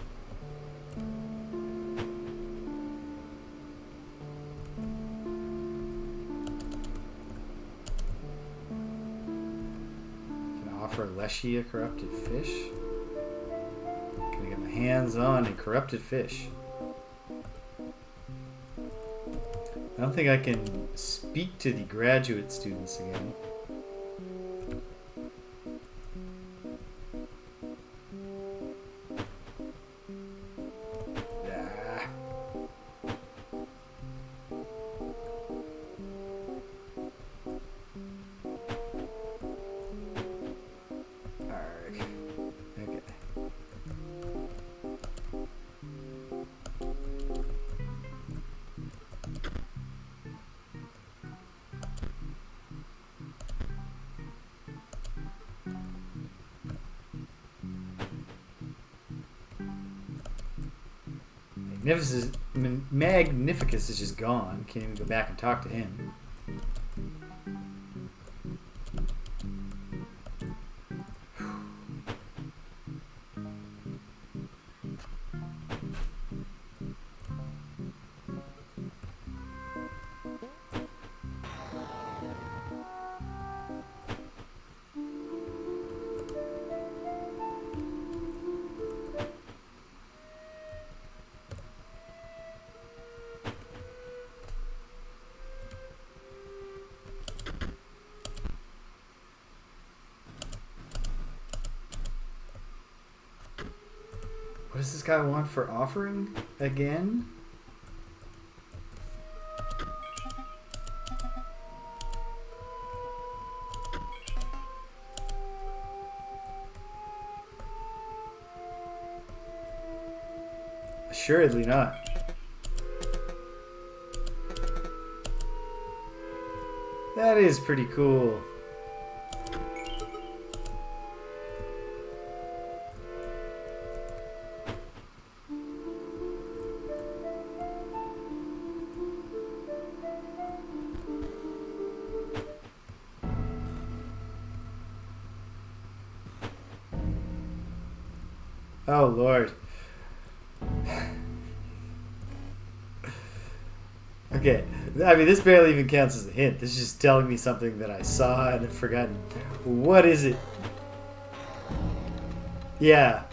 Can offer Leshy a corrupted fish. Can I get my hands on a corrupted fish? I don't think I can speak to the graduate students again. Magnificus is just gone. Can't even go back and talk to him. What does this guy want for offering again? Assuredly not. That is pretty cool. Oh, Lord. Okay, I mean, this barely even counts as a hint. This is just telling me something that I saw and have forgotten. What is it? Yeah.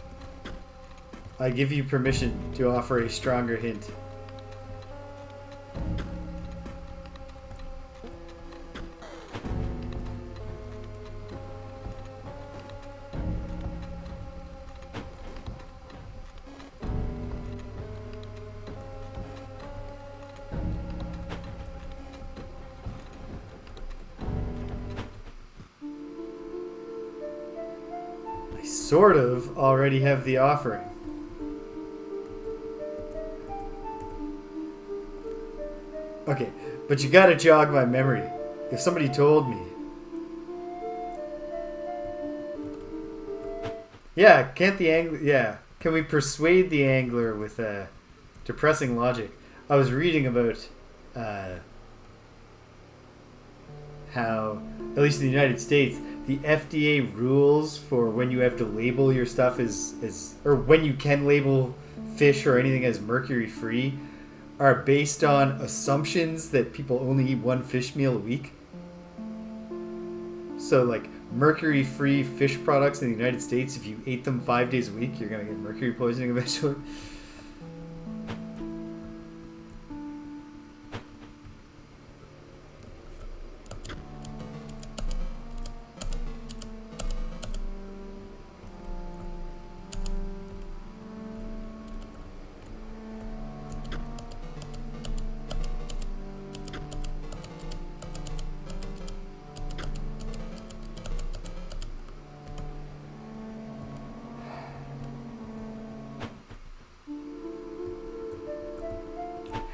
I give you permission to offer a stronger hint. Sort of already have the offering. Okay, but you gotta jog my memory. If somebody told me. Yeah, can't the angler... Yeah, can we persuade the angler with depressing logic? I was reading about how, at least in the United States, the FDA rules for when you have to label your stuff or when you can label fish or anything as mercury free are based on assumptions that people only eat one fish meal a week. So like mercury free fish products in the United States, if you ate them 5 days a week, you're going to get mercury poisoning eventually.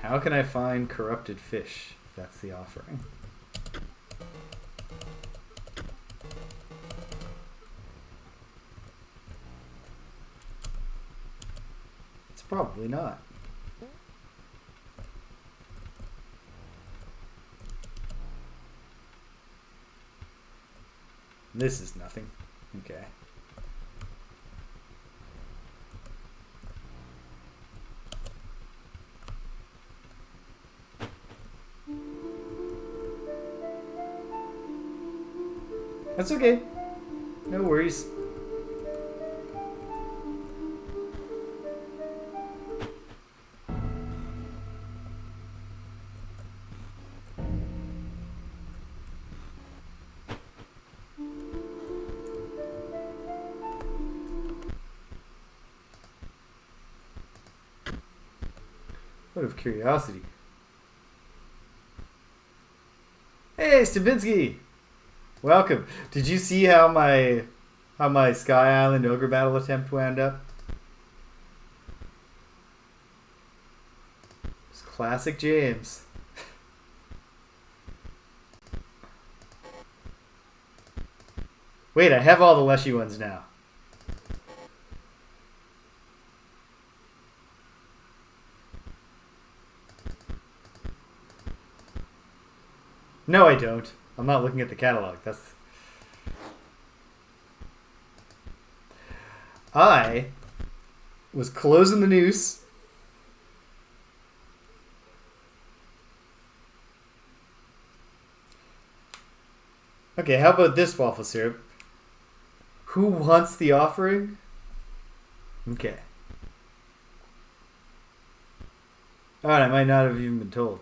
How can I find corrupted fish? That's the offering. It's probably not. This is nothing. Okay. That's okay. No worries. Out of curiosity. Hey, Stabinsky! Welcome. Did you see how my Sky Island Ogre Battle attempt wound up? It's classic James. Wait, I have all the Leshy ones now. No, I don't. I'm not looking at the catalog. I was closing the noose. Okay, how about this, WaffleSyrup? Who wants the offering? Okay. Alright, I might not have even been told.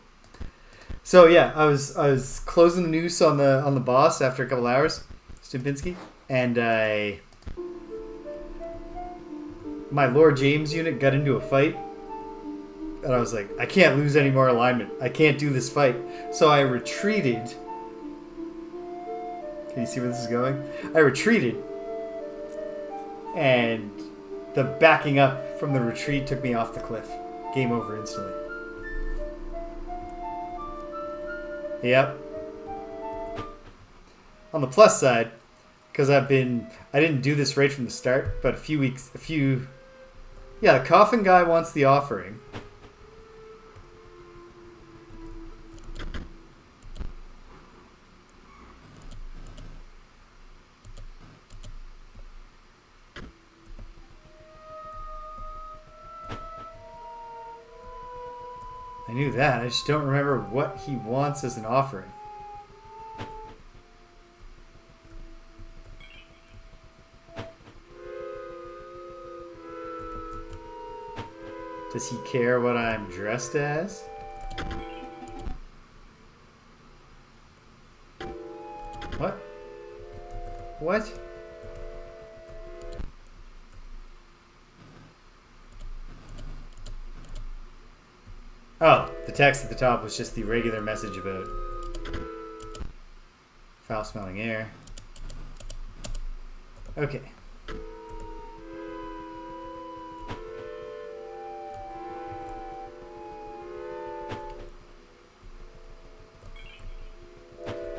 So yeah, I was closing the noose on the boss after a couple hours, Stimpinski, and my Lord James unit got into a fight, and I was like, I can't lose any more alignment. I can't do this fight. So I retreated. Can you see where this is going? I retreated, and the backing up from the retreat took me off the cliff. Game over instantly. Yep. On the plus side, because I didn't do this right from the start, but yeah, the coffin guy wants the offering. I knew that. I just don't remember what he wants as an offering. Does he care what I'm dressed as? What? What? Oh, the text at the top was just the regular message about foul-smelling air. Okay.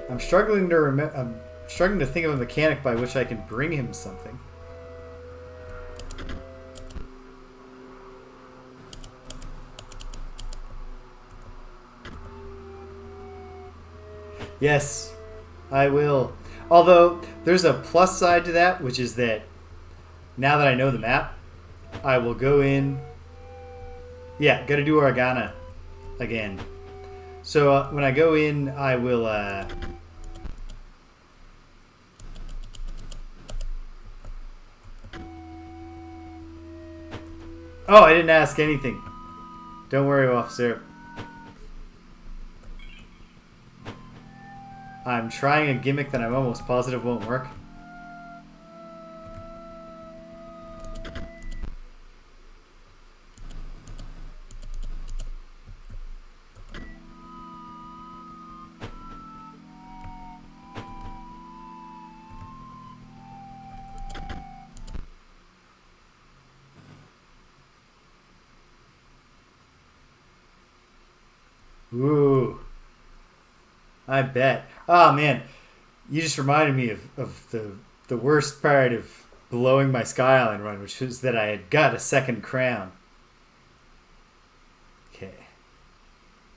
I'm struggling to think of a mechanic by which I can bring him something. Yes, I will. Although, there's a plus side to that, which is that now that I know the map, I will go in... Yeah, gotta do Organa again. So when I go in, I will... Oh, I didn't ask anything. Don't worry, WaffleSyrup. I'm trying a gimmick that I'm almost positive won't work. Ooh. I bet. Oh, man. You just reminded me of the worst part of blowing my Sky Island run, which was that I had got a second crown. Okay.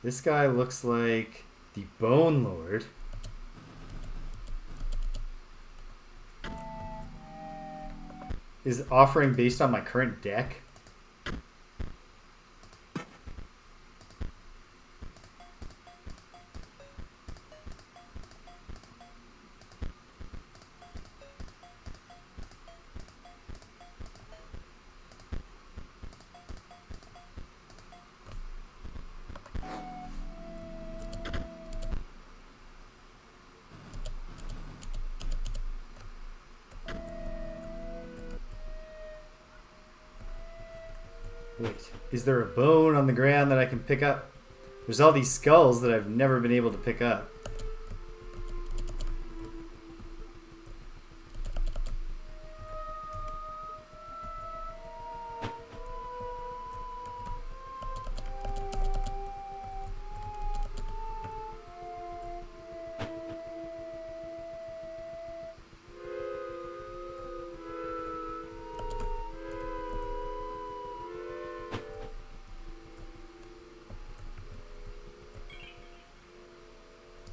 This guy looks like the Bone Lord. Is offering based on my current deck? Wait, is there a bone on the ground that I can pick up? There's all these skulls that I've never been able to pick up.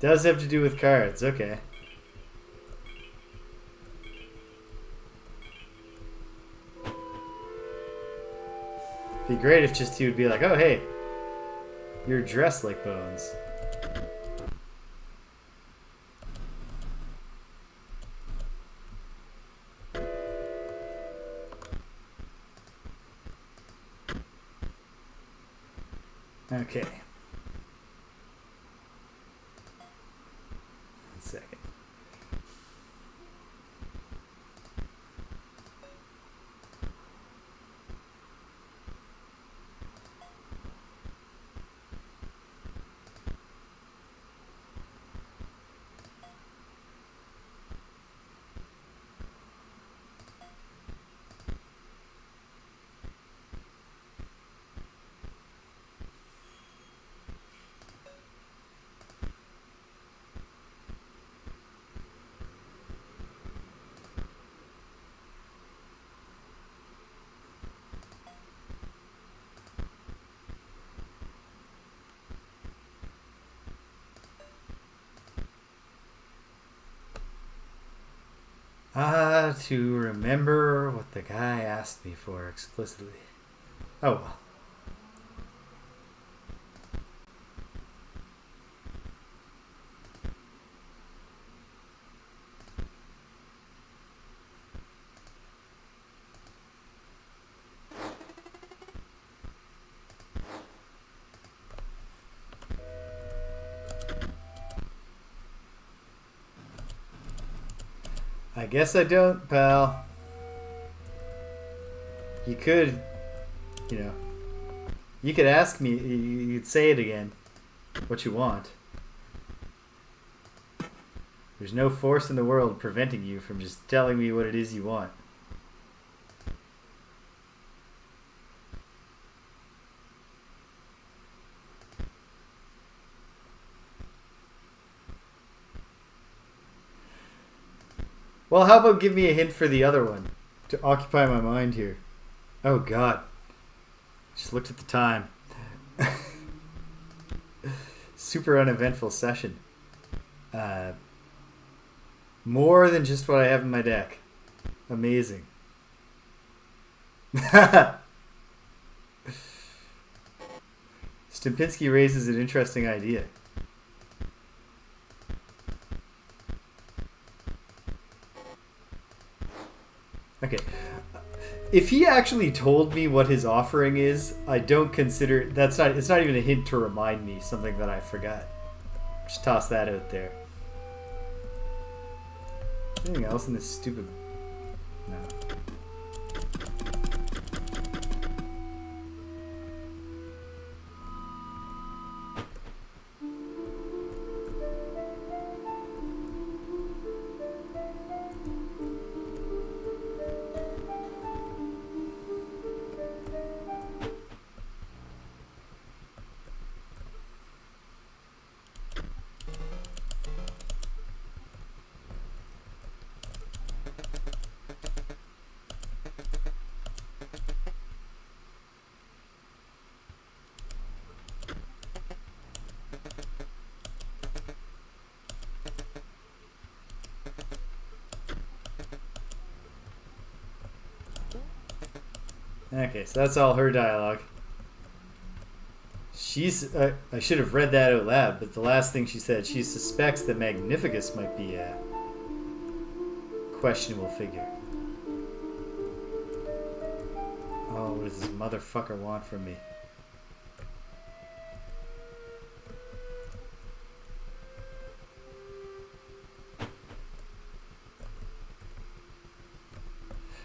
Does have to do with cards, okay. Be great if just he would be like, oh hey, you're dressed like bones. Okay. Second. To remember what the guy asked me for explicitly. Oh well. I guess I don't, pal. You could, you know, you could ask me, you could say it again, what you want. There's no force in the world preventing you from just telling me what it is you want. Well, how about give me a hint for the other one to occupy my mind here? Oh, God. Just looked at the time. Super uneventful session. More than just what I have in my deck. Amazing. Stimpinski raises an interesting idea. Okay. If he actually told me what his offering is, I don't consider it's not even a hint to remind me something that I forgot. Just toss that out there. Anything else in this stupid... No. Okay, so that's all her dialogue. She's. I should have read that out loud, but the last thing she said, she suspects that Magnificus might be a questionable figure. Oh, what does this motherfucker want from me?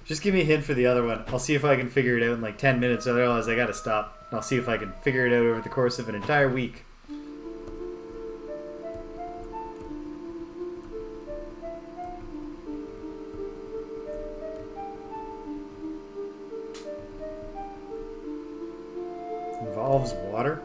Just give me a hint for the other one. I'll see if I can figure it out in like 10 minutes, otherwise I gotta stop. I'll see if I can figure it out over the course of an entire week. Involves water?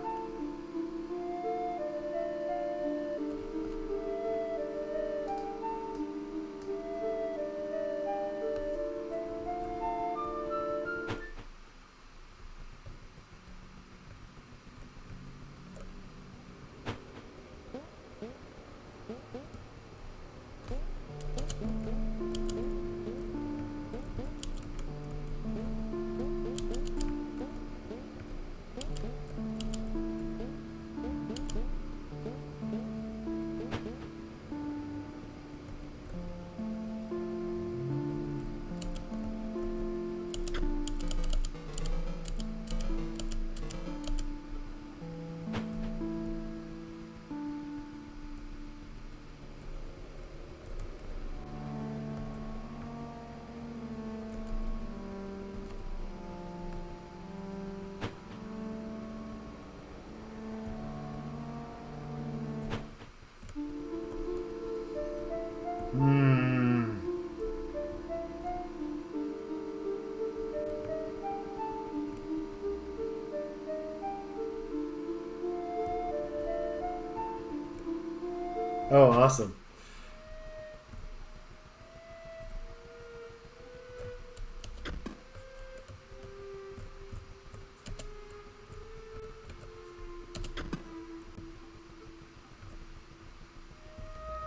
Oh, awesome.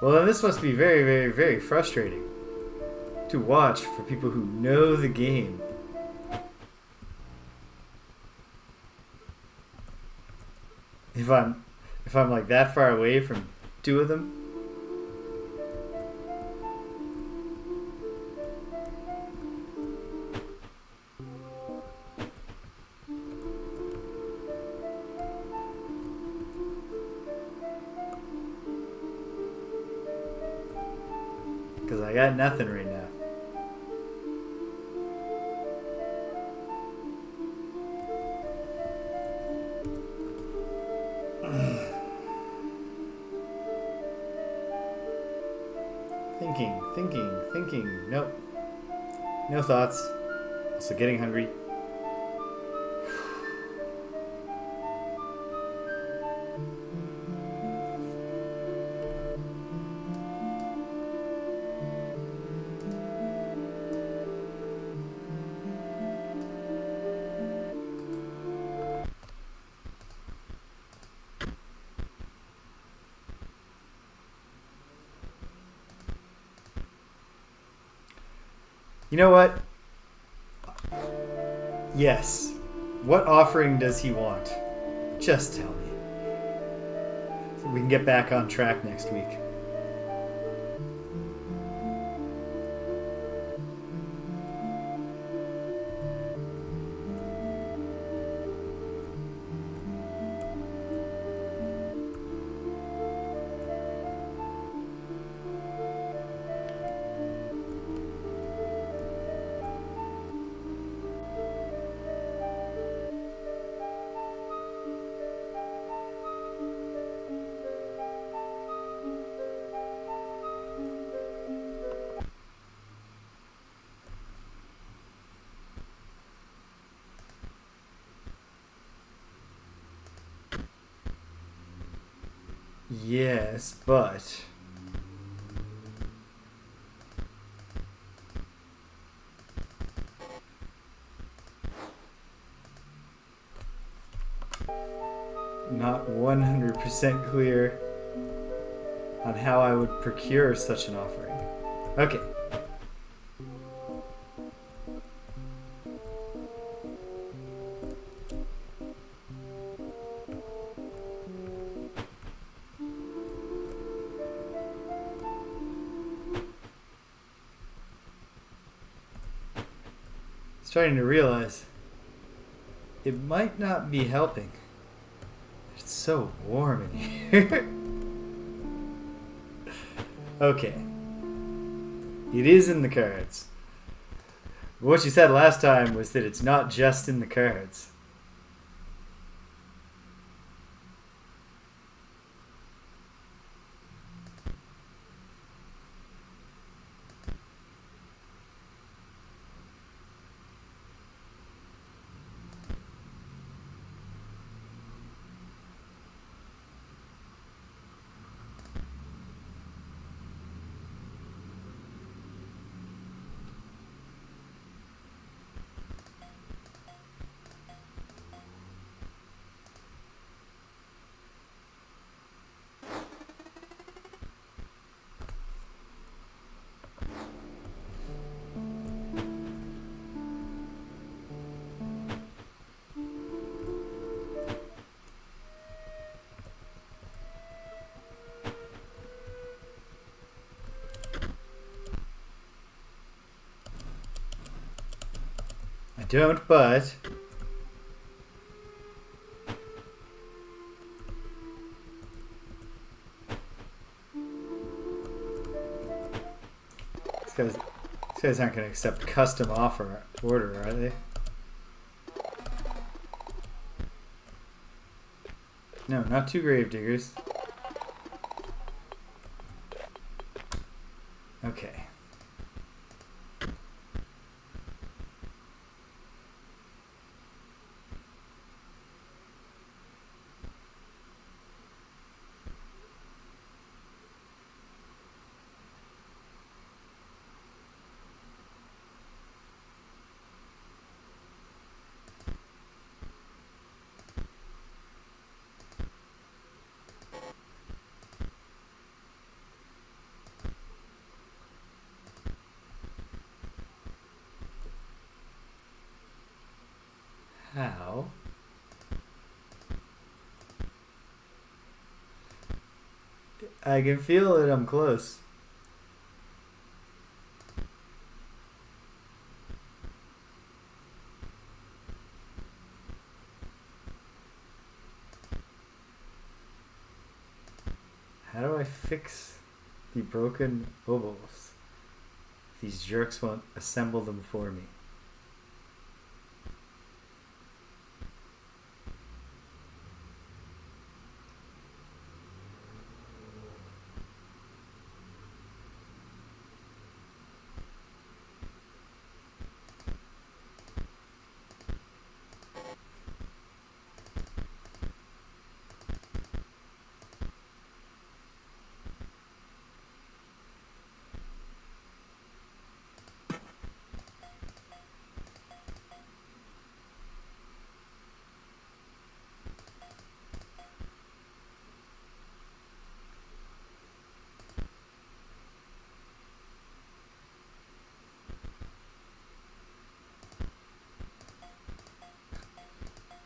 Well, then this must be very, very, very frustrating to watch for people who know the game. If I'm like that far away from two of them. Because I got nothing right now. Thinking. Nope. No thoughts. Also getting hungry. You know what? Yes. What offering does he want? Just tell me. So we can get back on track next week. Yes, but... not 100% clear on how I would procure such an offering. Okay. starting to realize it might not be helping. It's so warm in here. Okay. It is in the cards. What you said last time was that it's not just in the cards. I don't, but these guys aren't going to accept custom offer order, are they? No, not two gravediggers. Okay. How? I can feel that I'm close. How do I fix the broken obols? These jerks won't assemble them for me.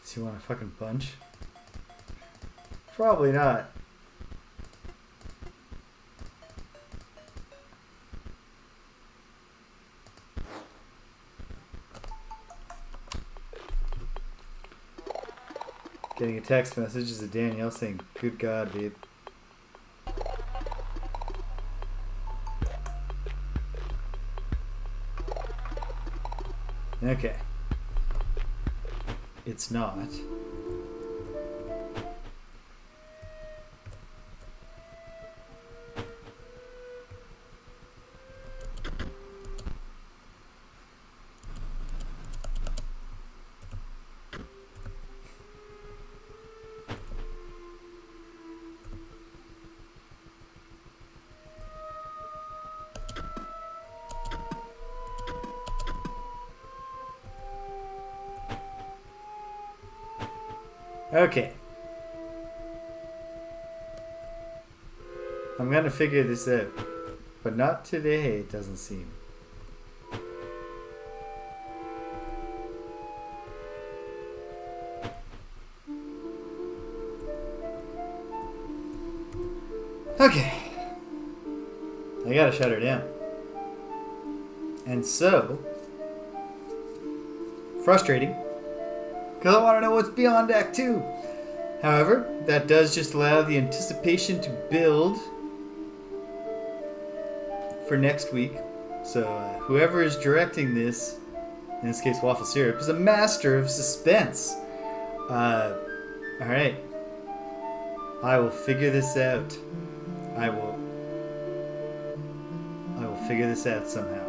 Do you want a fucking bunch? Probably not. Getting a text message is a Danielle saying, "Good God, dude." Okay. It's not. Okay. I'm gonna figure this out. But not today, it doesn't seem. Okay. I gotta shut her down. And so, frustrating, because I want to know what's beyond Act 2. However, that does just allow the anticipation to build for next week. So whoever is directing this, in this case WaffleSyrup, is a master of suspense. Alright. I will figure this out. I will figure this out somehow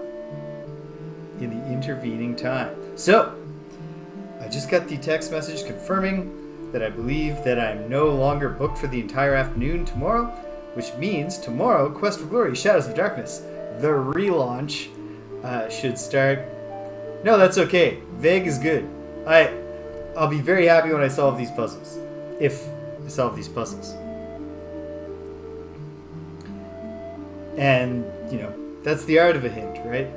in the intervening time. So, I just got the text message confirming that I believe that I'm no longer booked for the entire afternoon tomorrow, which means tomorrow, Quest for Glory, Shadows of Darkness, the relaunch, should start. No, that's okay. Vague is good. I'll be very happy when I solve these puzzles. If I solve these puzzles. And, that's the art of a hint, right?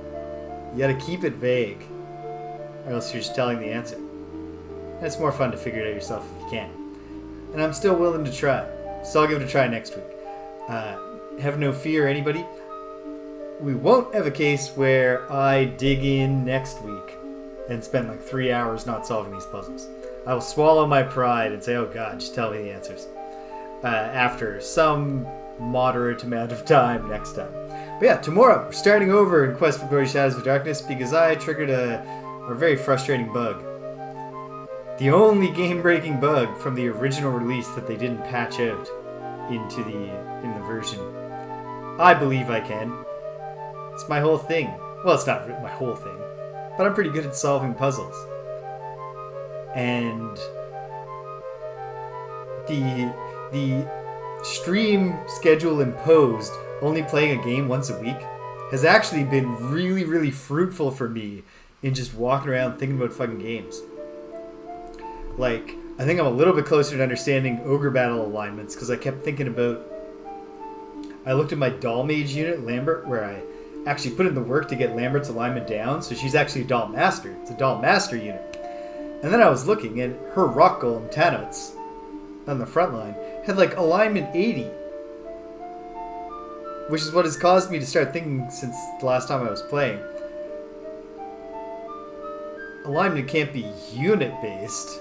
You gotta keep it vague, or else you're just telling the answer. And it's more fun to figure it out yourself if you can. And I'm still willing to try, so I'll give it a try next week. Have no fear, anybody. We won't have a case where I dig in next week and spend like 3 hours not solving these puzzles. I will swallow my pride and say, oh god, just tell me the answers. After some moderate amount of time next time. But yeah, tomorrow we're starting over in Quest for Glory Shadows of Darkness because I triggered a very frustrating bug. The only game-breaking bug from the original release that they didn't patch out in the version. I believe I can. It's my whole thing. Well, it's not my whole thing, but I'm pretty good at solving puzzles. And the stream schedule imposed, only playing a game once a week, has actually been really, really fruitful for me in just walking around thinking about fucking games. Like, I think I'm a little bit closer to understanding Ogre Battle alignments because I kept thinking about... I looked at my Doll Mage unit, Lambert, where I actually put in the work to get Lambert's alignment down, so she's actually a Doll Master. It's a Doll Master unit. And then I was looking, and her Rock Golem, Tanots, on the front line, had like alignment 80. Which is what has caused me to start thinking since the last time I was playing. Alignment can't be unit-based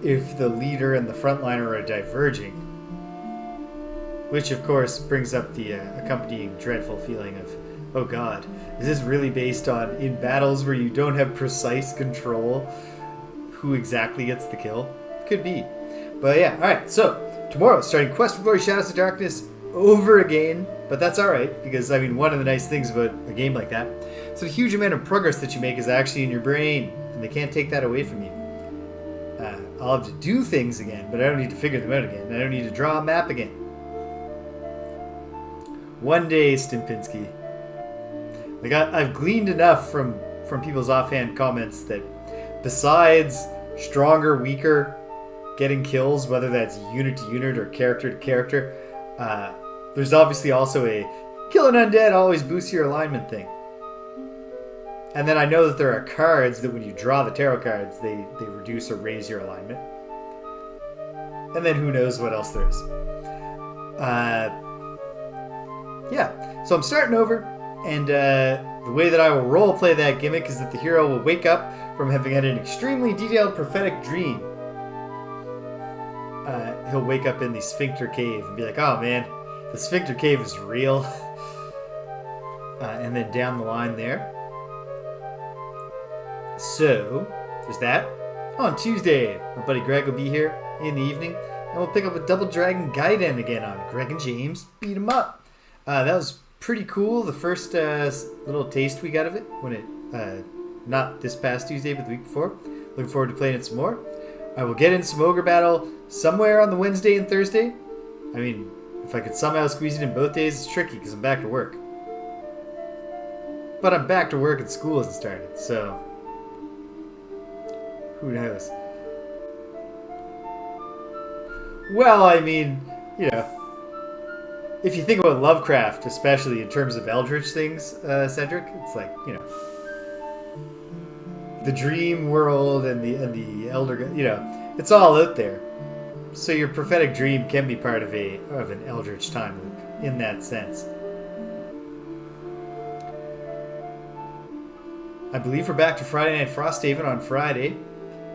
if the leader and the frontliner are diverging. Which, of course, brings up the accompanying dreadful feeling of, oh god, is this really based on, in battles where you don't have precise control, who exactly gets the kill? Could be. But yeah, alright, so, tomorrow, starting Quest for Glory Shadows of Darkness over again, but that's alright, because, I mean, one of the nice things about a game like that, so the huge amount of progress that you make is actually in your brain, and they can't take that away from you. I'll have to do things again, but I don't need to figure them out again. I don't need to draw a map again. One day, Stimpinski. Like, I've gleaned enough from people's offhand comments that besides stronger, weaker, getting kills, whether that's unit to unit or character to character, there's obviously also a kill an undead always boosts your alignment thing. And then I know that there are cards that when you draw the tarot cards, they reduce or raise your alignment. And then who knows what else there is. Yeah, so I'm starting over, and the way that I will roleplay that gimmick is that the hero will wake up from having had an extremely detailed prophetic dream. He'll wake up in the Sphincter Cave and be like, oh man, the Sphincter Cave is real. And then down the line there. So, there's that. On Tuesday, my buddy Greg will be here in the evening, and we'll pick up a Double Dragon Gaiden again on Greg and James Beat 'em Up. That was pretty cool, the first little taste we got of it, when it, not this past Tuesday, but the week before. Looking forward to playing it some more. I will get in some Ogre Battle somewhere on the Wednesday and Thursday. I mean, if I could somehow squeeze it in both days, it's tricky because I'm back to work. But I'm back to work and school hasn't started, so... who knows? Well, I mean, you know, if you think about Lovecraft, especially in terms of Eldritch things, Cedric, it's like, you know, the dream world and the elder, you know, it's all out there. So your prophetic dream can be part of an Eldritch time loop in that sense. I believe we're back to Friday Night Frosthaven on Friday,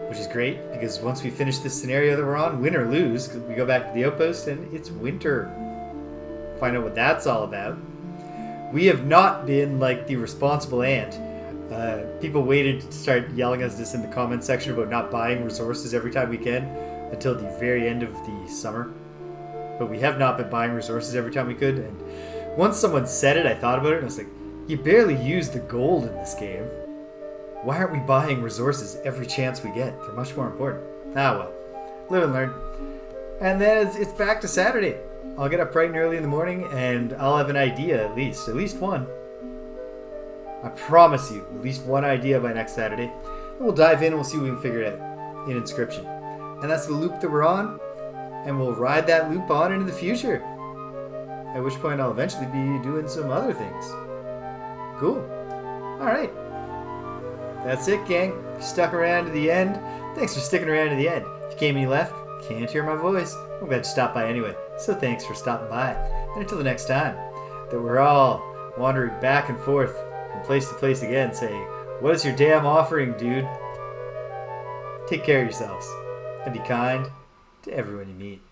which is great because once we finish this scenario that we're on, win or lose, we go back to the outpost and it's winter. Find out what that's all about. We have not been like the responsible ant. People waited to start yelling at us in the comment section about not buying resources every time we can until the very end of the summer. But we have not been buying resources every time we could. And once someone said it, I thought about it and I was like, you barely use the gold in this game. Why aren't we buying resources every chance we get? They're much more important. Ah well, live and learn. And then it's back to Saturday. I'll get up bright and early in the morning and I'll have an idea at least one. I promise you, at least one idea by next Saturday. And we'll dive in and we'll see what we can figure out in Inscryption. And that's the loop that we're on. And we'll ride that loop on into the future. At which point I'll eventually be doing some other things. Cool. Alright. That's it, gang. If you stuck around to the end, thanks for sticking around to the end. If you came and you left, can't hear my voice. I'm glad you stopped by anyway. So thanks for stopping by. And until the next time, that we're all wandering back and forth from place to place again saying, what is your damn offering, dude? Take care of yourselves. And be kind to everyone you meet.